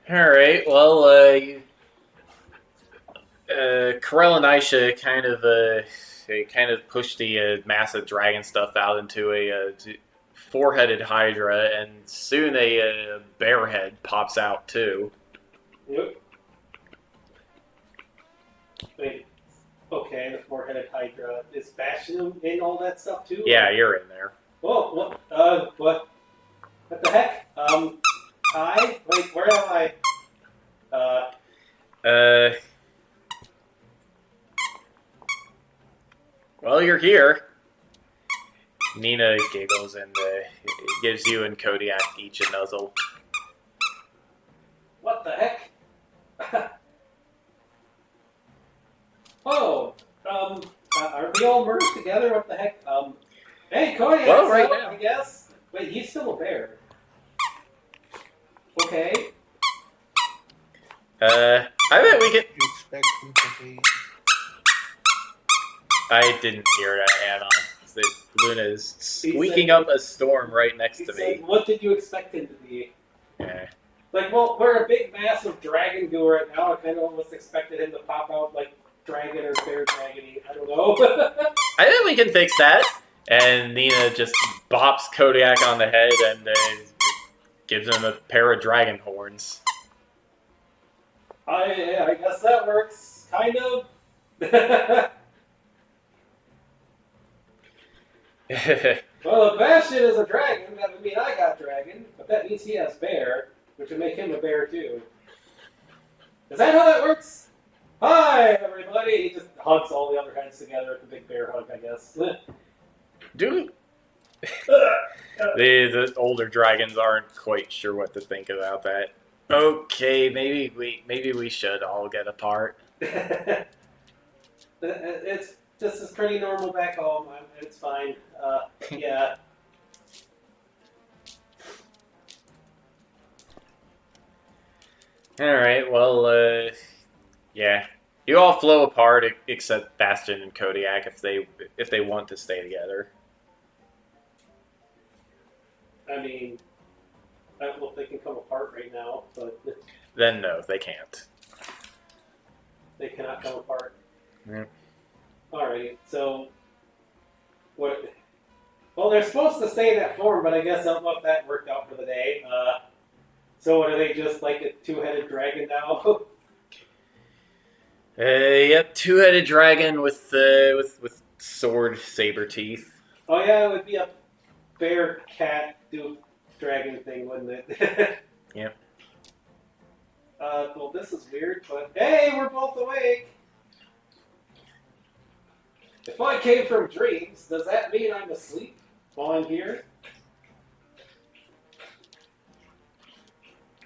Alright, well, Karel and Aisha kind of pushed the massive dragon stuff out into a four-headed hydra, and soon a bear head pops out too. Yep. Wait. Okay, the four-headed hydra. Is Bastion in all that stuff too? Yeah, you're in there. Oh, what? What? What the heck? Hi? Wait, where am I? Well, you're here. Nina giggles and gives you and Kodiak each a nuzzle. What the heck? Oh, are we all merged together? What the heck? Hey, Kodiak, Well, right now. I guess. Wait, he's still a bear. Okay. I bet we can. You expect him to be. I didn't hear that, Hannah. Luna's squeaking up a storm right next He to said, me. what did you expect him to be? Yeah. Like, well, we're a big mass of dragon goo right now. I kind of almost expected him to pop out like dragon or bear dragony. I don't know. I think we can fix that. And Nina just bops Kodiak on the head and gives him a pair of dragon horns. I guess that works. Kind of. Well, if Bastion is a dragon, that would mean I got dragon, but that means he has bear, which would make him a bear too. Is that how that works? Hi, everybody! He just hugs all the other heads together with a big bear hug, I guess. Do the older dragons aren't quite sure what to think about that. Okay, maybe we should all get apart. It's this is pretty normal back home. It's fine. Yeah. All right. Well, yeah. You all flow apart except Bastion and Kodiak if they want to stay together. I mean, I don't know if they can come apart right now, but Then no, they can't. they cannot come apart. Yeah. Alrighty, so what? Well, they're supposed to stay in that form, but I guess I don't know if that worked out for the day. So what are they, just like a two-headed dragon now? Yep, two-headed dragon with sword saber teeth. Oh yeah, it would be a bear cat duke dragon thing, wouldn't it? Yep. Well, this is weird, but hey, we're both awake. If I came from dreams, does that mean I'm asleep while I'm here?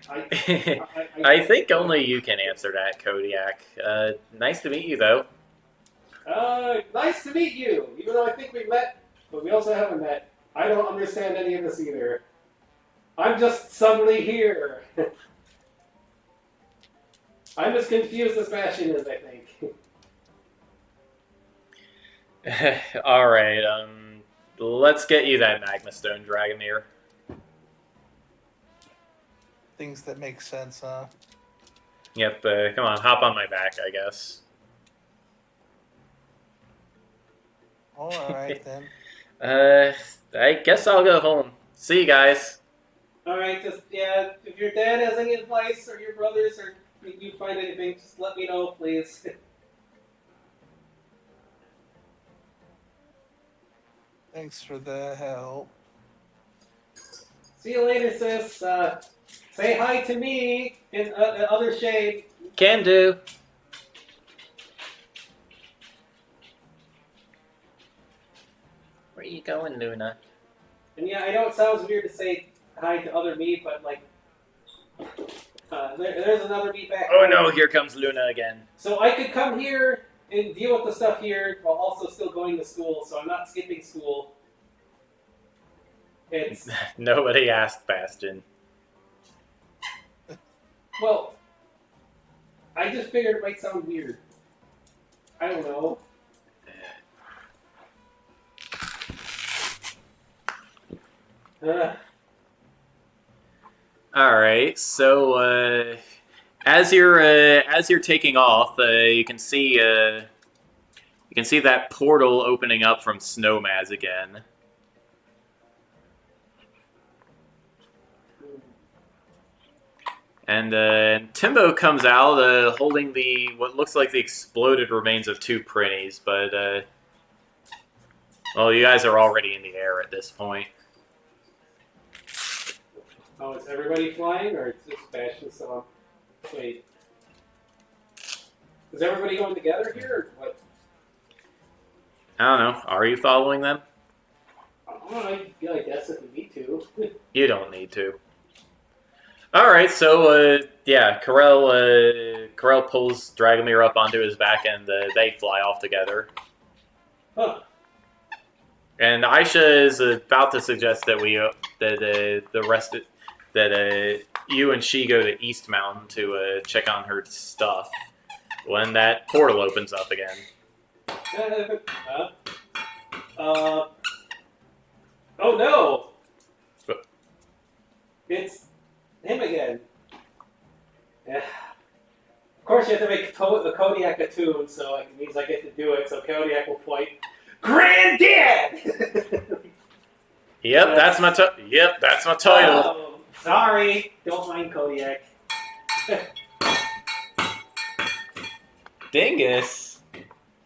I think only you can answer that, Kodiak. Nice to meet you, though. Nice to meet you. Even though I think we've met, but we also haven't met. I don't understand any of this either. I'm just suddenly here. I'm as confused as Bastion is, I think. All right. Let's get you that Magma Stone Dragoneer. things that make sense, huh? Yep, come on, hop on my back, I guess. All right then. I guess I'll go home. See you guys. All right, just yeah. If your dad has any advice, or your brothers, or you find anything, just let me know, please. Thanks for the help. See you later, sis. Say hi to me in other shade. Can do. Where you going, Luna? And yeah, I know it sounds weird to say hi to other me, but like, there's another me back. Oh no, here comes Luna again. So I could come here and deal with the stuff here while also still going to school. So I'm not skipping school. It's Nobody asked, Bastion. well, I just figured it might sound weird. I don't know. All right, so as you're taking off, you can see that portal opening up from Snowmaz again. And Timbo comes out holding what looks like the exploded remains of 2 Prinnies, but well, you guys are already in the air at this point. Oh, is everybody flying, or is just Bastion still on? Wait. Is everybody going together here, or what? I don't know. Are you following them? I guess if we need to. You don't need to. All right, so yeah, Karel pulls Dragomir up onto his back, and they fly off together. Huh. And Aisha is about to suggest that you and she go to East Mountain to check on her stuff when that portal opens up again. Oh no! It's him again. Yeah. Of course, you have to make the Kodiak a tune, so it means I get to do it. So Kodiak will point, Granddad. Yep, that's my title. Oh, sorry, don't mind Kodiak. Dingus.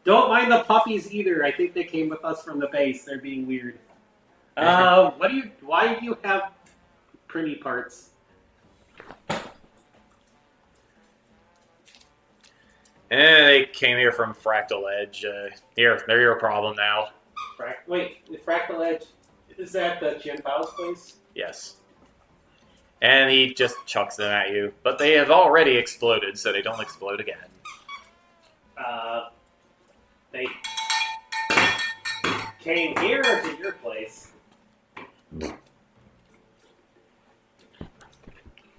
Don't mind the puppies either. I think they came with us from the base. They're being weird. Why do you have pretty parts? And they came here from Fractal Edge. They're your problem now. Wait, the Fractal Edge, is that the Jianbao's place? Yes. And he just chucks them at you. But they have already exploded, so they don't explode again. They came here or to your place?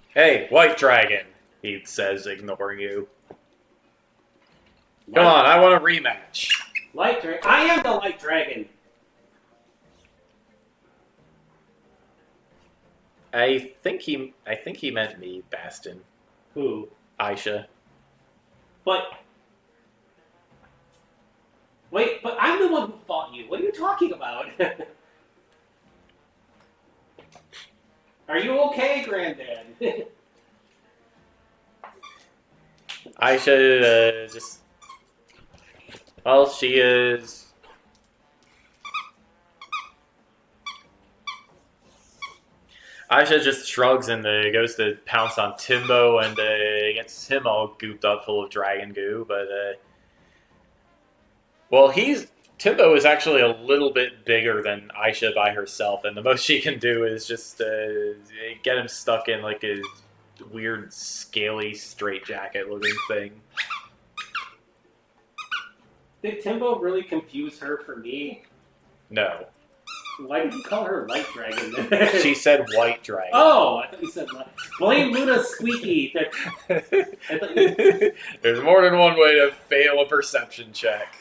Hey, White Dragon, he says, ignoring you. Come on, I want a rematch. Light Dragon? I am the Light Dragon! I think he meant me, Bastion. Who? Aisha. But... Wait, but I'm the one who fought you. What are you talking about? Are you okay, Granddad? Aisha just... Well, she is... Aisha just shrugs and goes to pounce on Timbo and gets him all gooped up full of dragon goo, but... Well, Timbo is actually a little bit bigger than Aisha by herself, and the most she can do is just get him stuck in like a weird, scaly straitjacket looking thing. Did Timbo really confuse her for me? No. Why did you call her Light Dragon then? She said White Dragon. Oh, I thought you said Light. Blame Luna's squeaky. There's more than one way to fail a perception check.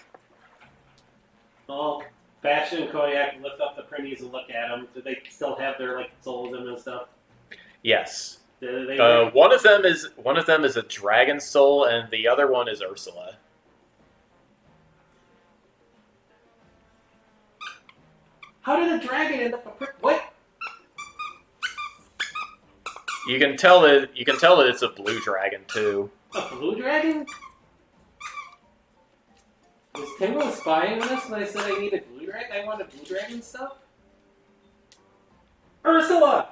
Well, Bastion and Kodiak lift up the Prinnies and look at them. Do they still have their souls in them and stuff? Yes. One of them is a dragon soul, and the other one is Ursula. How did a dragon end up a what? You can tell that it's a blue dragon too. A blue dragon? Was Timbo spying on us when I said I needed blue dragon? I wanted blue dragon stuff? Ursula!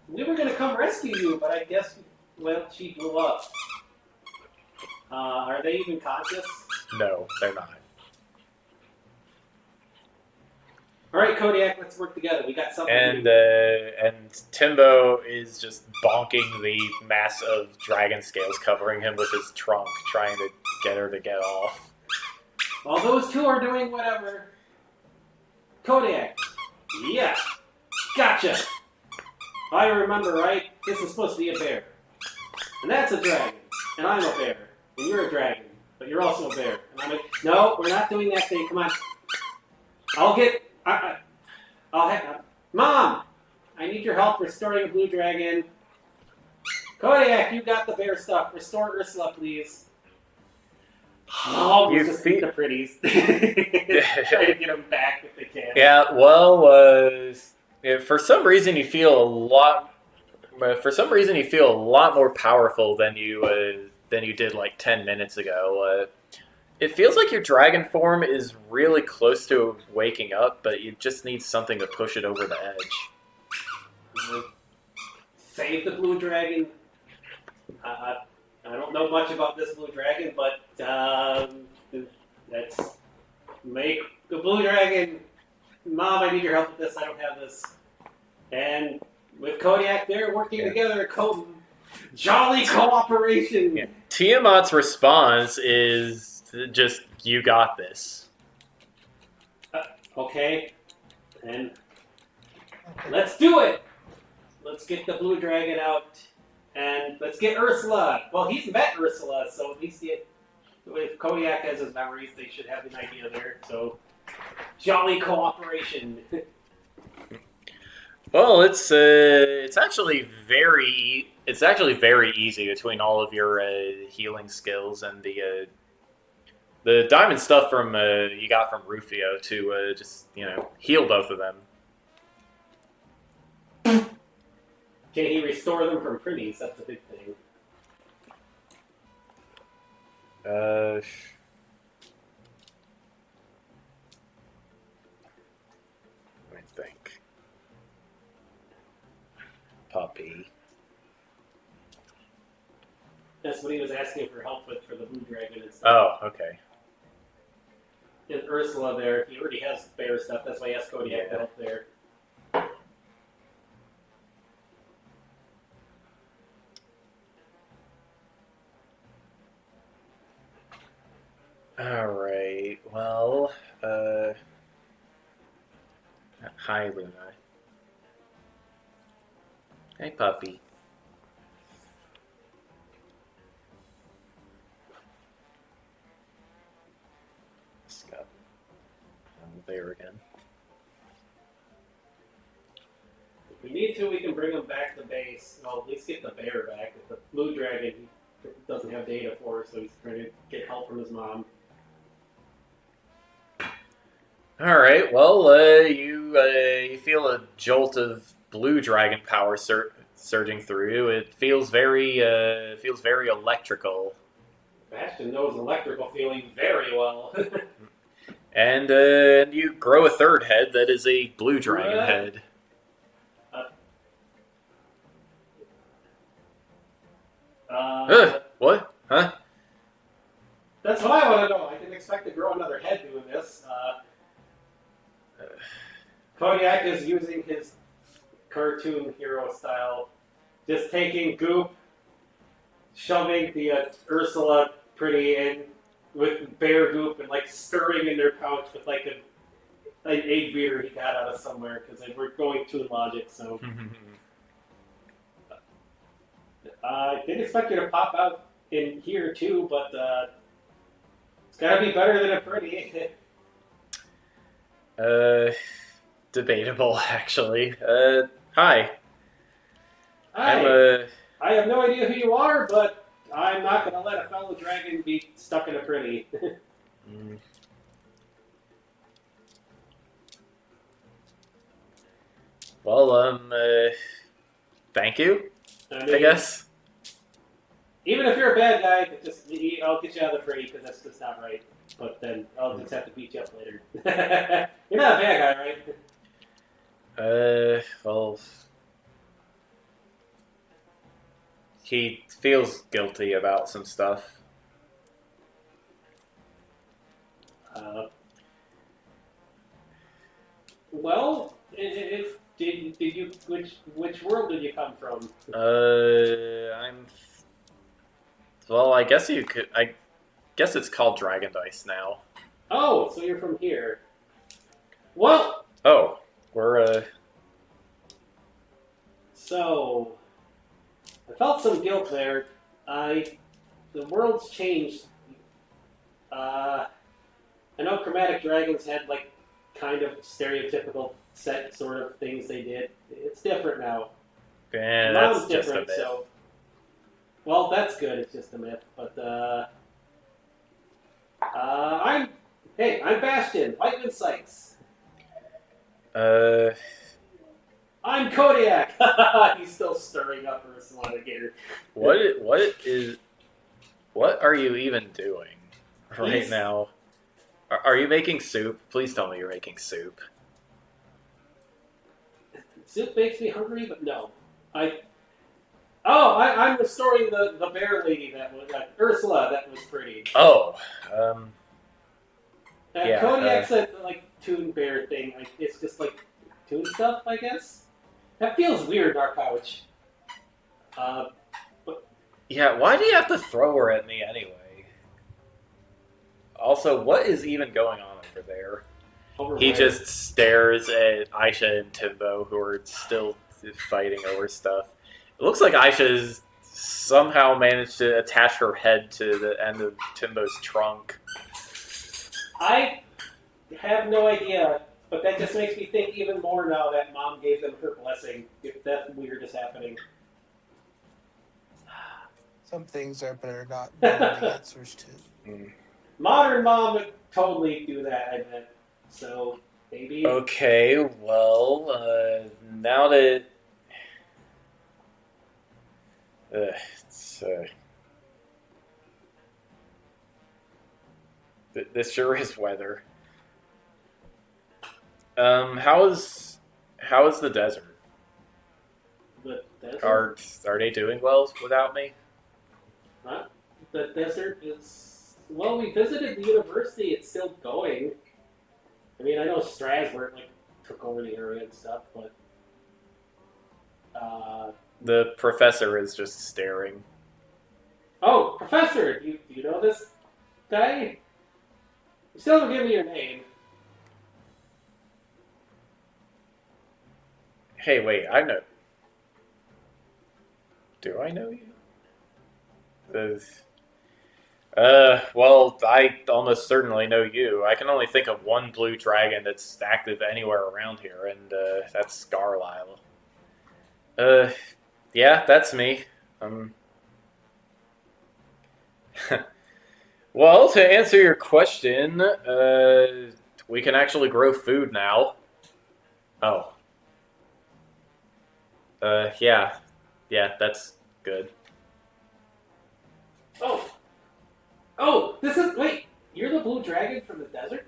We were gonna come rescue you, but I guess, well, she blew up. Are they even conscious? No, they're not. Alright, Kodiak, let's work together. We got something And to do. and Timbo is just bonking the mass of dragon scales covering him with his trunk, trying to get her to get off. While those two are doing whatever, Kodiak, yeah, gotcha. If I remember right, this is supposed to be a bear. And that's a dragon. And I'm a bear. And you're a dragon. But you're also a bear. And I'm like, no, we're not doing that thing. Come on. I'll have... Mom! I need your help restoring a blue dragon. Kodiak, you got the bear stuff. Restore Ursula, please. Oh, You just fe- beat the pretties. Try to get them back if they can. Yeah, well, for some reason you feel a lot. For some reason you feel a lot more powerful than you did like 10 minutes ago. It feels like your dragon form is really close to waking up, but you just need something to push it over the edge. Save the blue dragon. I don't know much about this blue dragon, but let's make the blue dragon. Mom, I need your help with this. I don't have this. And with Kodiak, they're working together. Jolly cooperation. Yeah. Tiamat's response is just, "You got this." Okay. And let's do it. Let's get the blue dragon out. And let's get Ursula. Well, he's met Ursula, so at least if Kodiak has his memories, they should have an idea there. So, jolly cooperation. Well, it's actually very easy between all of your healing skills and the diamond stuff from you got from Rufio to just heal both of them. Can he restore them from pretties? That's a big thing. Let me think. Puppy. That's what he was asking for help with for the blue dragon and stuff. Oh, okay. And Ursula there, he already has bear stuff. That's why he asked Kodiak to help there. Alright, well, hi, Luna. Hey, puppy. Scott. I'm there again. If we need to, we can bring him back to base. Well, at least get the bear back. If the blue dragon he doesn't have data for, so he's trying to get help from his mom. All right. Well, you feel a jolt of blue dragon power surging through you. It feels very electrical. Bastion knows electrical feeling very well. And you grow a third head that is a blue dragon What? head. What? Huh? That's what I want to know. I didn't expect to grow another head doing this. Kodiak is using his cartoon hero style, just taking goop, shoving the Ursula pretty in with bear goop and like stirring in their pouch with like an egg beater he got out of somewhere because they were going to logic. So I didn't expect you to pop out in here too, but it's gotta be better than a pretty. Debatable, actually. Hi. I have no idea who you are, but I'm not going to let a fellow dragon be stuck in a pretty. Mm. Well, thank you, I guess. Even if you're a bad guy, I'll get you out of the pretty because that's just not right. But then I'll just have to beat you up later. You're not a bad guy, right? Well, he feels guilty about some stuff. Well, did you which world did you come from? Well, I guess you could. I guess it's called Dragon Dice now. Oh, so you're from here. Well. Oh, we're So, I felt some guilt there. The world's changed. I know chromatic dragons had like kind of stereotypical set sort of things they did. It's different now. Yeah, Mom's that's just a different, myth. so well, that's good. It's just a myth, but I'm Bastion, Whiteman Sykes. I'm Kodiak. He's still stirring up Ursula here. What are you even doing right now? Are you making soup? Please tell me you're making soup. Soup makes me hungry, but no. I'm restoring the bear lady that was Ursula that was pretty. Oh, Kodiak's a like toon bear thing. Like it's just like toon stuff, I guess. That feels weird, our pouch. yeah. Why do you have to throw her at me anyway? Also, what is even going on over there? He just stares at Aisha and Timbo, who are still fighting over stuff. It looks like Aisha's somehow managed to attach her head to the end of Timbo's trunk. I have no idea, but that just makes me think even more now that Mom gave them her blessing. If that weird is happening. Some things are better not knowing the answers to. Mm. Modern Mom would totally do that, I bet. So, maybe. Okay, well, now that this sure is weather. How is the desert? The desert? Are they doing well without me? Huh? The desert is... Well, we visited the university. It's still going. I mean, I know Strasbourg took over the area and stuff, but... The professor is just staring. Oh, Professor! Do you know this guy? You still haven't given me your name. Hey, wait, I know... Do I know you? Well, I almost certainly know you. I can only think of one blue dragon that's active anywhere around here, and that's Garlisle. Yeah, that's me. Well, to answer your question, we can actually grow food now. Oh. Yeah. Yeah, that's good. Oh, wait, you're the blue dragon from the desert?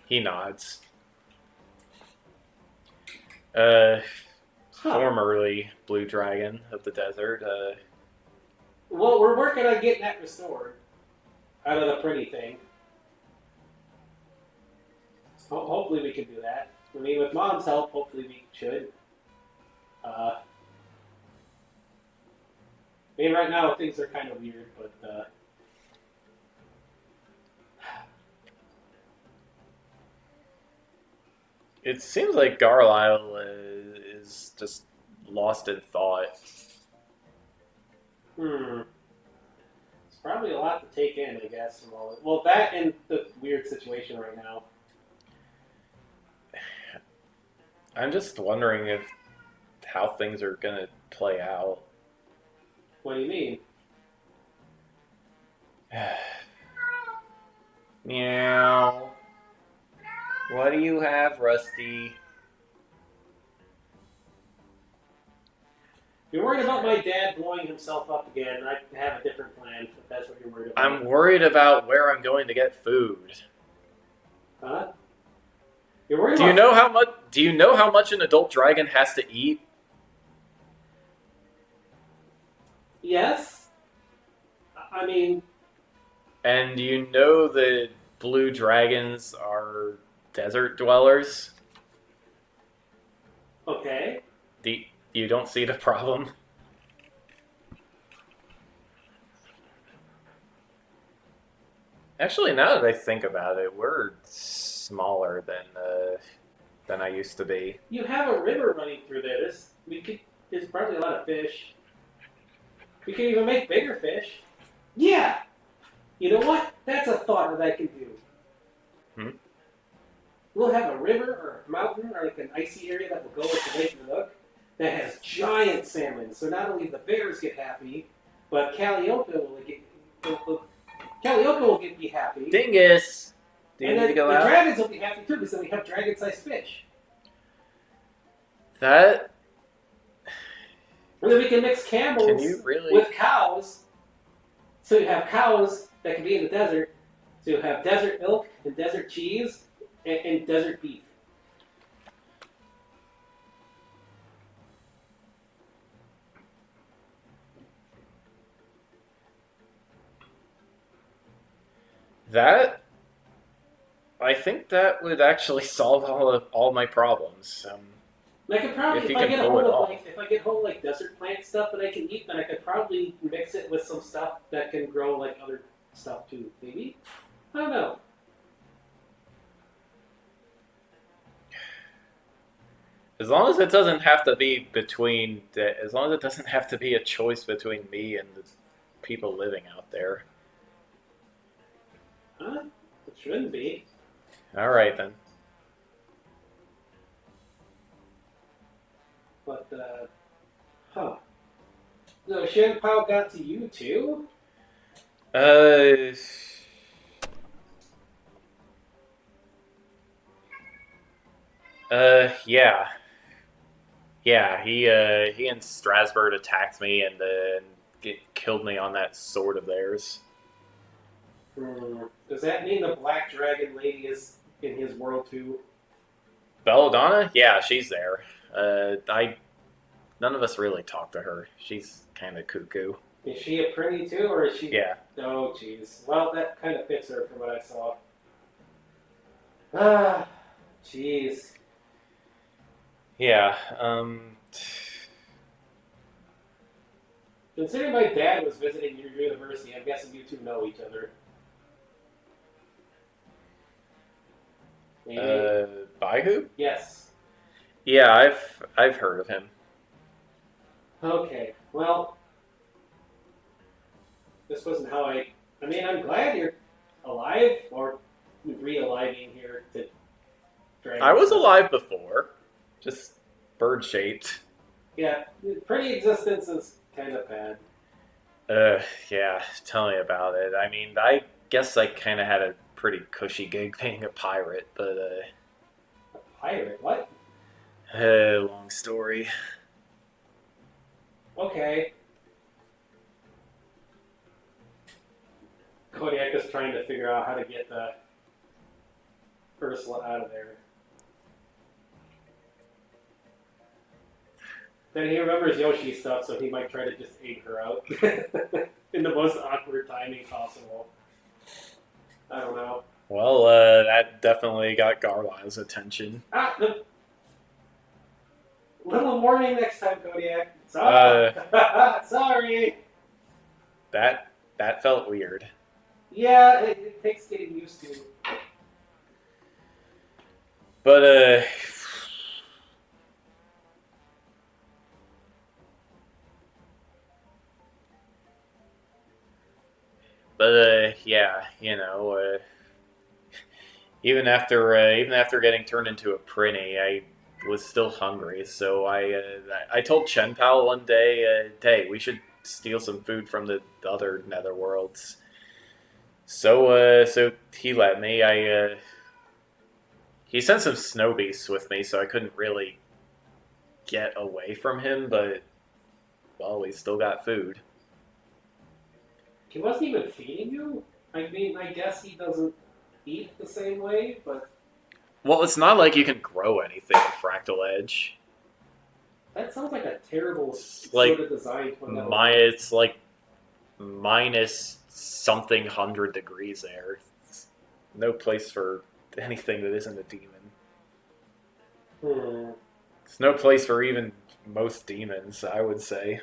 He nods. Huh. Formerly blue dragon of the desert. Well, we're working on getting that restored out of the pretty thing. Hopefully we can do that. I mean, with Mom's help, hopefully we should. I mean, right now things are kind of weird, but it seems like Garlisle is just lost in thought. It's probably a lot to take in, I guess. From all well, that and the weird situation right now. I'm just wondering if how things are gonna play out. What do you mean? Meow. What do you have, Rusty? You're worried about my dad blowing himself up again. I have a different plan, if that's what you're worried about. I'm worried about where I'm going to get food. Huh? You're worried Do you about... know how much? Do you know how much an adult dragon has to eat? Yes? I mean... And you know that blue dragons are desert dwellers? Okay. You don't see the problem? Actually, now that I think about it, we're smaller than I used to be. You have a river running through there. There's probably a lot of fish. We can even make bigger fish. Yeah! You know what? That's a thought that I can do. Hmm? We'll have a river or a mountain or like an icy area that will go with the Lake of the Nook that has giant salmon. So not only the bears get happy, but Calliope will be happy. Dingus! Do you And need then to go the out? dragons will be happy too because then we have dragon-sized fish. That... And then we can mix camels Can you really... with cows. So you have cows that can be in the desert. So you have desert milk and desert cheese and desert beef. That... I think that would actually solve all my problems. And I could probably, If you if I can get pull it hold of off. if I get hold of like desert plant stuff that I can eat, then I could probably mix it with some stuff that can grow like other stuff too. Maybe, I don't know. As long as it doesn't have to be as long as it doesn't have to be a choice between me and the people living out there. Huh? It shouldn't be. All right then. But huh? No, Shen Pao got to you too. Yeah. Yeah, he and Strasbourg attacked me and then killed me on that sword of theirs. Does that mean the Black Dragon Lady is in his world too? Belladonna? Yeah, she's there. None of us really talk to her. She's kind of cuckoo. Is she a pretty too, or is she? Yeah. Oh, jeez. Well, that kind of fits her from what I saw. Ah, jeez. Yeah. Considering my dad was visiting your university, I'm guessing you two know each other. Maybe? Baihu? Yes. Yeah, I've heard of him. Okay. Well, this wasn't how I mean, I'm glad you're alive, or re-aliving here to drag. I was alive before, just bird-shaped. Yeah, pretty existence is kind of bad. Yeah, tell me about it. I mean, I guess I kind of had a pretty cushy gig being a pirate, but, A pirate? What? long story. Okay. Kodiak is trying to figure out how to get the Ursula out of there. Then he remembers Yoshi's stuff, so he might try to just aid her out in the most awkward timing possible. I don't know. Well, that definitely got Garlile's attention. Ah, no. Little warning next time, Kodiak. Sorry. Sorry. That felt weird. Yeah, it takes getting used to. But, yeah, you know, even after getting turned into a prinny, I was still hungry, so I told Chen Pao one day, hey, we should steal some food from the other netherworlds. So he let me. He sent some snow beasts with me, so I couldn't really get away from him, but well, we still got food. He wasn't even feeding you? I mean, I guess he doesn't eat the same way, but Well, it's not like you can grow anything in Fractal Edge. that sounds like a terrible Like sort of design for that. it's like minus something 100 degrees there. It's no place for anything that isn't a demon. It's no place for even most demons, I would say.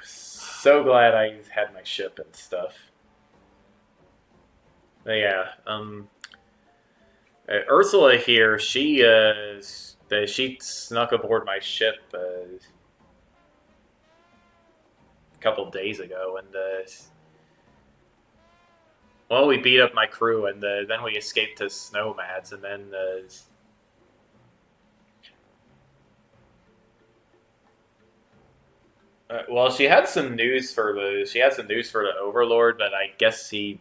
So glad I had my ship and stuff. But yeah, Ursula here, she snuck aboard my ship a couple days ago, and well, we beat up my crew, and then we escaped to Snowmads, and then well, she had some news for the Overlord, but I guess he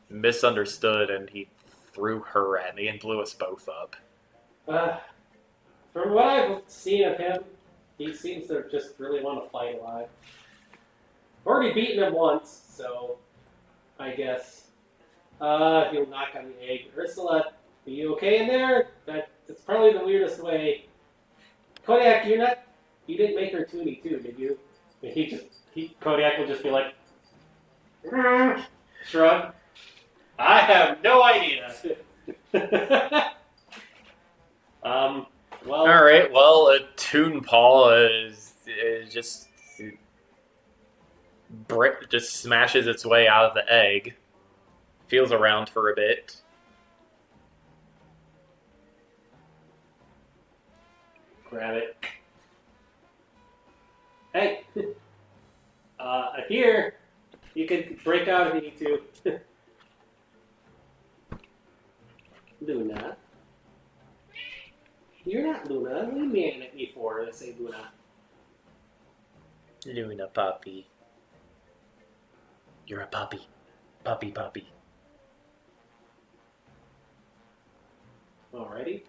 misunderstood, and he threw her at me and blew us both up. From what I've seen of him, he seems to just really want to fight a lot. Already beaten him once, so I guess he'll knock on the egg. Ursula, are you okay in there? That's probably the weirdest way. Kodiak, you didn't make her Toonie too, did you? Kodiak will just be like, shrug. I have no idea. Well. All right. Well, Toon Paul is just smashes its way out of the egg. Feels around for a bit. Grab it. Hey, here, you can break out if you need to. Luna. You're not Luna. What are you meaning at me for to say Luna? Luna puppy. You're a puppy. Puppy. Alrighty.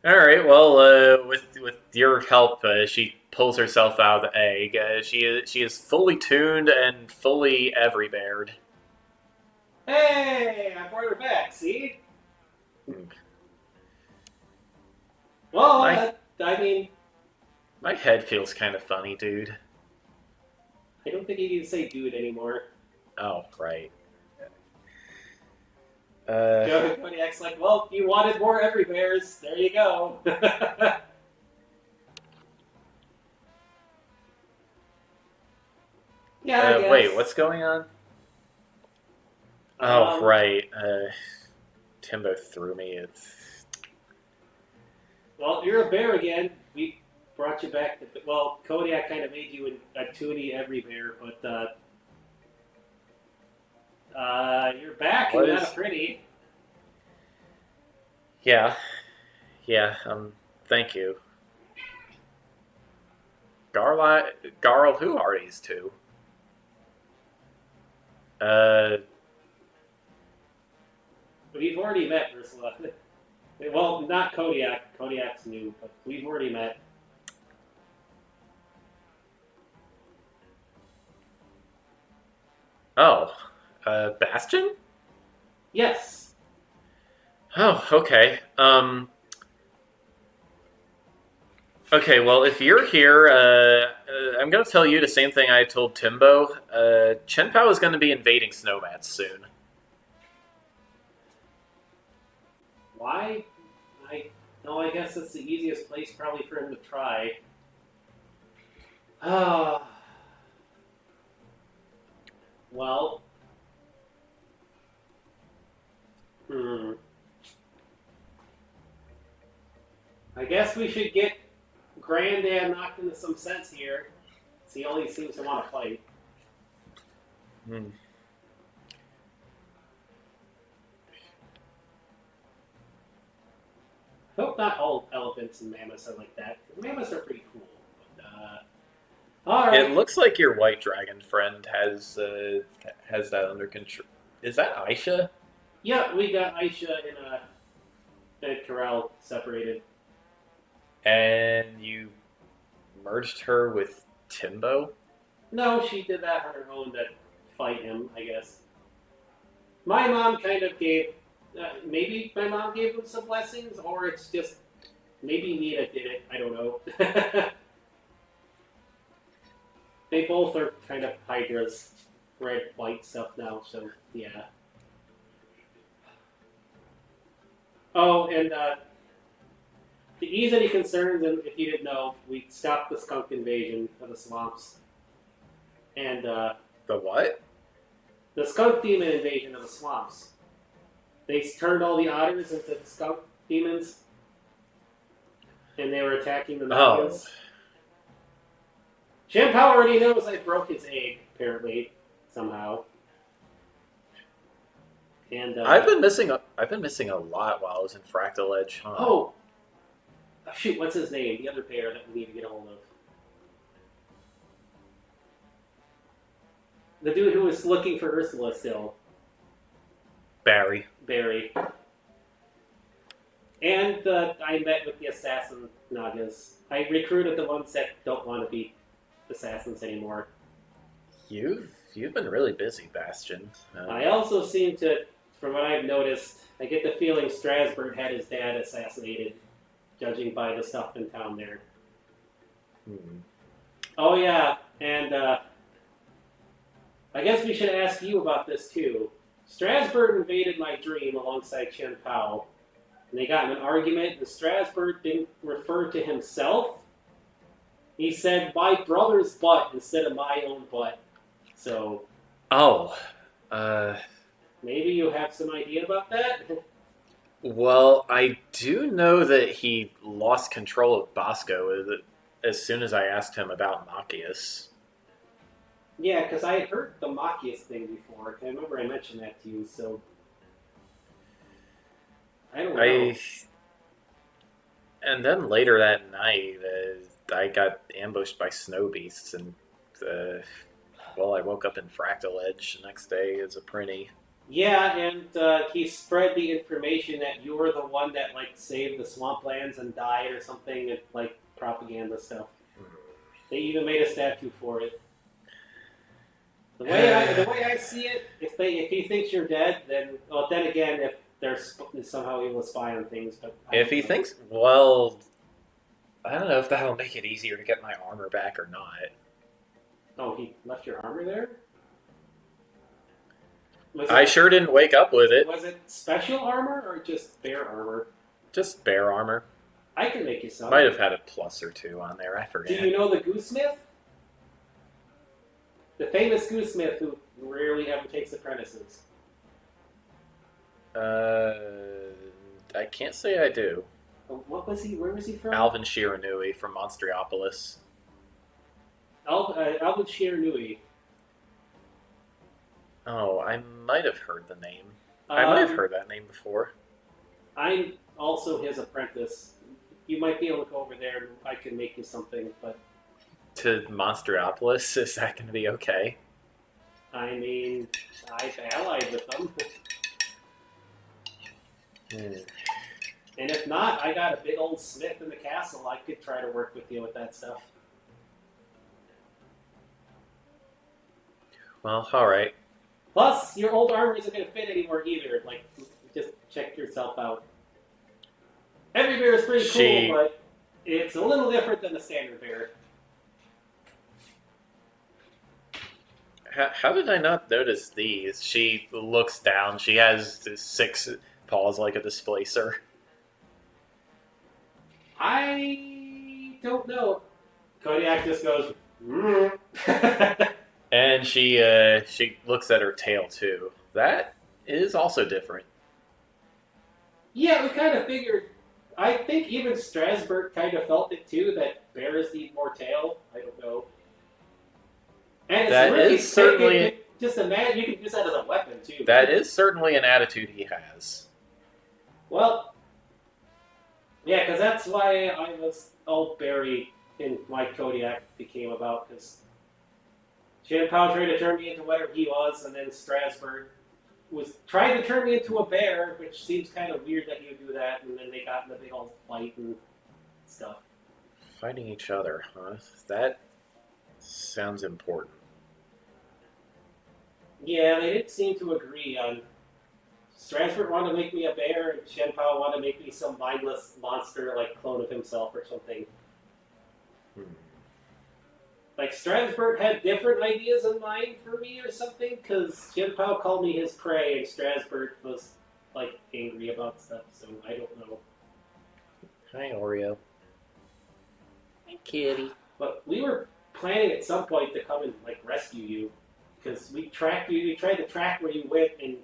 All right. Well, with your help, she pulls herself out of the egg. She is fully tuned and fully every-beared. Hey, I brought her back. See? Well, I mean, my head feels kind of funny, dude. I don't think you need to say "dude" anymore. Oh, right. Joe Kodiak's like, well, you wanted more every-bears. There you go. Yeah, I guess. Wait, what's going on? Oh, right. Timbo threw me. Well, you're a bear again. We brought you back. Well, Kodiak kind of made you a Toonie every-bear, but you're back and not pretty. Yeah. Thank you. Garl, who are these two? We've already met, Ursula. Well, not Kodiak. Kodiak's new, but we've already met. Oh, Bastion? Yes. Oh, okay. Okay, well, if you're here, I'm going to tell you the same thing I told Timbo. Chen Pao is going to be invading Snowmats soon. Why? I guess that's the easiest place probably for him to try. Well. I guess we should get Granddad knocked into some sense here. He only seems to want to fight. hope not all elephants and mammoths are like that. Mammoths are pretty cool. But, all right. It looks like your white dragon friend has that under control. Is that Aisha? Yeah, we got Aisha in a corral separated. And you merged her with Timbo? No, she did that on her own to fight him, I guess. My mom kind of gave, maybe my mom gave him some blessings, or it's just, maybe Nita did it, I don't know. They both are kind of Hydra's red, white stuff now, so yeah. Oh, and to ease any concerns, and if you didn't know, we stopped the skunk invasion of the swamps. And The what? the skunk demon invasion of the swamps. They turned all the otters into skunk demons, and they were attacking the Noggins. Shampoo already knows I broke his egg, apparently, somehow. And I've been missing a lot while I was in Fractal Edge. Huh? oh, shoot, what's his name? The other bear that we need to get a hold of. The dude who was looking for Ursula still. Barry. And I met with the assassin Nagas. I recruited the ones that don't want to be assassins anymore. You've been really busy, Bastion. I also seem to, from what I've noticed, I get the feeling Strasbourg had his dad assassinated, judging by the stuff in town there. Oh yeah, and I guess we should ask you about this too. Strasbourg invaded my dream alongside Chen Pao, and they got in an argument, and Strasbourg didn't refer to himself. He said, my brother's butt instead of my own butt. So... maybe you have some idea about that? Well, I do know that he lost control of Bosco as soon as I asked him about Machias. Yeah, because I had heard the Machias thing before. I remember I mentioned that to you, so... I don't know. And then later that night, I got ambushed by snow beasts, and I woke up in Fractal Edge the next day as a Prinny. Yeah, and he spread the information that you were the one that saved the swamplands and died or something, and propaganda stuff. They even made a statue for it. The way I see it, if he thinks you're dead, then again, if there's somehow able to spy on things, but if he thinks, well, I don't know if that'll make it easier to get my armor back or not. Oh, he left your armor there? I sure didn't wake up with it. Was it special armor or just bear armor? Just bear armor. I can make you some. Might have had a plus or two on there. I forget. Do you know the Goosesmith? The famous Goosesmith who rarely ever takes apprentices. I can't say I do. What was he? Where was he from? Alvin Shiranui from Monstriopolis. Alvin Shiranui. Oh, I might have heard the name. I might have heard that name before. I'm also his apprentice. You might be able to go over there and I can make you something, but... To Monstriopolis? Is that going to be okay? I mean, I've allied with them. And if not, I got a big old smith in the castle. I could try to work with you with that stuff. Well, alright. Plus, your old armor isn't going to fit anymore either. Just check yourself out. Every bear is pretty cool, but it's a little different than the standard bear. How did I not notice these? She looks down. She has 6 paws like a displacer. I don't know. Kodiak just goes... And she looks at her tail, too. That is also different. Yeah, we kind of figured... I think even Strasbourg kind of felt it, too, that bears need more tail. I don't know. And it's that really is certainly... Just imagine, you can use that as a weapon, too. That is certainly an attitude he has. Well, Yeah, because that's why I was all buried in why Kodiak became about, because Shan Pao tried to turn me into whatever he was, and then Strasbourg was trying to turn me into a bear, which seems kind of weird that he would do that, and then they got in a big old fight and stuff. Fighting each other, huh? That sounds important. Yeah, they didn't seem to agree on. Strasbourg wanted to make me a bear, and Shen Pao wanted to make me some mindless monster, like clone of himself or something. Hmm. Like, Strasbourg had different ideas in mind for me or something, because Shen Pao called me his prey, and Strasbourg was, like, angry about stuff, so I don't know. Hi, Oreo. Hi, kitty. But we were planning at some point to come and, like, rescue you, because we tracked you, we tried to track where you went, and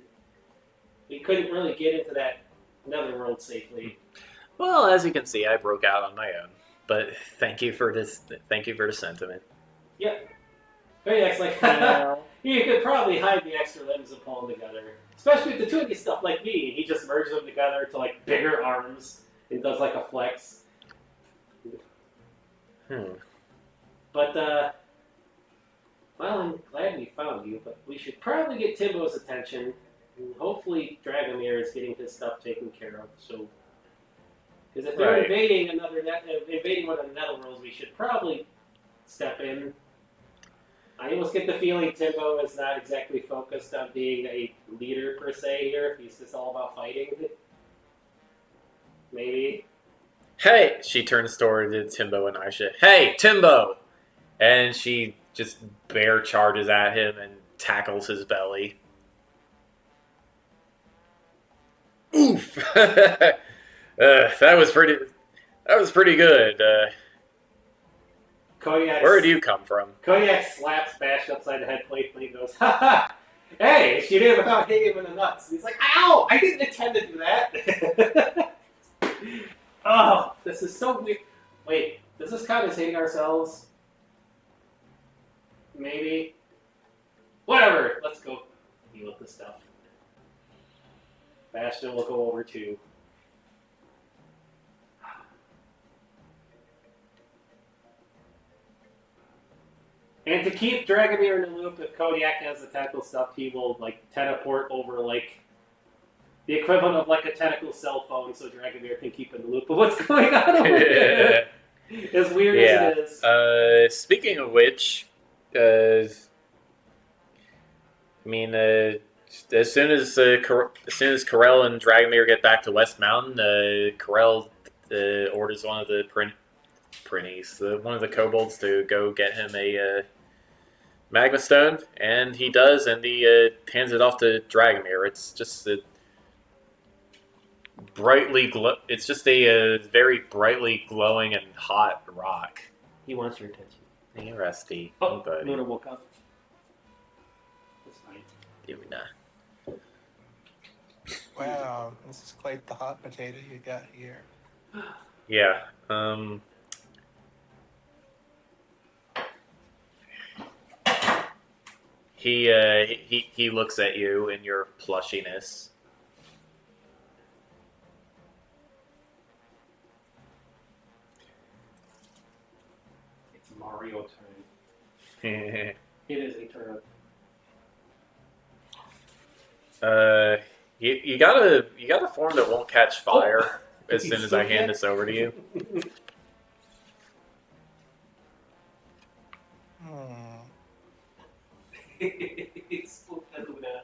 we couldn't really get into that netherworld safely. Well, as you can see, I broke out on my own. But thank you for this. Thank you for the sentiment. Yeah. Kodiak's like, you could probably hide the extra limbs and pull them together. Especially with the two of you stuff like me. He just merges them together to like bigger arms and does like a flex. But, well, I'm glad we found you, but we should probably get Timbo's attention. And hopefully Dragomir is getting his stuff taken care of, so... Because if they're Right. invading one of the netherworlds, we should probably step in. I almost get the feeling Timbo is not exactly focused on being a leader per se here, if he's just all about fighting. Maybe. Hey! She turns toward Timbo and Aisha. Hey, Timbo! And she just bear charges at him and tackles his belly. Oof! That was pretty good. Kodiak. Where did you come from? Kodiak slaps Bash upside the head playfully and goes, ha ha! Hey, she did it without hitting him in the nuts. And he's like, ow! I didn't intend to do that. Oh, this is so weird. Wait, does this count as hating ourselves? Maybe. Whatever. Let's go deal with this stuff. Bastion will go over too. And to keep Dragomir in the loop, if Kodiak has the tentacle stuff, he will like teleport over like the equivalent of like a tentacle cell phone, so Dragomir can keep in the loop of what's going on over there. As weird as it is. Speaking of which, I mean, as soon as Corel and Dragomir get back to West Mountain, Corel orders one of the one of the kobolds to go get him a magma stone, and he does, and he hands it off to Dragomir. It's just a It's just a very brightly glowing and hot rock. He wants your attention. Hey, Rusty. Oh, Hey, buddy. Luna woke up. That's fine. Luna. Wow, this is quite the hot potato you got here. Yeah. He looks at you in your plushiness. It's Mario time. It is a turn. You got a form that won't catch fire as soon as I hand this over to you. Spook the Luna.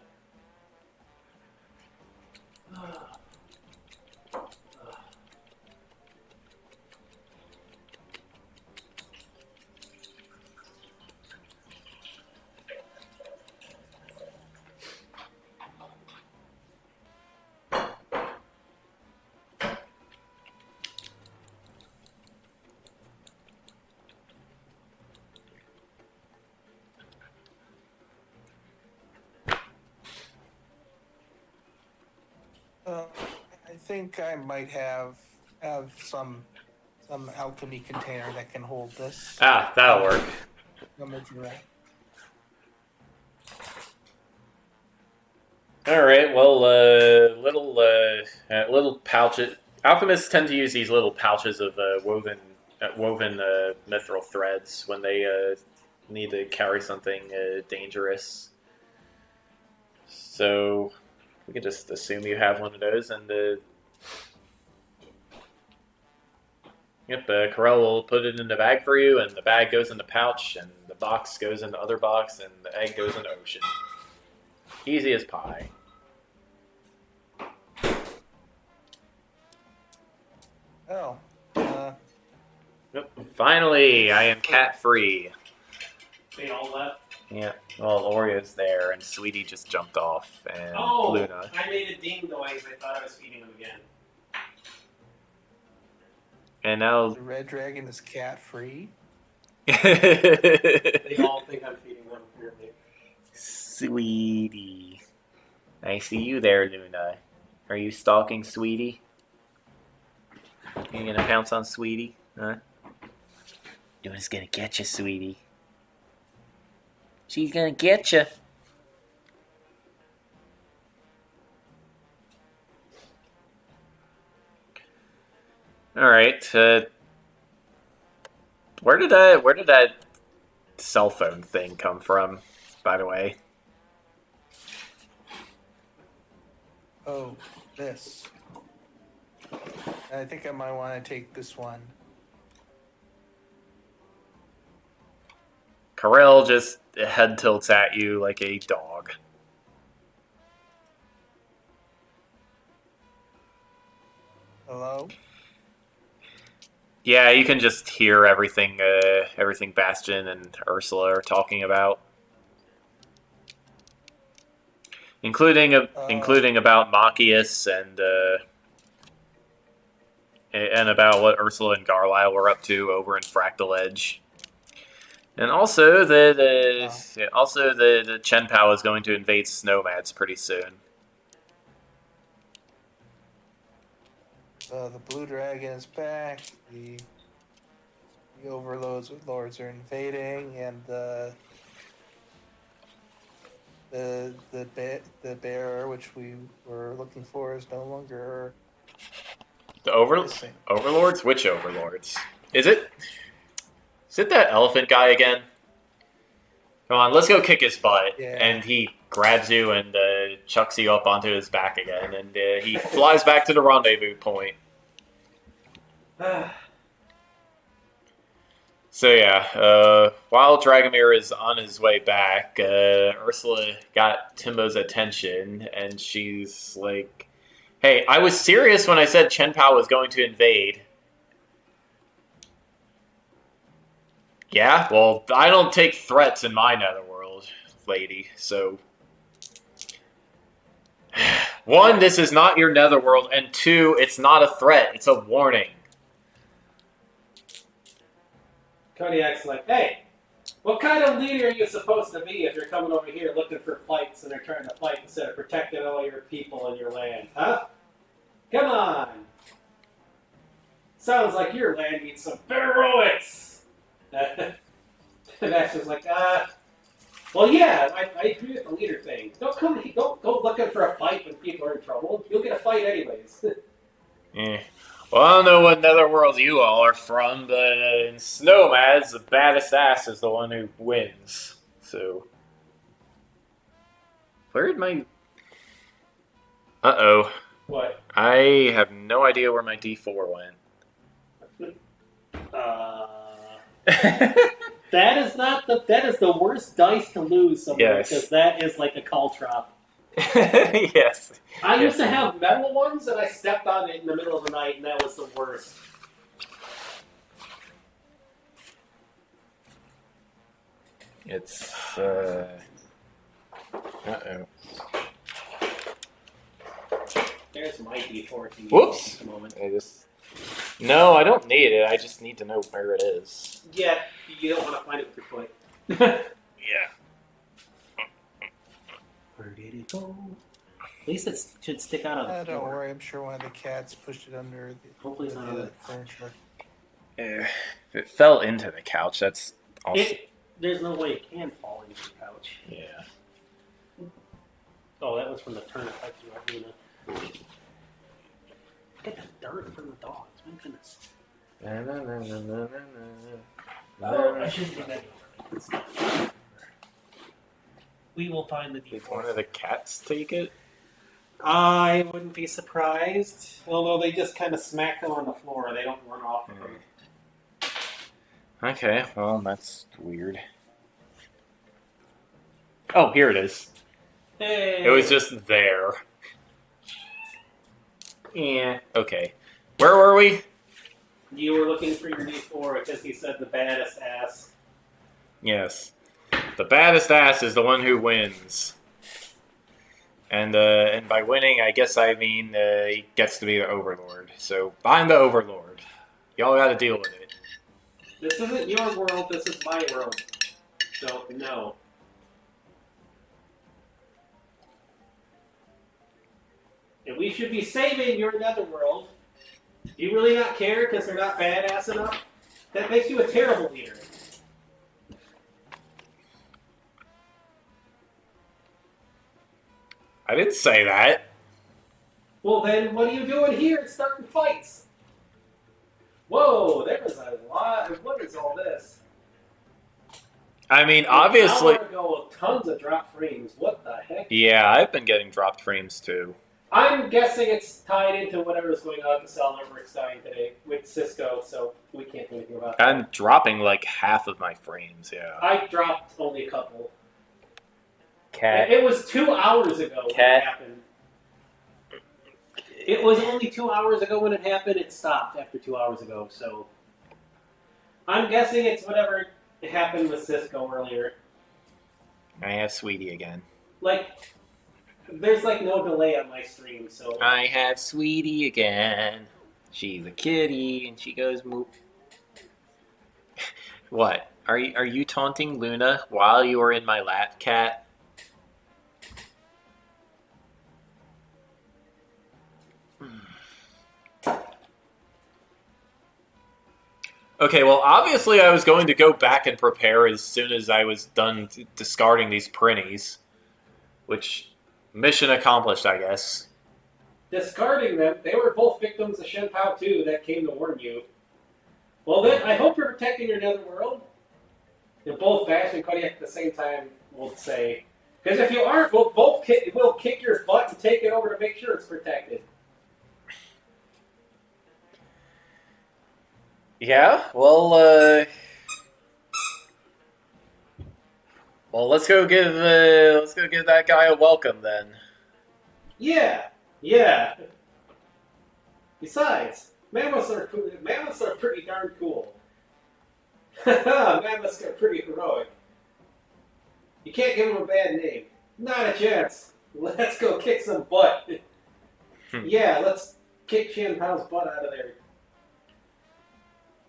I think I might have some alchemy container that can hold this. Ah, that'll work. All right. Well, little Alchemists tend to use these little pouches of woven mithril threads when they need to carry something dangerous. So we can just assume you have one of those, and yep, Corel will put it in the bag for you, and the bag goes in the pouch, and the box goes in the other box, and the egg goes in the ocean. Easy as pie. Oh. Yep. Finally, I am cat-free. They all left. Yeah, well, Oreo's there, and Sweetie just jumped off, and Oh, Luna. I made a ding noise. I thought I was feeding them again. And now... The red dragon is cat free. They all think I'm feeding them, apparently. Sweetie. I see you there, Luna. Are you stalking Sweetie? Are you gonna pounce on Sweetie? Huh? Luna's gonna get you, Sweetie. She's gonna get you. All right. Where did that cell phone thing come from? By the way. Oh, this. I think I might want to take this one. Corel just head tilts at you like a dog. Hello? Yeah, you can just hear everything Bastion and Ursula are talking about. Including about Machias and about what Ursula and Garlisle were up to over in Fractal Edge. And also the Chen Pao is going to invade Snowmads pretty soon. The blue dragon is back. The overlords are invading, and the bear which we were looking for is no longer The missing. Overlords? Which Overlords? Is it that elephant guy again? Come on, let's go kick his butt. Yeah. And he grabs you and chucks you up onto his back again, and he flies back to the rendezvous point. So yeah, while Dragomir is on his way back, Ursula got Timbo's attention, and she's like, "Hey, I was serious when I said Chen Pao was going to invade." Yeah, well, I don't take threats in my netherworld, lady, so... One, this is not your netherworld, and two, it's not a threat, it's a warning. Kodiak's like, hey, what kind of leader are you supposed to be if you're coming over here looking for fights and they're trying to fight instead of protecting all your people and your land, huh? Come on! Sounds like your land needs some heroics! And that's just like, well, yeah, I agree with the leader thing. Don't go looking for a fight when people are in trouble. You'll get a fight anyways. Yeah. Well, I don't know what netherworld you all are from, but in Snowmads, the baddest ass is the one who wins. So, where did my... Uh-oh. What? I have no idea where my D4 went. That is the worst dice to lose somewhere, Yes. because that is like a caltrop. Yes. I used to have metal ones, and I stepped on it in the middle of the night, and that was the worst. It's, uh-oh. There's my D4 to use Whoops. at the moment. No, I don't need it. I just need to know where it is. Yeah, you don't want to find it with your foot. Yeah. Where did it go? At least it should stick out on the Don't floor. worry, I'm sure one of the cats pushed it under Hopefully it's not on the the furniture. If it fell into the couch, that's also... There's no way it can fall into the couch. Yeah. Oh, that was from the turnip I threw at Luna. Get the dirt from the dogs. My goodness. Na, na, na, na, na, na, na. Oh, I shouldn't do that. We will find the Did D4. one of the cats take it? I wouldn't be surprised. Although they just kind of smack them on the floor. They don't run off of them. Okay, well, that's weird. Oh, here it is. Hey. It was just there. Yeah, okay. Where were we? You were looking for your D4 because he said the baddest ass. Yes. The baddest ass is the one who wins. And by winning, I guess I mean he gets to be the Overlord. So, I'm the Overlord. Y'all gotta deal with it. This isn't your world, this is my world. So, no. And we should be saving your netherworld. Do you really not care because they're not badass enough? That makes you a terrible leader. I didn't say that. Well then, what are you doing here starting fights? Whoa, there was a lot. What is all this? I mean, obviously... An hour ago, tons of drop frames. What the heck? Yeah, I've been getting dropped frames too. I'm guessing it's tied into whatever's going on at the cell networks dying today with Cisco, so we can't do anything about that. I'm dropping like half of my frames, yeah. I dropped only a couple. Cat. It was 2 hours ago when Cat. it happened. It was only 2 hours ago when it happened. It stopped after 2 hours ago, so... I'm guessing it's whatever happened with Cisco earlier. I have Sweetie again. Like... There's like no delay on my stream, so... I have Sweetie again. She's a kitty, and she goes moop. What? Are you taunting Luna while you are in my lap, cat? Okay, well, obviously I was going to go back and prepare as soon as I was done discarding these printies. Which... Mission accomplished, I guess. Discarding them, they were both victims of Shen Pao 2 that came to warn you. Well then, I hope you're protecting your netherworld. You're both Bash and Kodiak at the same time, we'll say. Because if you aren't, we'll kick your butt and take it over to make sure it's protected. Yeah, well, let's go give that guy a welcome then. Yeah. Besides, mammoths are pretty darn cool. Mammoths are pretty heroic. You can't give them a bad name. Not a chance. Let's go kick some butt. Yeah, let's kick Shen Pao's butt out of there.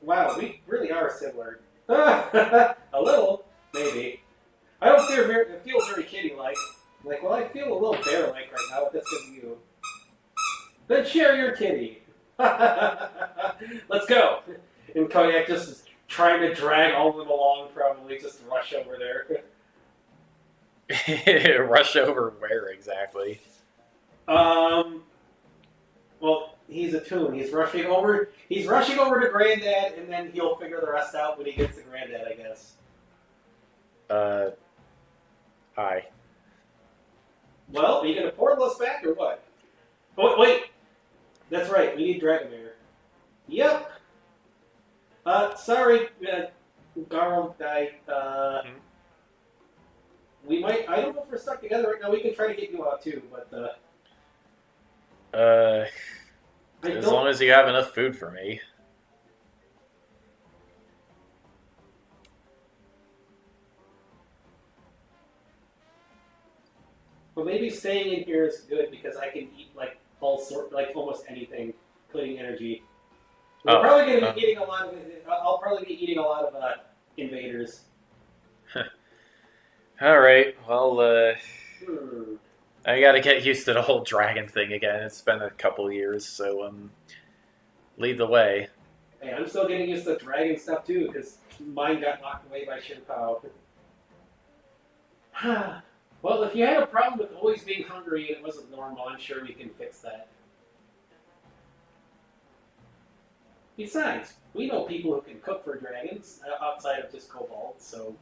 Wow, we really are similar. A little, maybe. I don't feel very kitty-like. Like, well, I feel a little bear-like right now, but that's because of you. Then share your kitty. Let's go. And Kodiak just is trying to drag all of them along, probably just rush over there. Rush over where exactly? Well, he's a toon. He's rushing over to Granddad, and then he'll figure the rest out when he gets to Granddad, I guess. Hi. Well, are you going to portal us back, or what? Oh, wait. That's right. We need Dragomir. Yep. Sorry, Garl guy. We might... I don't know if we're stuck together right now. We can try to get you out, too, but, as long as you have enough food for me. But maybe staying in here is good because I can eat almost anything, including energy. We're probably going to be eating a lot of. I'll probably be eating a lot of invaders. All right. Well, I got to get used to the whole dragon thing again. It's been a couple years, so lead the way. Hey, I'm still getting used to dragon stuff too because mine got knocked away by Shen Pao. Well, if you had a problem with always being hungry and it wasn't normal, I'm sure we can fix that. Besides, we know people who can cook for dragons outside of just kobolds, so.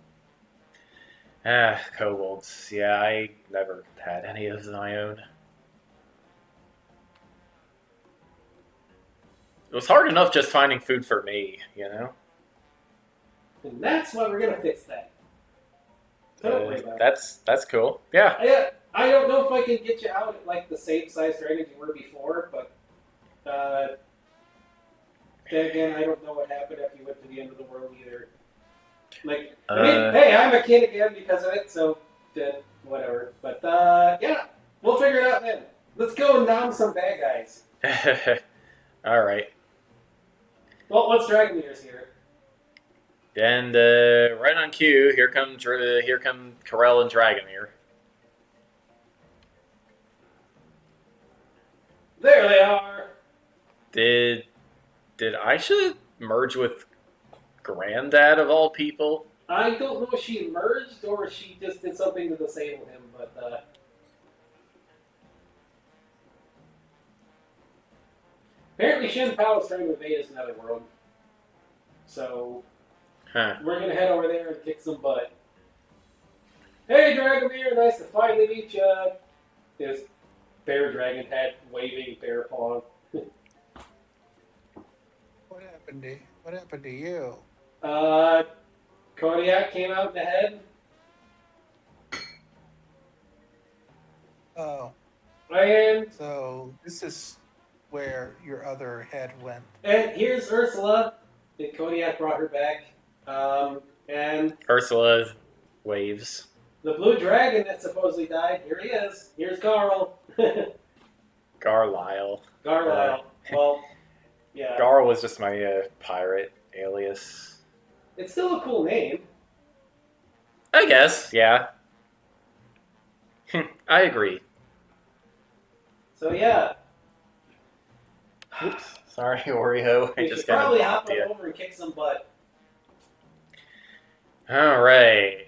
Kobolds. Yeah, I never had any of my own. It was hard enough just finding food for me, you know? And that's why we're gonna fix that. Don't worry about it. That's cool. Yeah. I don't know if I can get you out at like the same size dragons you were before, but then again, I don't know what happened after you went to the end of the world either. Like, I mean, hey, I'm a kid again because of it, so whatever. But yeah, we'll figure it out then. Let's go and down some bad guys. All right. Well, what's Dragon Leaders here? And right on cue, here come Karel and Dragomir. There they are. Did Aisha merge with Granddad of all people? I don't know if she merged or if she just did something to disable him, but apparently Shin Pao is trying to invade his netherworld. So we're gonna head over there and kick some butt. Hey Dragomir, nice to finally meet ya. His bear dragon head waving bear paw. What happened to you? Kodiak came out in the head. Oh, And so this is where your other head went. here's Ursula. And Kodiak brought her back. And Ursula waves. the blue dragon that supposedly died, here he is. Here's Carl. Garlisle. Garlisle. Well, yeah. Gar was just my pirate alias. It's still a cool name. I guess, yeah. I agree. So yeah. Oops. Sorry, Oreo. I We just should probably got hop on over and kick some butt. All right.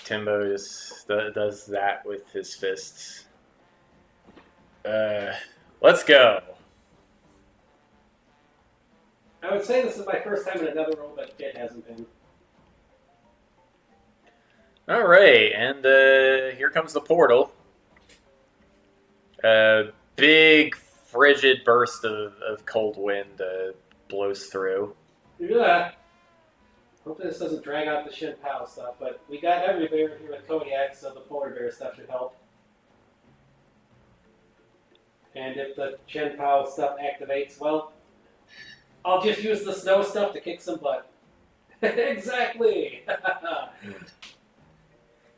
Timbo just does that with his fists. Let's go. I would say this is my first time in another role, but it hasn't been. All right, and here comes the portal. Big frigid burst of cold wind blows through. Yeah. Hopefully this doesn't drag out the Shin Pao stuff, but we got every bear here with Kodiak, so the polar bear stuff should help. And if the Shin Pao stuff activates, well, I'll just use the snow stuff to kick some butt. Exactly!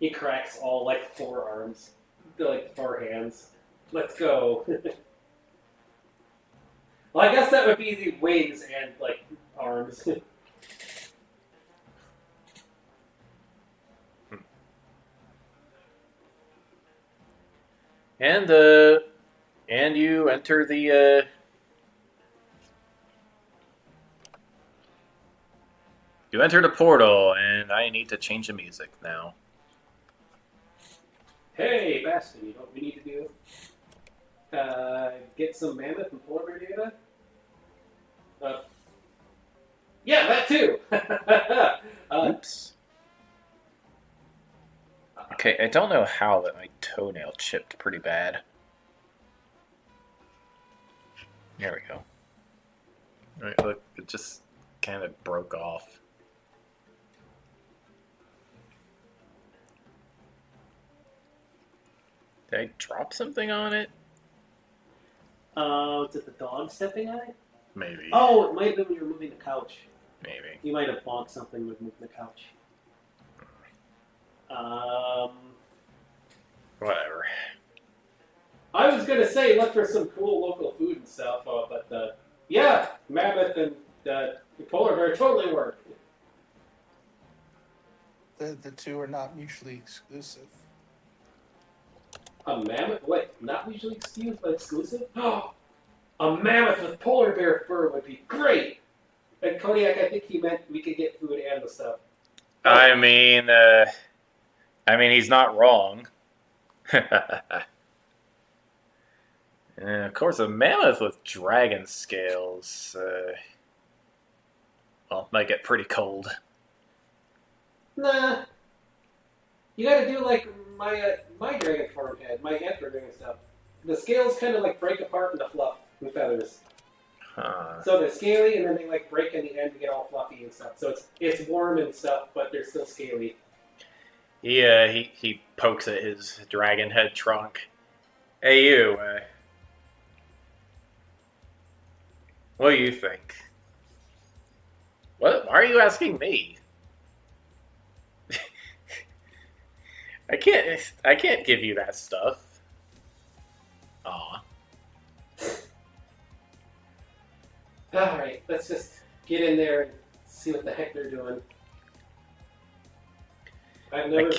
He cracks all like 4 arms, like 4 hands. Let's go. Well, I guess that would be the wings and like arms. And you enter the portal, and I need to change the music now. Hey, Bastion, you know what we need to do? Get some mammoth and polar bear data? Yeah, that too! Oops. Okay, I don't know how, but my toenail chipped pretty bad. There we go. Alright, look, it just kind of broke off. Did I drop something on it? Was it the dog stepping on it? Maybe. Oh, it might have been when you were moving the couch. Maybe. You might have bonked something with moving the couch. Whatever. I was gonna say look for some cool local food and stuff, but yeah, mammoth and polar bear totally work. The two are not mutually exclusive. A mammoth? Wait, not mutually exclusive? Oh, a mammoth with polar bear fur would be great. And Kodiak, I think he meant we could get food and the stuff. I mean, he's not wrong. Of course, a mammoth with dragon scales. well, might get pretty cold. Nah. You gotta do like my dragon form head, my antler dragon stuff. The scales kind of like break apart into fluff and feathers. Huh. So they're scaly, and then they like break in the end to get all fluffy and stuff. So it's warm and stuff, but they're still scaly. Yeah, he pokes at his dragon head trunk. Hey, you. What do you think? What? Why are you asking me? I can't give you that stuff. Aw. Alright, let's just get in there and see what the heck they're doing. I've never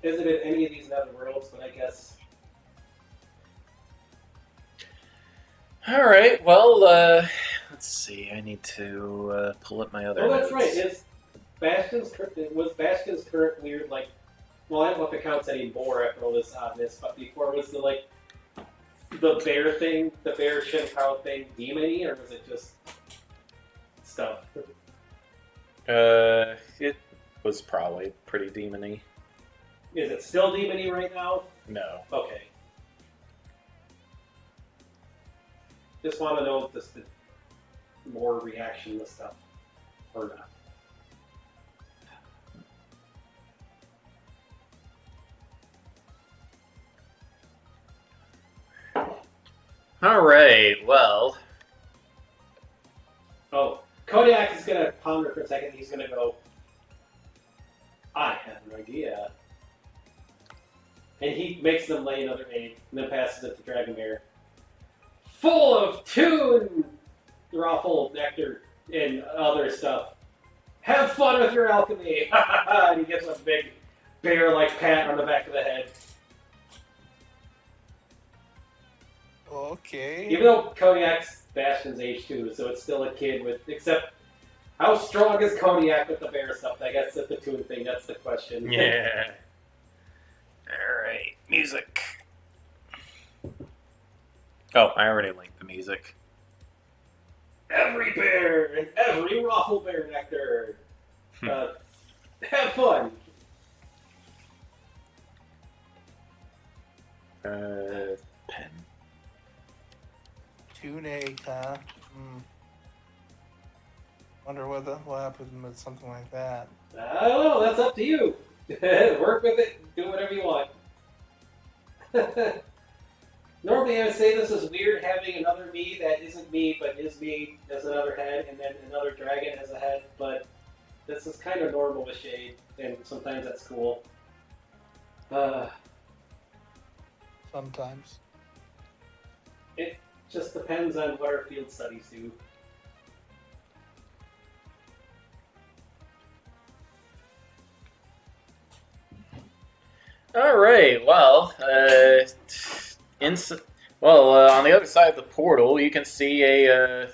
visited any of these nether worlds, but I guess. Alright, well, let's see. I need to pull up my other Oh, that's notes. right. Was Bastion's current weird, like, well, I don't know if it counts anymore after all this oddness, but before was the bear thing, the bear Shinpao thing, demony, or was it just stuff? It was probably pretty demony. Is it still demony right now? No. Okay. Just want to know if this did more reaction to stuff or not. Alright, well. Oh, Kodiak is going to ponder for a second. He's going to go, I have an idea. And he makes them lay another egg and then passes it to Dragon Bear. Full of tune, ruffle, nectar, and other stuff. Have fun with your alchemy! And he gets a big bear-like pat on the back of the head. Okay. Even though Kodiak's Bastion's age too, so it's still a kid with. Except, how strong is Kodiak with the bear stuff? I guess that's the tune thing. That's the question. Yeah. Alright, music. Oh, I already linked the music. Every bear and every ruffle bear nectar. Have fun. Pen. Tune egg, huh? Wonder what happened with something like that. I don't know. That's up to you. Work with it. Do whatever you want. Normally I would say this is weird having another me that isn't me but is me as another head and then another dragon as a head, but this is kind of normal with Shade, and sometimes that's cool. Sometimes. It just depends on what our field studies do. Alright, well, on the other side of the portal, you can see a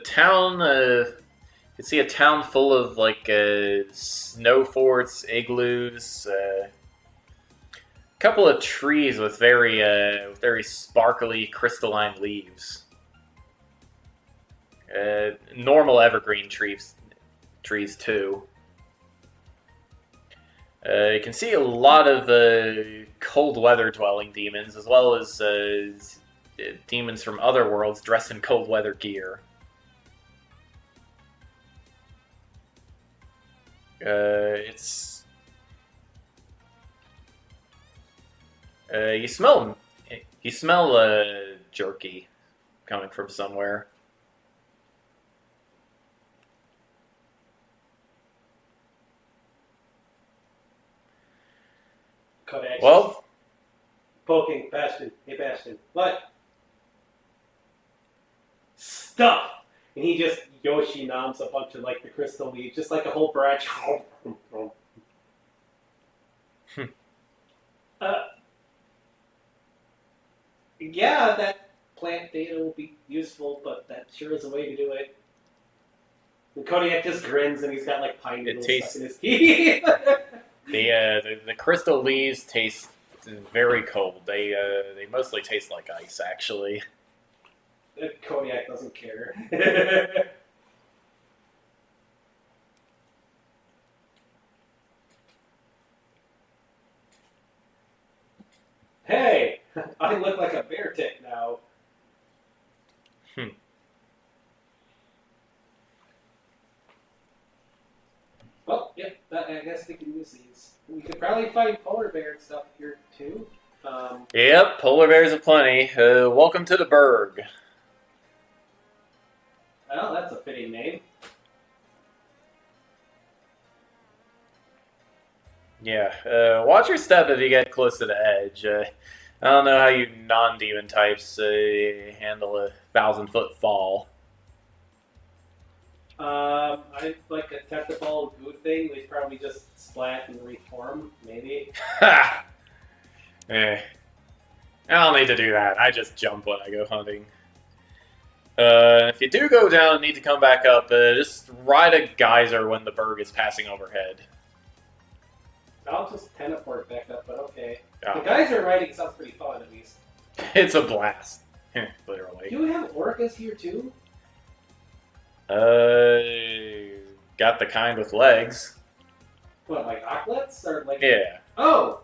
town. You can see a town full of like snow forts, igloos, a couple of trees with very sparkly crystalline leaves. Normal evergreen trees too. You can see a lot of cold weather dwelling demons, as well as demons from other worlds dressed in cold weather gear. You smell jerky coming from somewhere. Kodak Well, poking Bastion. Hey Bastion, what? Stuff! And he just Yoshi noms a bunch of like the crystal leaves, just like a whole branch. Yeah, that plant data will be useful, but that sure is a way to do it. And Kodiak just grins and he's got like pine needles stuck in his teeth. the crystal leaves taste very cold. They mostly taste like ice, actually. Kodiak doesn't care. Hey, I look like a bear tick now. Well, yep, I guess we can use these. We could probably find polar bear and stuff here too. Yep, polar bears aplenty. Welcome to the Berg. Well, that's a fitting name. Yeah, watch your step if you get close to the edge. I don't know how you non-demon types handle a 1,000-foot fall. I like a tentacle goo thing. They probably just splat and reform, maybe. Ha! I don't need to do that. I just jump when I go hunting. If you do go down and need to come back up, just ride a geyser when the Berg is passing overhead. I'll just teleport back up, but okay. Oh. The guys are riding sounds pretty fun, at least. It's a blast. Literally. Do we have orcas here too? Got the kind with legs. What, like auklets? Or like... Yeah. Oh!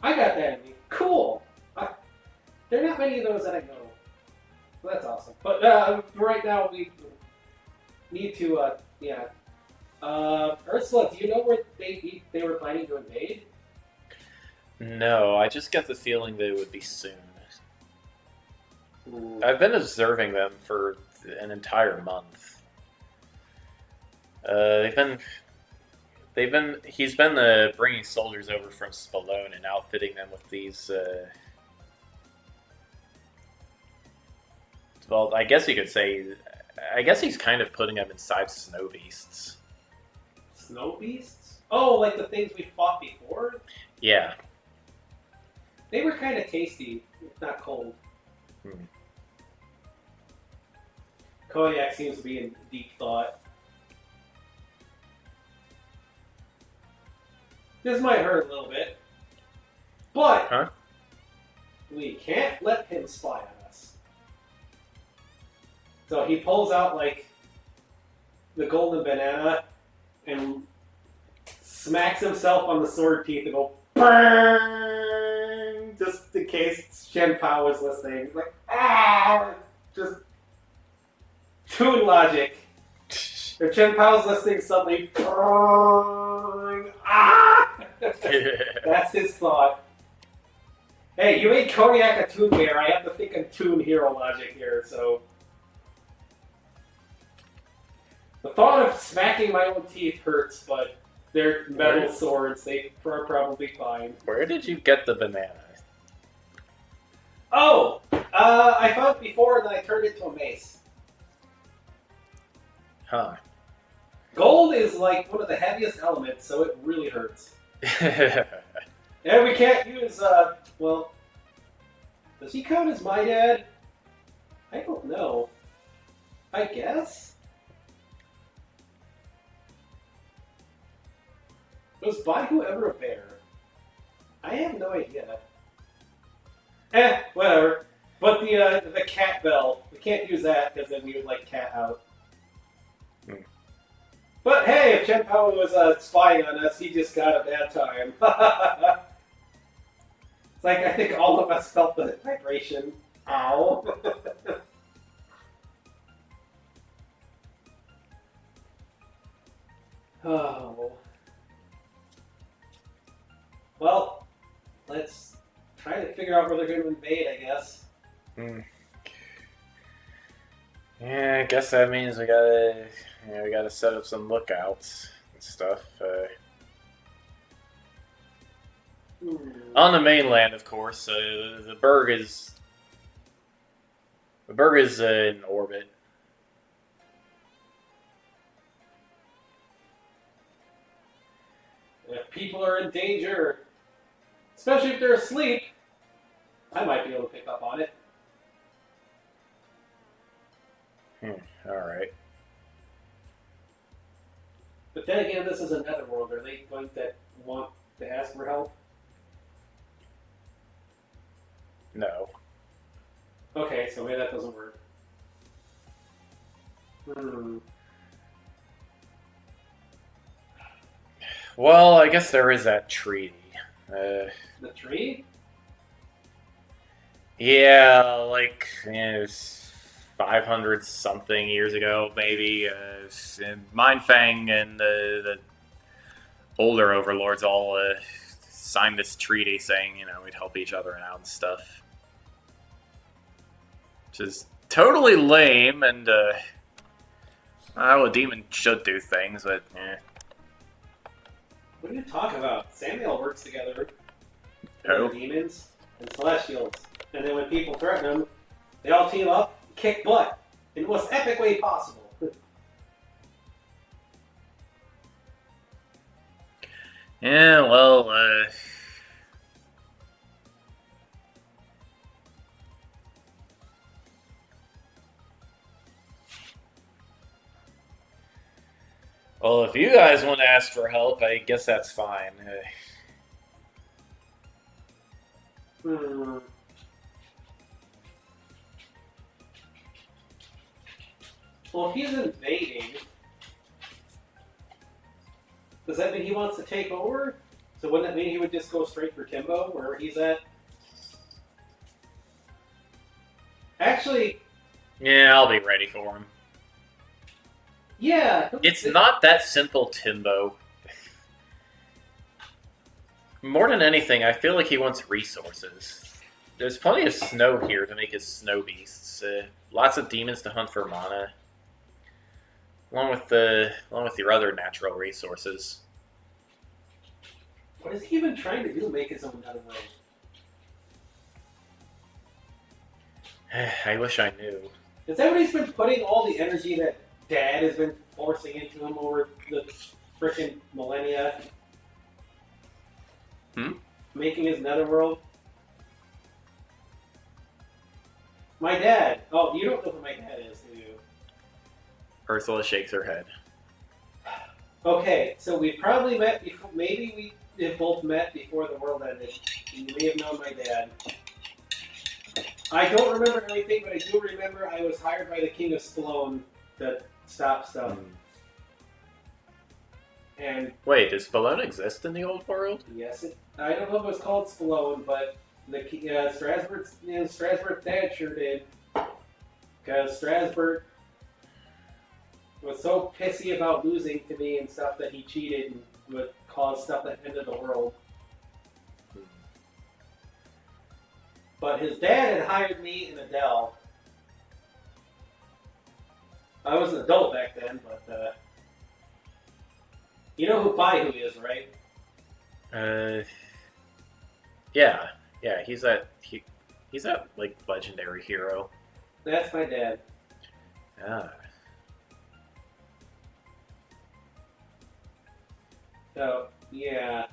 I got that. Cool! There are not many of those that I know. Well, that's awesome. But right now, we need to, yeah. Ursula, do you know where they were planning to invade? No, I just get the feeling they would be soon. Ooh. I've been observing them for an entire month. He's been bringing soldiers over from Spallone and outfitting them with these, well, I guess you could say, I guess he's kind of putting them inside snow beasts. Snow beasts? Oh, like the things we fought before? Yeah. They were kind of tasty, if not cold. Kodiak seems to be in deep thought. This might hurt a little bit, but we can't let him spy on us. So he pulls out like the golden banana and smacks himself on the sword teeth and go burn, just in case Shen Pao is listening. He's like, ah, just tune logic. If Chen Pao's listening, suddenly, burn, ah! That's his thought. Hey, you made Kodiak a Toon Bear. I have to think of Toon Hero logic here, so. The thought of smacking my own teeth hurts, but they're metal swords. They are probably fine. Where did you get the banana? Oh! I found it before and then I turned it into a mace. Huh. Gold is like one of the heaviest elements, so it really hurts. And we can't use, well, does he count as my dad? I don't know. I guess? Was Baihu ever a bear? I have no idea. Whatever. But the cat bell, we can't use that because then we would like cat out. But hey, if Chen Pao was spying on us, he just got a bad time. It's like I think all of us felt the vibration. Ow. Oh. Well, let's try to figure out where they're going to invade, I guess. Yeah, I guess that means we gotta set up some lookouts and stuff. On the mainland, of course, the Berg is in orbit. If people are in danger, especially if they're asleep, I might be able to pick up on it. Alright. But then again, this is a netherworld. Are they going to want to ask for help? No. Okay, so maybe that doesn't work. Well, I guess there is that treaty. The tree? Yeah, like 500 something years ago, maybe. Mindfang and the older overlords all signed this treaty saying, we'd help each other out and stuff. Which is totally lame, and a demon should do things, but What are you talking about? Samuel works together with Oh. the demons and celestials. And then when people threaten them, they all team up, kick butt in the most epic way possible. Yeah, well, well, if you guys want to ask for help, I guess that's fine. Well, if he's invading, does that mean he wants to take over? So wouldn't that mean he would just go straight for Timbo, wherever he's at? Actually, Yeah, I'll be ready for him. yeah. It's not that simple, Timbo. More than anything, I feel like he wants resources. There's plenty of snow here to make his snow beasts. Lots of demons to hunt for mana, along with your other natural resources. What is he even trying to do? Make his own netherworld? I wish I knew. Is that what he's been putting all the energy that Dad has been forcing into him over the frickin' millennia? Making his netherworld? My dad. Oh, you don't know who my dad is, do you? Ursula shakes her head. Okay, so we probably met before. Maybe we have both met before the world ended. You may have known my dad. I don't remember everything, but I do remember I was hired by the King of Stallone to stop stuff. And Wait, does Spallone exist in the old world? yes, I don't know if it was called Stallone, but the Strasbourg's dad sure did. Because Strasbourg was so pissy about losing to me and stuff that he cheated and would cause stuff that ended the world. But his dad had hired me and Adele. I was an adult back then, but you know who Baihu is, right? Yeah, he's that like legendary hero. That's my dad. Ah. So yeah,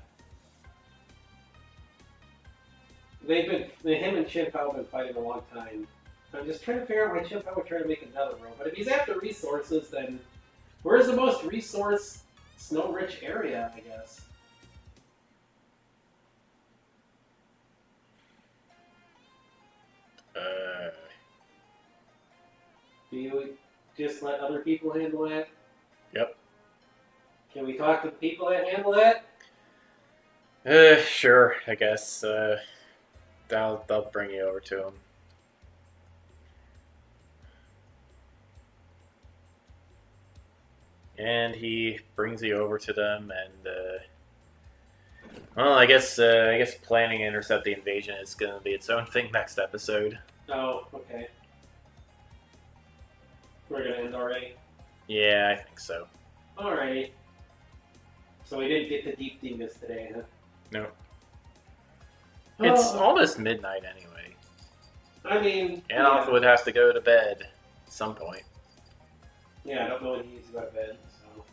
him and Chimpao have been fighting a long time. I'm just trying to figure out why Chimpao would try to make another world. But if he's after resources, then where's the most resource snow-rich area? I guess. Do you just let other people handle that? Yep. Can we talk to the people that handle that? Sure, I guess. They'll bring you over to him. And he brings you over to them, and well, I guess planning to intercept the invasion is going to be its own thing next episode. Oh, okay. We're gonna end already. Yeah, I think so. Alrighty. So we didn't get to deep this today, huh? No. It's almost midnight anyway. I mean, Anoff would have to go to bed at some point. Yeah, I don't know when he needs to go to bed, so.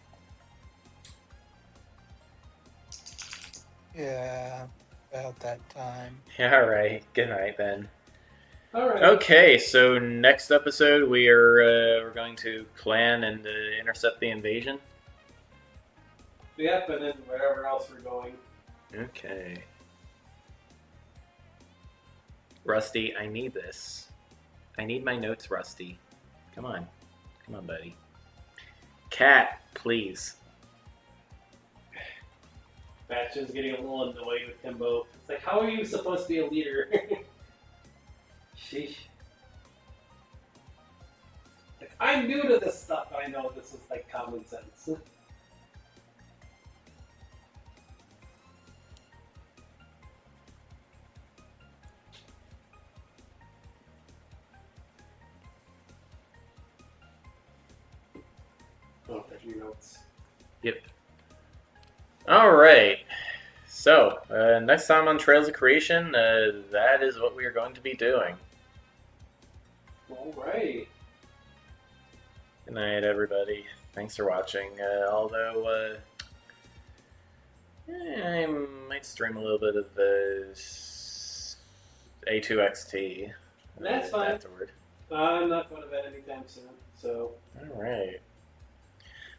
Yeah, about that time. Yeah, all right. Good night then. All right. Okay, so next episode we're going to plan and intercept the invasion. Yep, and then wherever else we're going. Okay. Rusty, I need this. I need my notes, Rusty. Come on. Come on, buddy. Cat, please. Bastion's getting a little annoyed with Timbo. It's like, how are you supposed to be a leader? Sheesh. Like, I'm new to this stuff, but I know this is like common sense. Oh, there's your notes. Yep. Alright. So, next time on Trails of Creation, that is what we are going to be doing. Alright. Good night, everybody. Thanks for watching. Although, I might stream a little bit of the A2XT. That's fine. Afterward. I'm not going to bed anytime soon, so. Alright.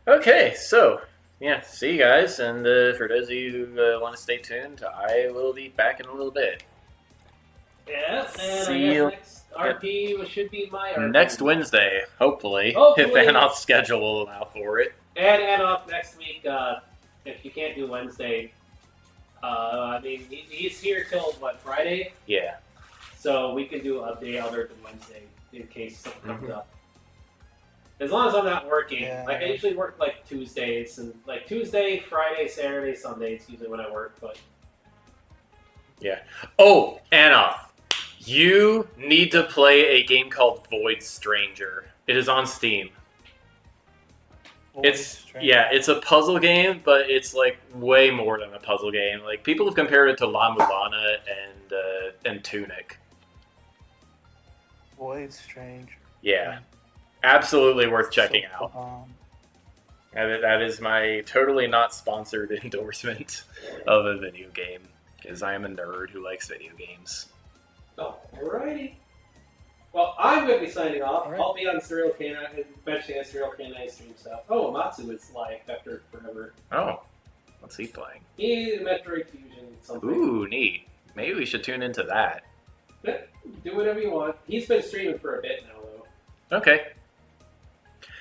Okay, so, yeah, see you guys, and for those of you who want to stay tuned, I will be back in a little bit. Yeah, and See I you guess next RP should be my RP. next Wednesday, hopefully, Hopefully. if Anoth's schedule will allow for it. And Anoth next week, if you can't do Wednesday, I mean, he's here till, what, Friday? Yeah. So we can do a day other than Wednesday in case something comes Mhm. up. As long as I'm not working. Yeah. Like, I usually work, like, Tuesdays, and, like, Tuesday, Friday, Saturday, Sunday is usually when I work, but... Oh, Anoth, you need to play a game called Void Stranger. It is on Steam. It's a puzzle game, but it's like way more than a puzzle game. Like people have compared it to La Mulana and Tunic. Void Strange. Yeah, absolutely worth checking So, out. That is my totally not sponsored endorsement of a video game because I am a nerd who likes video games. Oh, alrighty. Well, I'm going to be signing off. Alright. I'll be on Serial Canine, eventually on Serial Canine stream stuff. Oh, Amatsu is live after forever. Oh, what's he playing? He's Metroid Fusion something. Ooh, neat. Maybe we should tune into that. Yeah, do whatever you want. He's been streaming for a bit now, though. Okay.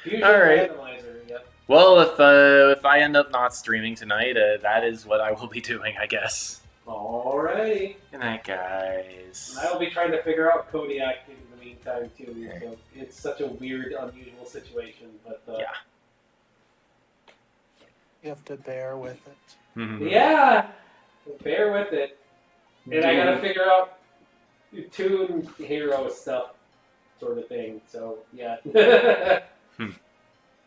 Fusion Alright. Randomizer, yep. Well, if I end up not streaming tonight, that is what I will be doing, I guess. Alrighty. Good night, guys. And I will be trying to figure out Kodiak in the meantime, too. So it's such a weird, unusual situation. But Yeah. You have to bear with it. Mhm. Yeah, bear with it. And I gotta figure out Toon hero stuff, sort of thing. So, yeah.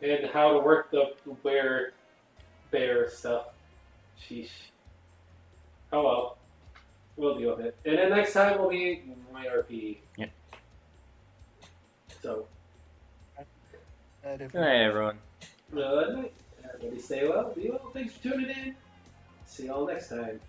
And how to work the bear stuff. Sheesh. Oh well. We'll deal with it. And then next time will be my RP. Yep. So, Good night, everyone. good night. Everybody stay well, be well. Thanks for tuning in. See y'all next time.